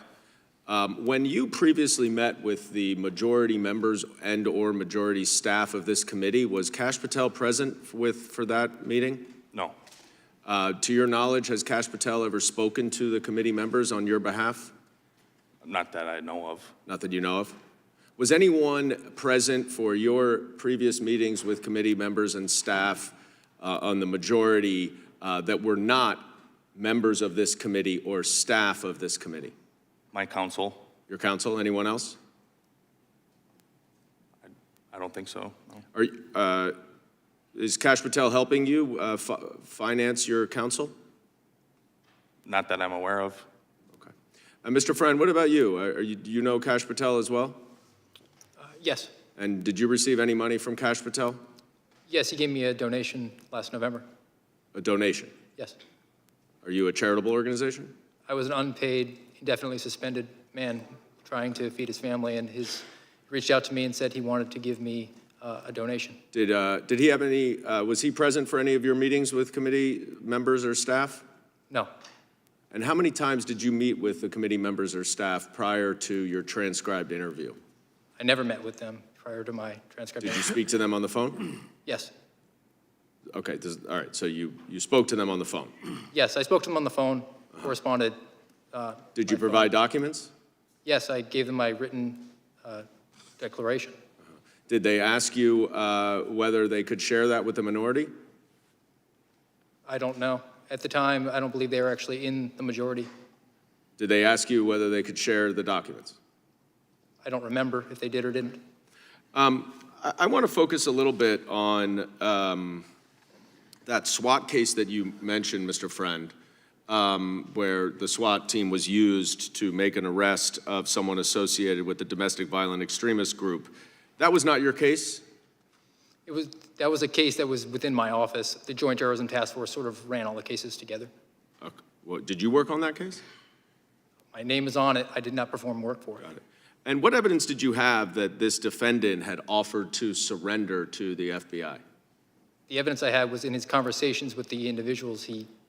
When you previously met with the majority members and or majority staff of this committee, was Kash Patel present for that meeting? No. To your knowledge, has Kash Patel ever spoken to the committee members on your behalf? Not that I know of. Not that you know of? Was anyone present for your previous meetings with committee members and staff on the majority that were not members of this committee or staff of this committee? My counsel. Your counsel? Anyone else? I don't think so. No. Is Kash Patel helping you finance your counsel? Not that I'm aware of. Okay. Mr. Friend, what about you? Do you know Kash Patel as well? Yes. And did you receive any money from Kash Patel? Yes, he gave me a donation last November. A donation? Yes. Are you a charitable organization? I was an unpaid, indefinitely suspended man trying to feed his family, and he reached out to me and said he wanted to give me a donation. Did he have any, was he present for any of your meetings with committee members or staff? No. And how many times did you meet with the committee members or staff prior to your transcribed interview? I never met with them prior to my transcript. Did you speak to them on the phone? Yes. Okay, all right, so you spoke to them on the phone. Yes, I spoke to them on the phone, corresponded. Did you provide documents? Yes, I gave them my written declaration. Did they ask you whether they could share that with the minority? I don't know. At the time, I don't believe they were actually in the majority. Did they ask you whether they could share the documents? I don't remember if they did or didn't. I want to focus a little bit on that SWAT case that you mentioned, Mr. Friend, where the SWAT team was used to make an arrest of someone associated with the domestic violent extremist group. That was not your case? That was a case that was within my office. The Joint Terrorism Task Force sort of ran all the cases together. Okay. Well, did you work on that case? My name is on it. I did not perform work for it. Got it. And what evidence did you have that this defendant had offered to surrender to the FBI? The evidence I had was in his conversations with the individuals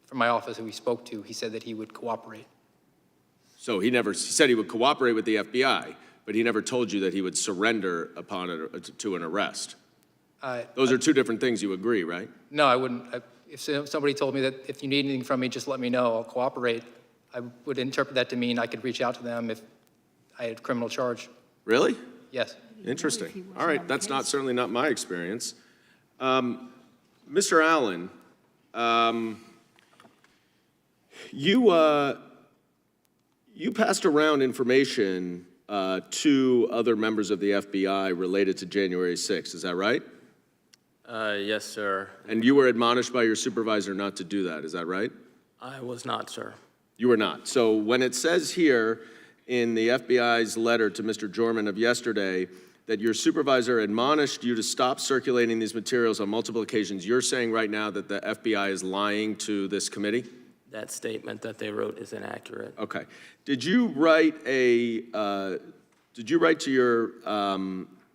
from my office who he spoke to. He said that he would cooperate. So he said he would cooperate with the FBI, but he never told you that he would surrender to an arrest. Those are two different things, you agree, right? No, I wouldn't. If somebody told me that if you need anything from me, just let me know, I'll cooperate, I would interpret that to mean I could reach out to them if I had a criminal charge. Really? Yes. Interesting. All right, that's certainly not my experience. Mr. Allen, you passed around information to other members of the FBI related to January 6th, is that right? Yes, sir. And you were admonished by your supervisor not to do that, is that right? I was not, sir. You were not. So when it says here in the FBI's letter to Mr. Jorman of yesterday that your supervisor admonished you to stop circulating these materials on multiple occasions, you're saying right now that the FBI is lying to this committee? That statement that they wrote is inaccurate. Okay. Did you write to your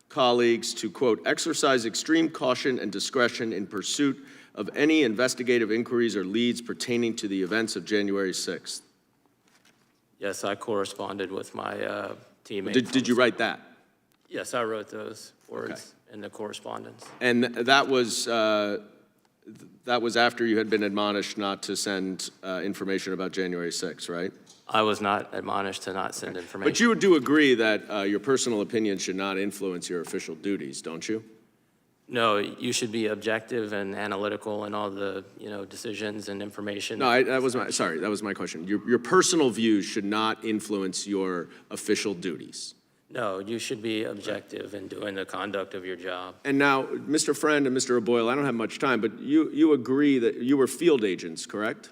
colleagues to, quote, exercise extreme caution and discretion in pursuit of any investigative inquiries or leads pertaining to the events of January 6th? Yes, I corresponded with my teammate. Did you write that? Yes, I wrote those words in the correspondence. And that was after you had been admonished not to send information about January 6th, right? I was not admonished to not send information. But you do agree that your personal opinion should not influence your official duties, don't you? No, you should be objective and analytical in all the, decisions and information. No, that was my question. Your personal views should not influence your official duties. No, you should be objective in doing the conduct of your job. And now, Mr. Friend and Mr. O'Boyle, I don't have much time, but you agree that you were field agents, correct?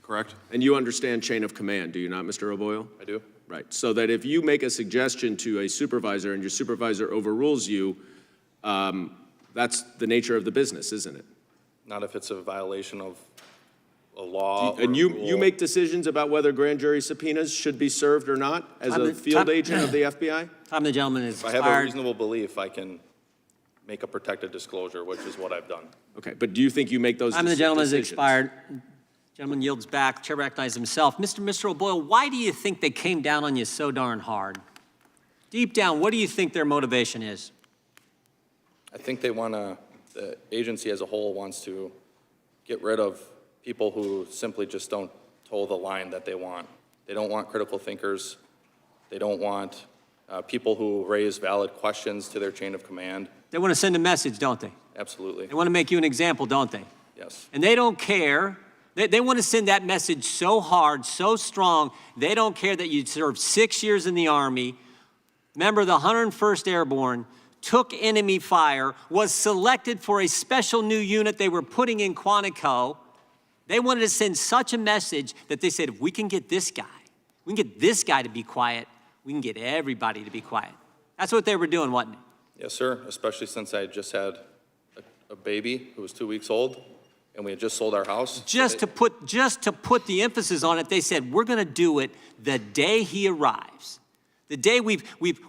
Correct. And you understand chain of command, do you not, Mr. O'Boyle? I do. Right. So that if you make a suggestion to a supervisor and your supervisor overrules you, that's the nature of the business, isn't it? Not if it's a violation of a law or And a you rule. make decisions about whether grand jury subpoenas should be served or not as a field agent of the FBI? Time the gentleman is If I have a expired. reasonable belief, I can make a protected disclosure, which is what I've done. Okay, but do you think you make those Time the gentleman is decisions? expired. Gentleman yields back. Chair recognizes himself. Mr. O'Boyle, why do you think they came down on you so darn hard? Deep down, what do you think their motivation is? I think the agency as a whole wants to get rid of people who simply just don't toe the line that they want. They don't want critical thinkers. They don't want people who raise valid questions to their chain of command. They want to send a message, don't they? Absolutely. They want to make you an example, don't they? Yes. And they don't care. They want to send that message so hard, so strong, they don't care that you served 6 years in the Army, member of the 101st Airborne, took enemy fire, was selected for a special new unit they were putting in Quantico. They wanted to send such a message that they said, if we can get this guy, we can get this guy to be quiet, we can get everybody to be quiet. That's what they were doing, wasn't it? Yes, sir, especially since I just had a baby who was 2 weeks old, And we had just sold our house. Just to put the emphasis on it, they said, we're going to do it the day he arrives. The day we've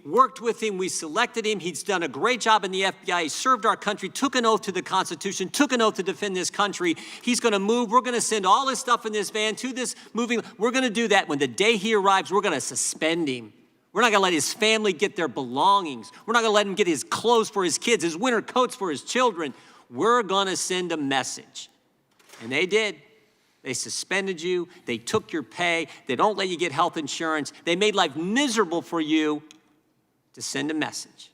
worked with him, we selected him, he's done a great job in the FBI, he served our country, took an oath to the Constitution, took an oath to defend this country. He's going to move, we're going to send all his stuff in this van to this moving. We're going to do that. When the day he arrives, we're going to suspend him. We're not going to let his family get their belongings. We're not going to let him get his clothes for his kids, his winter coats for his children. We're going to send a message. And they did. They suspended you. They took your pay. They don't let you get health insurance. They made life miserable for you to send a message.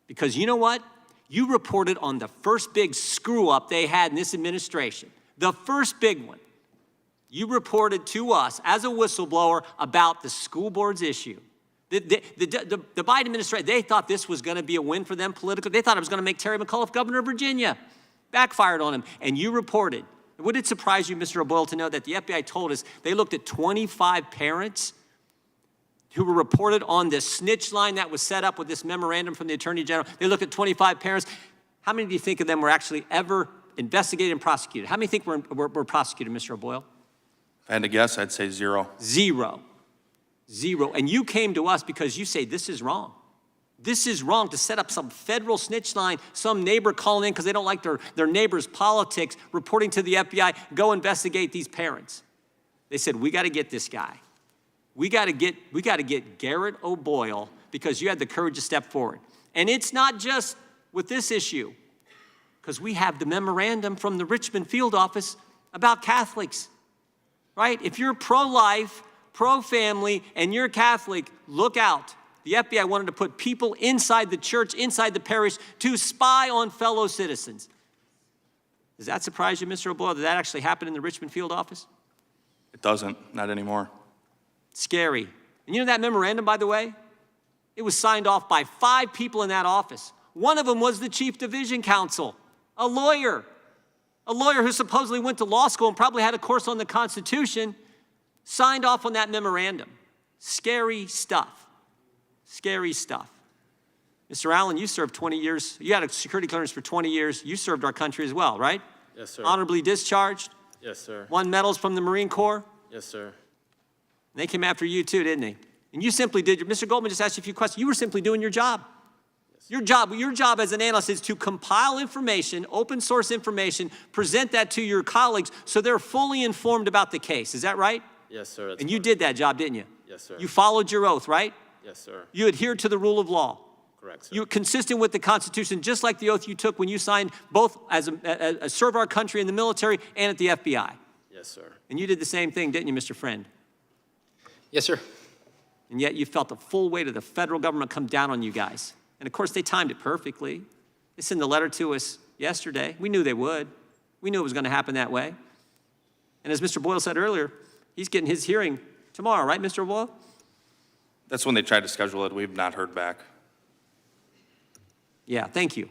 Because you know what? You reported on the first big screw up they had in this administration. The first big one. You reported to us as a whistleblower about the school board's issue. The Biden administration, they thought this was going to be a win for them politically. They thought it was going to make Terry McAuliffe governor of Virginia. Backfired on him. And you reported. Would it surprise you, Mr. O'Boyle, to know that the FBI told us they looked at 25 parents who were reported on this snitch line that was set up with this memorandum from the Attorney General? They looked at 25 parents. How many do you think of them were actually ever investigated and prosecuted? How many think were prosecuted, Mr. O'Boyle? If I had to guess, I'd say 0. 0. 0. And you came to us because you say this is wrong. This is wrong to set up some federal snitch line, some neighbor calling in because they don't like their neighbor's politics, reporting to the FBI, go investigate these parents. They said, we got to get this guy. We got to get Garrett O'Boyle because you had the courage to step forward. And it's not just with this issue, because we have the memorandum from the Richmond field office about Catholics, right? If you're pro-life, pro-family, and you're Catholic, look out. The FBI wanted to put people inside the church, inside the parish, to spy on fellow citizens. Does that surprise you, Mr. O'Boyle, that that actually happened in the Richmond field office? It doesn't, not anymore. Scary. And you know that memorandum, by the way? It was signed off by 5 people in that office. One of them was the chief division counsel, a lawyer who supposedly went to law school and probably had a course on the Constitution, signed off on that memorandum. Scary stuff. Scary stuff. Mr. Allen, you served 20 years. You had a security clearance for 20 years. You served our country as well, right? Yes, sir. Honorably discharged. Yes, sir. Won medals from the Marine Corps. Yes, sir. And they came after you too, didn't they? And you simply did. Mr. Goldman just asked you a few questions. You were simply doing your job. Yes. Your job as an analyst is to compile information, open source information, present that to your colleagues so they're fully informed about the case. Is that right? Yes, sir. And you did that job, didn't you? Yes, sir. You followed your oath, right? Yes, sir. You adhered to the rule of law. Correct, sir. You were consistent with the Constitution, just like the oath you took when you signed both as a serve our country in the military and at the FBI. Yes, sir. And you did the same thing, didn't you, Mr. Friend? Yes, sir. And yet you felt the full weight of the federal government come down on you guys. And of course, they timed it perfectly. They sent a letter to us yesterday. We knew they would. We knew it was going to happen that way. And as Mr. Boyle said earlier, he's getting his hearing tomorrow, right, Mr. Boyle? That's when they tried to schedule it. We've not heard back. Yeah, thank you.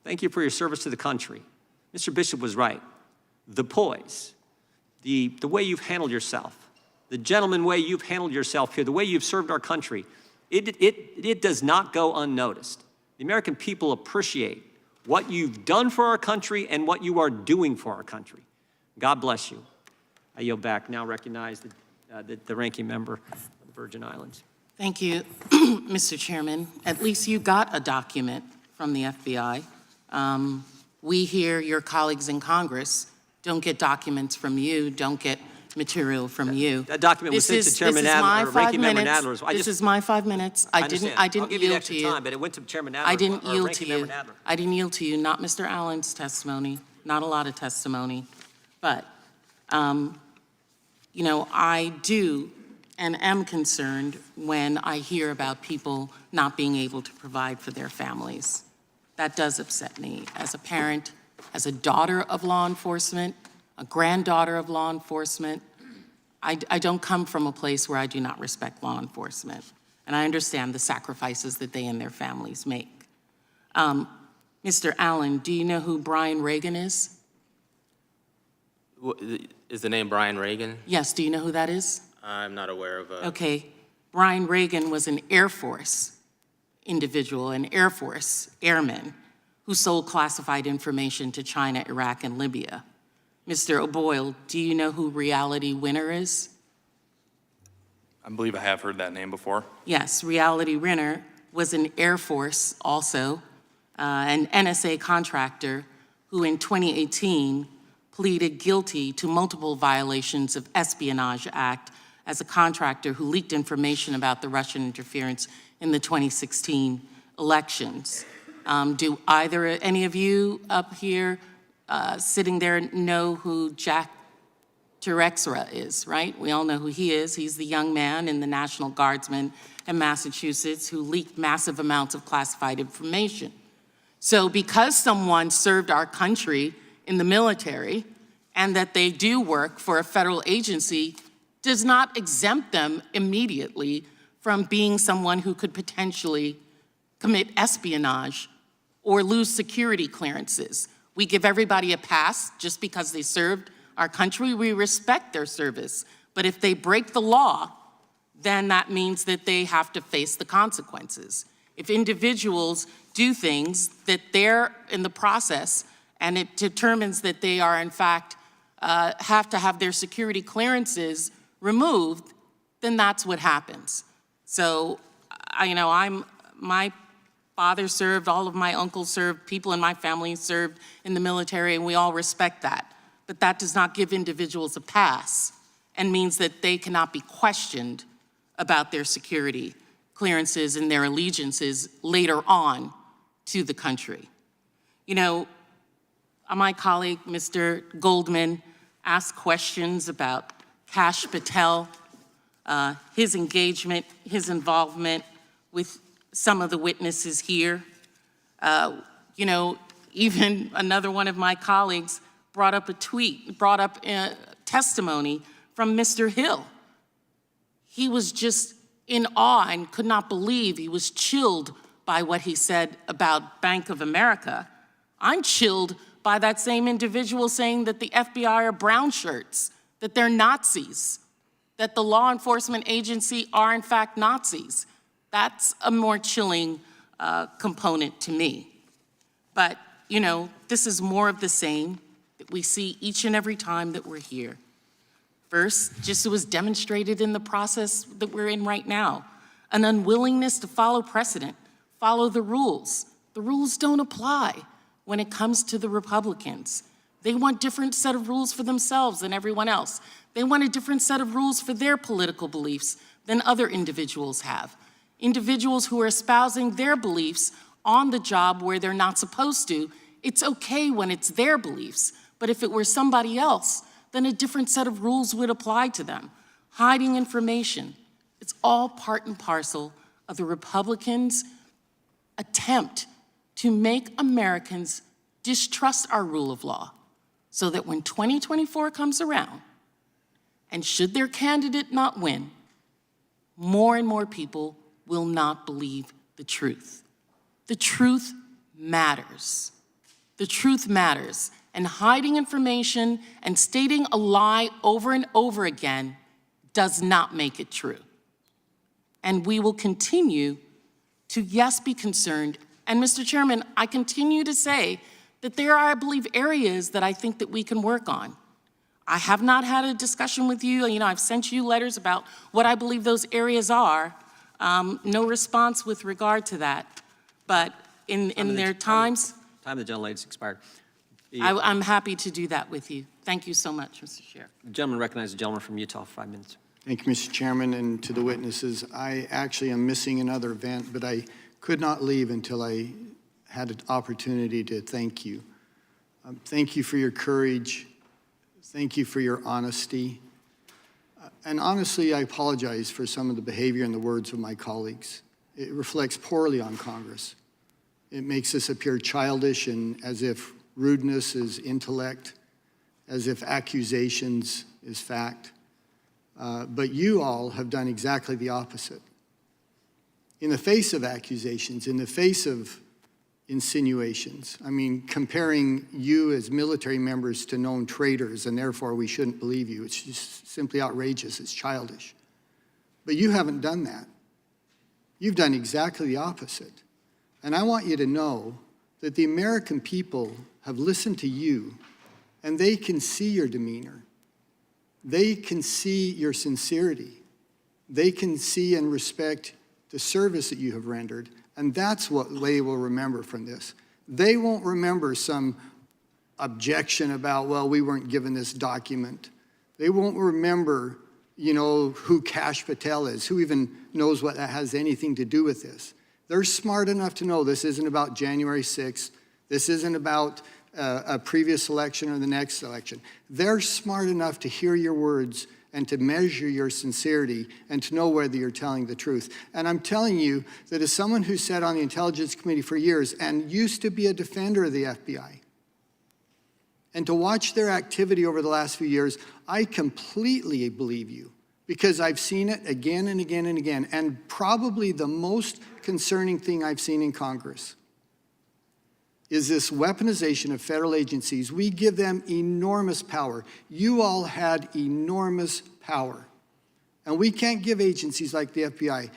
Thank you for your service to the country. Mr. Bishop was right. The poise, the way you've handled yourself, the gentleman way you've handled yourself here, the way you've served our country, it does not go unnoticed. The American people appreciate what you've done for our country and what you are doing for our country. God bless you. I yield back. Now recognize the ranking member of the Virgin Islands. Thank you, Mr. Chairman. At least you got a document from the FBI. We here, your colleagues in Congress, don't get documents from you, don't get material from you. That document was sent to Chairman Adler, or Ranking Member Adler. This is my 5 minutes. I didn't I'll give you the yield extra to you. time, but it went to Chairman Adler. I didn't or yield Ranking to you. Member Adler. I didn't yield to you, not Mr. Allen's testimony, not a lot of testimony. But, you know, I do and am concerned when I hear about people not being able to provide for their families. That does upset me as a parent, as a daughter of law enforcement, a granddaughter of law enforcement. I don't come from a place where I do not respect law enforcement, and I understand the sacrifices that they and their families make. Mr. Allen, do you know who Brian Reagan is? Is the name Brian Reagan? Yes, do you know who that is? I'm not aware of a... Okay, Brian Reagan was an Air Force individual, an Air Force airman who sold classified information to China, Iraq, and Libya. Mr. O'Boyle, do you know who Reality Winner is? I believe I have heard that name before. Yes, Reality Winner was an Air Force also, an NSA contractor who in 2018 pleaded guilty to multiple violations of Espionage Act as a contractor who leaked information about the Russian interference in the 2016 elections. Do any of you up here sitting there know who Jack Terexra is, right? We all know who he is. He's the young man in the National Guardsman in Massachusetts who leaked massive amounts of classified information. So because someone served our country in the military and that they do work for a federal agency does not exempt them immediately from being someone who could potentially commit espionage or lose security clearances. We give everybody a pass just because they served our country. We respect their service. But if they break the law, then that means that they have to face the consequences. If individuals do things that they're in the process and it determines that they are in fact have to have their security clearances removed, then that's what happens. So, my father served, all of my uncles served, people in my family served in the military, and we all respect that. But that does not give individuals a pass and means that they cannot be questioned about their security clearances and their allegiances later on to the country. My colleague, Mr. Goldman, asked questions about Kash Patel, his engagement, his involvement with some of the witnesses here. Even another one of my colleagues brought up a testimony from Mr. Hill. He was just in awe and could not believe, he was chilled by what he said about Bank of America. I'm chilled by that same individual saying that the FBI are brown shirts, that they're Nazis, that the law enforcement agency are in fact Nazis. That's a more chilling component to me. But, this is more of the same that we see each and every time that we're here. First, just it was demonstrated in the process that we're in right now, an unwillingness to follow precedent, follow the rules. The rules don't apply when it comes to the Republicans. They want different set of rules for themselves than everyone else. They want a different set of rules for their political beliefs than other individuals have. Individuals who are espousing their beliefs on the job where they're not supposed to, it's okay when it's their beliefs, but if it were somebody else, then a different set of rules would apply to them. Hiding information, it's all part and parcel of the Republicans' attempt to make Americans distrust our rule of law so that when 2024 comes around, and should their candidate not win, more and more people will not believe the truth. The truth matters. The truth matters. And hiding information and stating a lie over and over again does not make it true. And we will continue to, yes, be concerned. And Mr. Chairman, I continue to say that there are, I believe, areas that I think that we can work on. I have not had a discussion with you. I've sent you letters about what I believe those areas are. No response with regard to that. But in their times. Time of the gentlelady's expired. I'm happy to do that with you. Thank you so much, Mr. Chair. The gentleman recognizes the gentleman from Utah for 5 minutes. Thank you, Mr. Chairman, and to the witnesses. I actually am missing another event, but I could not leave until I had an opportunity to thank you. Thank you for your courage. Thank you for your honesty. And honestly, I apologize for some of the behavior and the words of my colleagues. It reflects poorly on Congress. It makes us appear childish and as if rudeness is intellect, as if accusations is fact. But you all have done exactly the opposite. In the face of accusations, in the face of insinuations, comparing you as military members to known traitors and therefore we shouldn't believe you, it's just simply outrageous, it's childish. But you haven't done that. You've done exactly the opposite. And I want you to know that the American people have listened to you and they can see your demeanor. They can see your sincerity. They can see and respect the service that you have rendered, and that's what they will remember from this. They won't remember some objection about, well, we weren't given this document. They won't remember, you know, who Kash Patel is, who even knows what that has anything to do with this. They're smart enough to know this isn't about January 6th. This isn't about a previous election or the next election. They're smart enough to hear your words and to measure your sincerity and to know whether you're telling the truth. And I'm telling you that as someone who sat on the Intelligence Committee for years and used to be a defender of the FBI, and to watch their activity over the last few years, I completely believe you, because I've seen it again and again and again. And probably the most concerning thing I've seen in Congress is this weaponization of federal agencies. We give them enormous power. You all had enormous power. And we can't give agencies like the FBI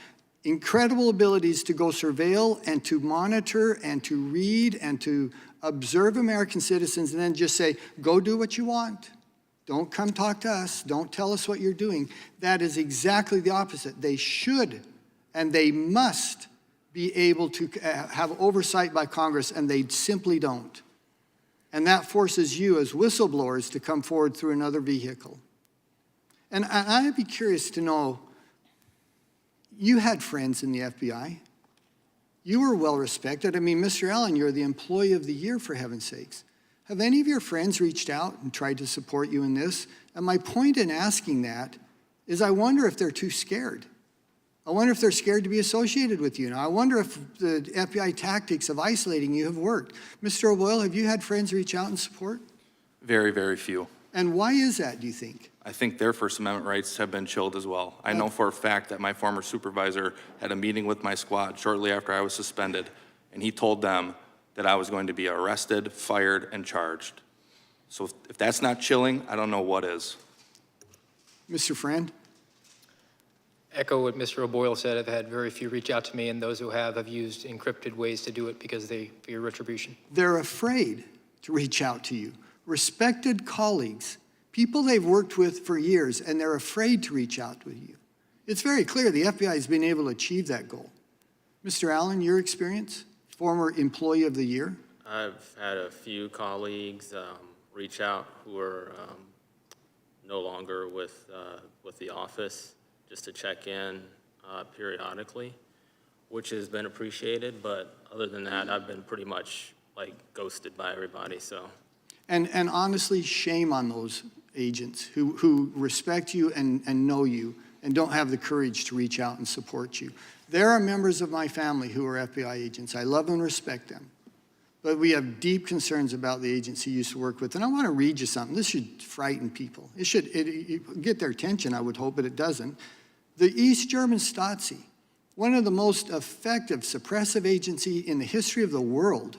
incredible abilities to go surveil and to monitor and to read and to observe American citizens and then just say, go do what you want. Don't come talk to us. Don't tell us what you're doing. That is exactly the opposite. They should and they must be able to have oversight by Congress, and they simply don't. And that forces you as whistleblowers to come forward through another vehicle. And I'd be curious to know, you had friends in the FBI. You were well respected. I mean, Mr. Allen, you're the Employee of the Year, for heaven's sakes. Have any of your friends reached out and tried to support you in this? And my point in asking that is I wonder if they're too scared. I wonder if they're scared to be associated with you. Now, I wonder if the FBI tactics of isolating you have worked. Mr. O'Boyle, have you had friends reach out and support? Very, very few. And why is that, do you think? I think their First Amendment rights have been chilled as well. I know for a fact that my former supervisor had a meeting with my squad shortly after I was suspended, and he told them that I was going to be arrested, fired, and charged. So if that's not chilling, I don't know what is. Mr. Friend? Echo what Mr. O'Boyle said. I've had very few reach out to me, and those who have used encrypted ways to do it because they fear retribution. They're afraid to reach out to you. Respected colleagues, people they've worked with for years, and they're afraid to reach out with you. It's very clear the FBI has been able to achieve that goal. Mr. Allen, your experience? Former Employee of the Year? I've had a few colleagues reach out who are no longer with the office, just to check in periodically, which has been appreciated. But other than that, I've been pretty much like ghosted by everybody. So. And honestly, shame on those agents who respect you and know you and don't have the courage to reach out and support you. There are members of my family who are FBI agents. I love and respect them. But we have deep concerns about the agency you used to work with. And I want to read you something. This should frighten people. It should get their attention, I would hope, but it doesn't. The East German Stasi, one of the most effective suppressive agency in the history of the world,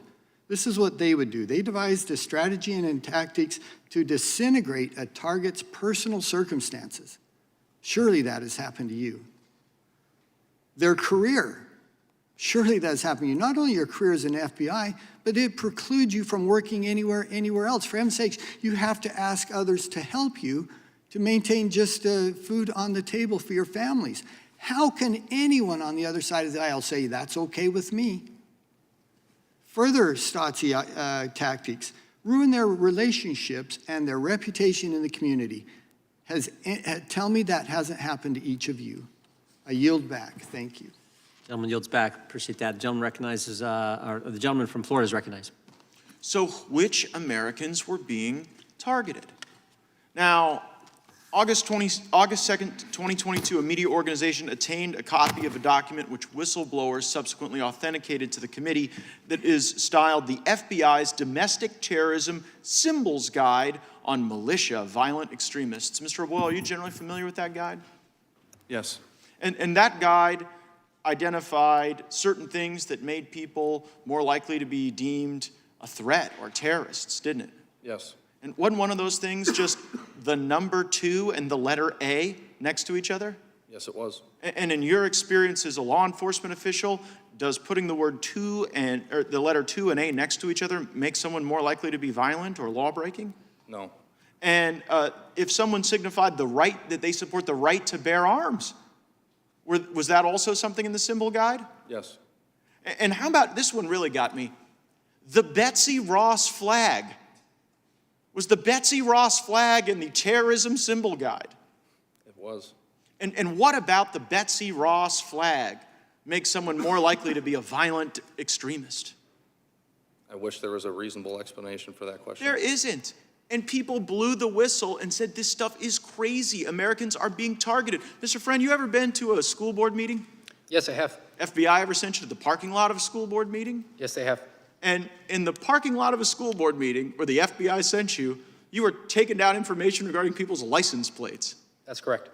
this is what they would do. They devised a strategy and tactics to disintegrate a target's personal circumstances. Surely that has happened to you. Their career, surely that has happened to you. Not only your career as an FBI, but it precludes you from working anywhere else. For heaven's sakes, you have to ask others to help you to maintain just food on the table for your families. How can anyone on the other side of the aisle say, that's okay with me? Further Stasi tactics ruin their relationships and their reputation in the community. Tell me that hasn't happened to each of you. I yield back. Thank you. Gentleman yields back. Appreciate that. The gentleman recognizes, the gentleman from Florida is recognized. So which Americans were being targeted? Now, August 2nd, 2022, a media organization attained a copy of a document which whistleblowers subsequently authenticated to the committee that is styled the FBI's Domestic Terrorism Symbols Guide on Militia Violent Extremists. Mr. O'Boyle, are you generally familiar with that guide? Yes. And that guide identified certain things that made people more likely to be deemed a threat or terrorists, didn't it? Yes. And wasn't one of those things just the number 2 and the letter A next to each other? Yes, it was. And in your experience as a law enforcement official, does putting the word or the letter 2 and A next to each other make someone more likely to be violent or law-breaking? No. And if someone signified the right, that they support the right to bear arms, was that also something in the symbol guide? Yes. And how about, this one really got me, the Betsy Ross flag. Was the Betsy Ross flag in the terrorism symbol guide? It was. And what about the Betsy Ross flag makes someone more likely to be a violent extremist? I wish there was a reasonable explanation for that question. There isn't. And people blew the whistle and said, this stuff is crazy. Americans are being targeted. Mr. Friend, you ever been to a school board meeting? Yes, I have. FBI ever sent you to the parking lot of a school board meeting? Yes, they have. And in the parking lot of a school board meeting where the FBI sent you, you were taking down information regarding people's license plates. That's correct.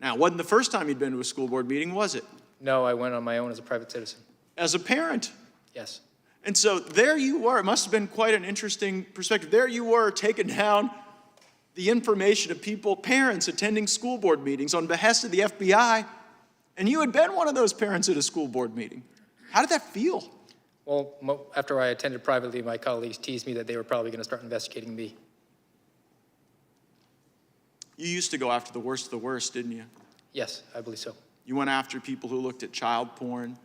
Now, it wasn't the first time you'd been to a school board meeting, was it? No, I went on my own as a private citizen. As a parent. Yes. And so there you were. It must have been quite an interesting perspective. There you were taking down the information of people, parents attending school board meetings on behest of the FBI, and you had been one of those parents at a school board meeting. How did that feel? Well, after I attended privately, my colleagues teased me that they were probably going to start investigating me. You used to go after the worst of the worst, didn't you? Yes, I believe so. You went after people who looked at child porn,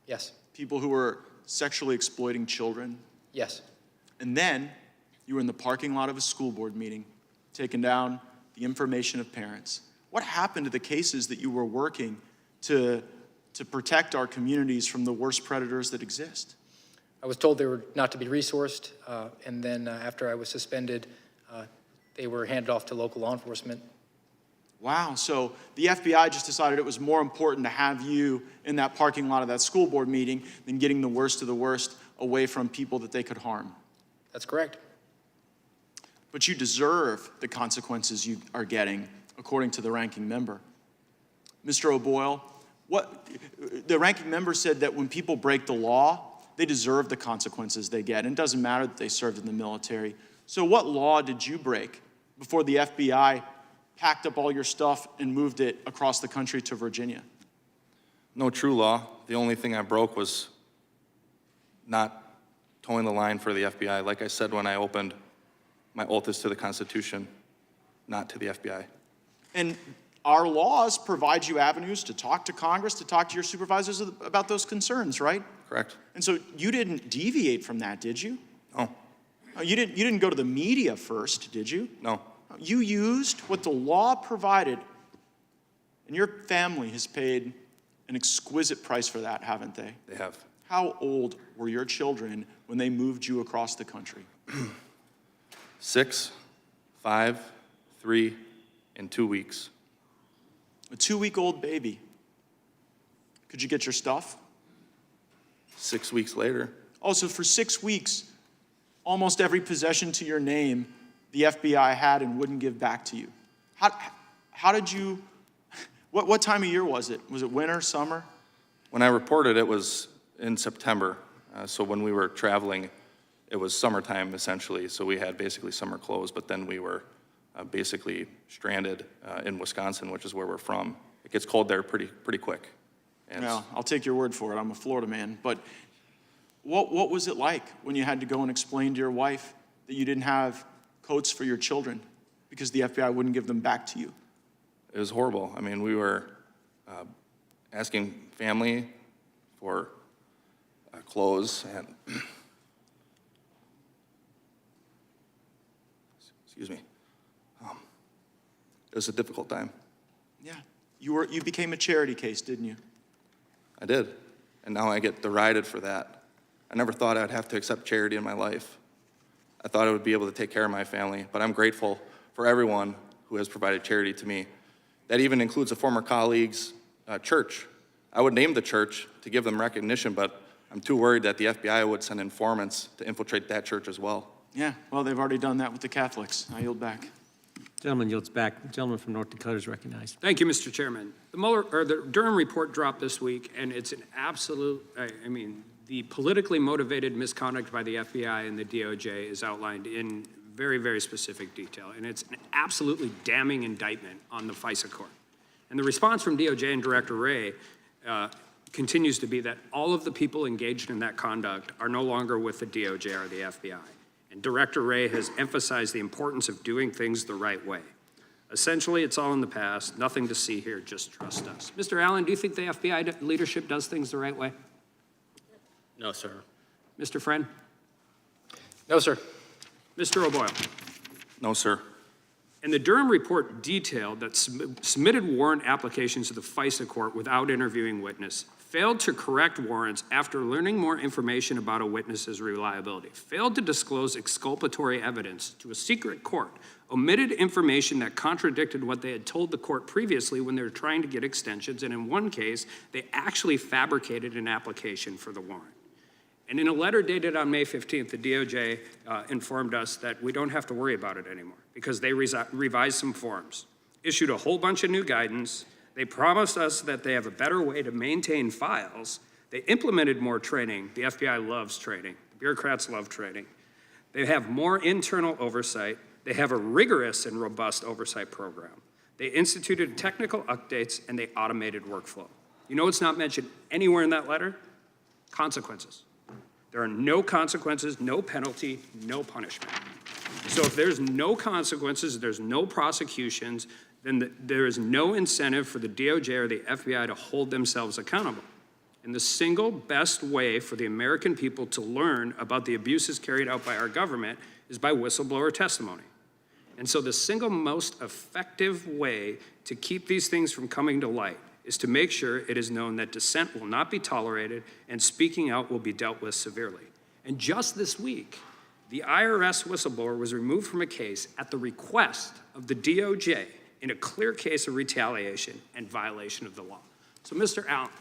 Yes. people who were sexually exploiting children. Yes. And then you were in the parking lot of a school board meeting, taking down the information of parents. What happened to the cases that you were working to protect our communities from the worst predators that exist? I was told they were not to be resourced, and then after I was suspended, they were handed off to local law enforcement. Wow, so the FBI just decided it was more important to have you in that parking lot of that school board meeting than getting the worst of the worst away from people that they could harm. That's correct. But you deserve the consequences you are getting, according to the ranking member. Mr. O'Boyle, the ranking member said that when people break the law, they deserve the consequences they get. And it doesn't matter that they served in the military. So what law did you break before the FBI packed up all your stuff and moved it across the country to Virginia? No true law. The only thing I broke was not towing the line for the FBI. Like I said when I opened, my oath is to the Constitution, not to the FBI. And our laws provide you avenues to talk to Congress, to talk to your supervisors about those concerns, right? Correct. And so you didn't deviate from that, did you? No. You didn't go to the media first, did you? No. You used what the law provided, and your family has paid an exquisite price for that, haven't they? They have. How old were your children when they moved you across the country? 6, 5, 3, and 2 weeks. A 2-week-old baby. Could you get your stuff? 6 weeks later. Oh, so for 6 weeks, almost every possession to your name the FBI had and wouldn't give back to you. How did you, what time of year was it? Was it winter, summer? When I reported, it was in September. So when we were traveling, it was summertime essentially. So we had basically summer clothes, but then we were basically stranded in Wisconsin, which is where we're from. It gets cold there pretty quick. And Well, I'll take your word for it. I'm a Florida man. But what was it like when you had to go and explain to your wife that you didn't have coats for your children because the FBI wouldn't give them back to you? It was horrible. I mean, we were asking family for clothes and excuse me. It was a difficult time. Yeah. You became a charity case, didn't you? I did. And now I get derided for that. I never thought I'd have to accept charity in my life. I thought I would be able to take care of my family, but I'm grateful for everyone who has provided charity to me. That even includes a former colleague's church. I would name the church to give them recognition, but I'm too worried that the FBI would send informants to infiltrate that church as well. Yeah, well, they've already done that with the Catholics. I yield back. Gentleman yields back. The gentleman from North Dakota is recognized. Thank you, Mr. Chairman. The Durham report dropped this week, and it's an absolute, the politically motivated misconduct by the FBI and the DOJ is outlined in very, very specific detail, and it's an absolutely damning indictment on the FISA court. And the response from DOJ and Director Wray continues to be that all of the people engaged in that conduct are no longer with the DOJ or the FBI. and Director Wray has emphasized the importance of doing things the right way. Essentially, it's all in the past, nothing to see here, just trust us. Mr. Allen, do you think the FBI leadership does things the right way? No, sir. Mr. Friend? No, sir. Mr. O'Boyle? No, sir. And the Durham report detailed that submitted warrant applications to the FISA court without interviewing witness, failed to correct warrants after learning more information about a witness's reliability, failed to disclose exculpatory evidence to a secret court, omitted information that contradicted what they had told the court previously when they were trying to get extensions, and in one case, they actually fabricated an application for the warrant. And in a letter dated on May 15th, the DOJ informed us that we don't have to worry about it anymore because they revised some forms, issued a whole bunch of new guidance. They promised us that they have a better way to maintain files. They implemented more training. The FBI loves training. The bureaucrats love training. They have more internal oversight. They have a rigorous and robust oversight program. They instituted technical updates and they automated workflow. You know what's not mentioned anywhere in that letter? Consequences. There are no consequences, no penalty, no punishment. So if there's no consequences, there's no prosecutions, then there is no incentive for the DOJ or the FBI to hold themselves accountable. And the single best way for the American people to learn about the abuses carried out by our government is by whistleblower testimony. And so the single most effective way to keep these things from coming to light is to make sure it is known that dissent will not be tolerated and speaking out will be dealt with severely. And just this week, the IRS whistleblower was removed from a case at the request of the DOJ in a clear case of retaliation and violation of the law. So, Mr. Allen,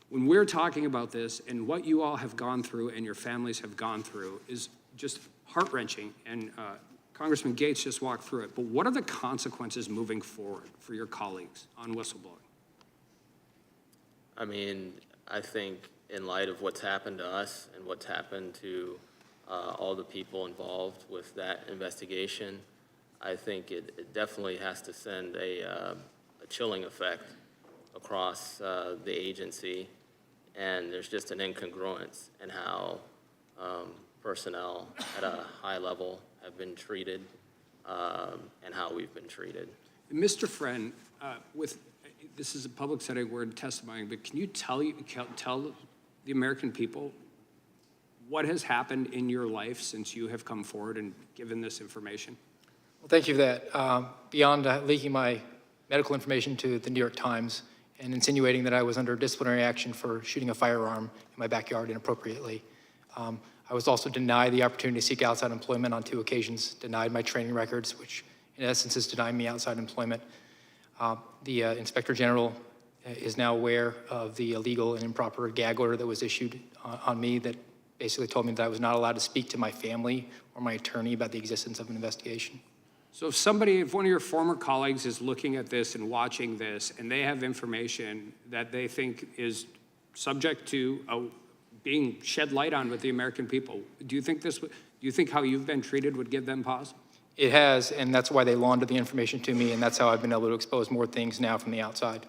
when we're talking about this and what you all have gone through and your families have gone through is just heart-wrenching, and Congressman Gates just walked through it, but what are the consequences moving forward for your colleagues on whistleblowing? I mean, I think in light of what's happened to us and what's happened to all the people involved with that investigation, I think it definitely has to send a chilling effect across the agency, and there's just an incongruence in how personnel at a high level have been treated and how we've been treated. Mr. Friend, this is a public setting, we're testifying, but can you tell the American people what has happened in your life since you have come forward and given this information? Well, thank you for that. Beyond leaking my medical information to the New York Times and insinuating that I was under disciplinary action for shooting a firearm in my backyard inappropriately, I was also denied the opportunity to seek outside employment on 2 occasions, denied my training records, which in essence is denying me outside employment. The Inspector General is now aware of the illegal and improper gag order that was issued on me that basically told me that I was not allowed to speak to my family or my attorney about the existence of an investigation. So if one of your former colleagues is looking at this and watching this, and they have information that they think is subject to being shed light on with the American people, do you think how you've been treated would give them pause? It has, and that's why they laundered the information to me, and that's how I've been able to expose more things now from the outside.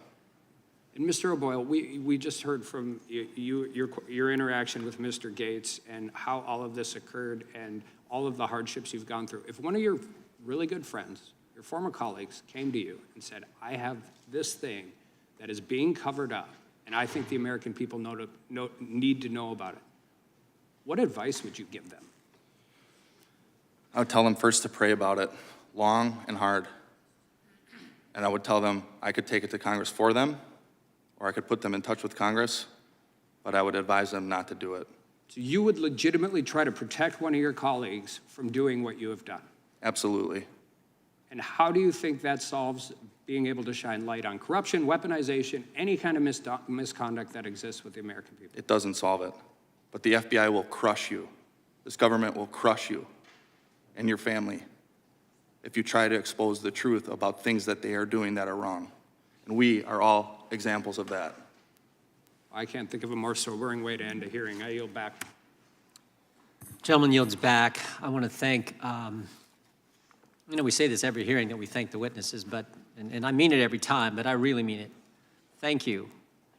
And Mr. O'Boyle, we just heard from your interaction with Mr. Gates and how all of this occurred and all of the hardships you've gone through. If one of your really good friends, your former colleagues, came to you and said, I have this thing that is being covered up, and I think the American people need to know about it, what advice would you give them? I would tell them first to pray about it, long and hard. And I would tell them I could take it to Congress for them, or I could put them in touch with Congress, but I would advise them not to do it. So you would legitimately try to protect one of your colleagues from doing what you have done? Absolutely. And how do you think that solves being able to shine light on corruption, weaponization, any kind of misconduct that exists with the American people? It doesn't solve it, but the FBI will crush you. This government will crush you and your family if you try to expose the truth about things that they are doing that are wrong. And we are all examples of that. I can't think of a more sobering way to end a hearing. I yield back. Gentleman yields back. I want to thank, we say this every hearing that we thank the witnesses, and I mean it every time, but I really mean it. Thank you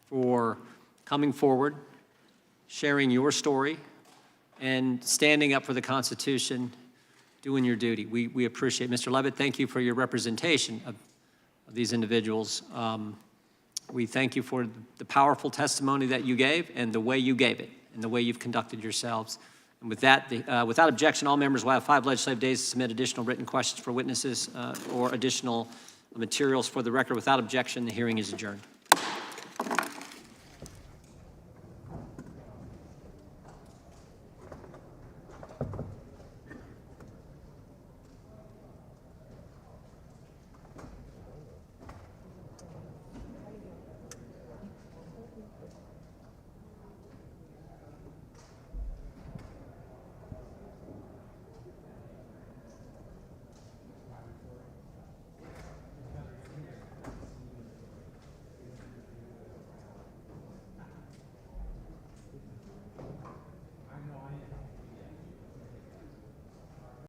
for coming forward, sharing your story, and standing up for the Constitution, doing your duty. We appreciate it. Mr. Levitt, thank you for your representation of these individuals. We thank you for the powerful testimony that you gave and the way you gave it and the way you've conducted yourselves. And with that, without objection, all members will have 5 legislative days to submit additional written questions for witnesses or additional materials for the record. Without objection, the hearing is adjourned.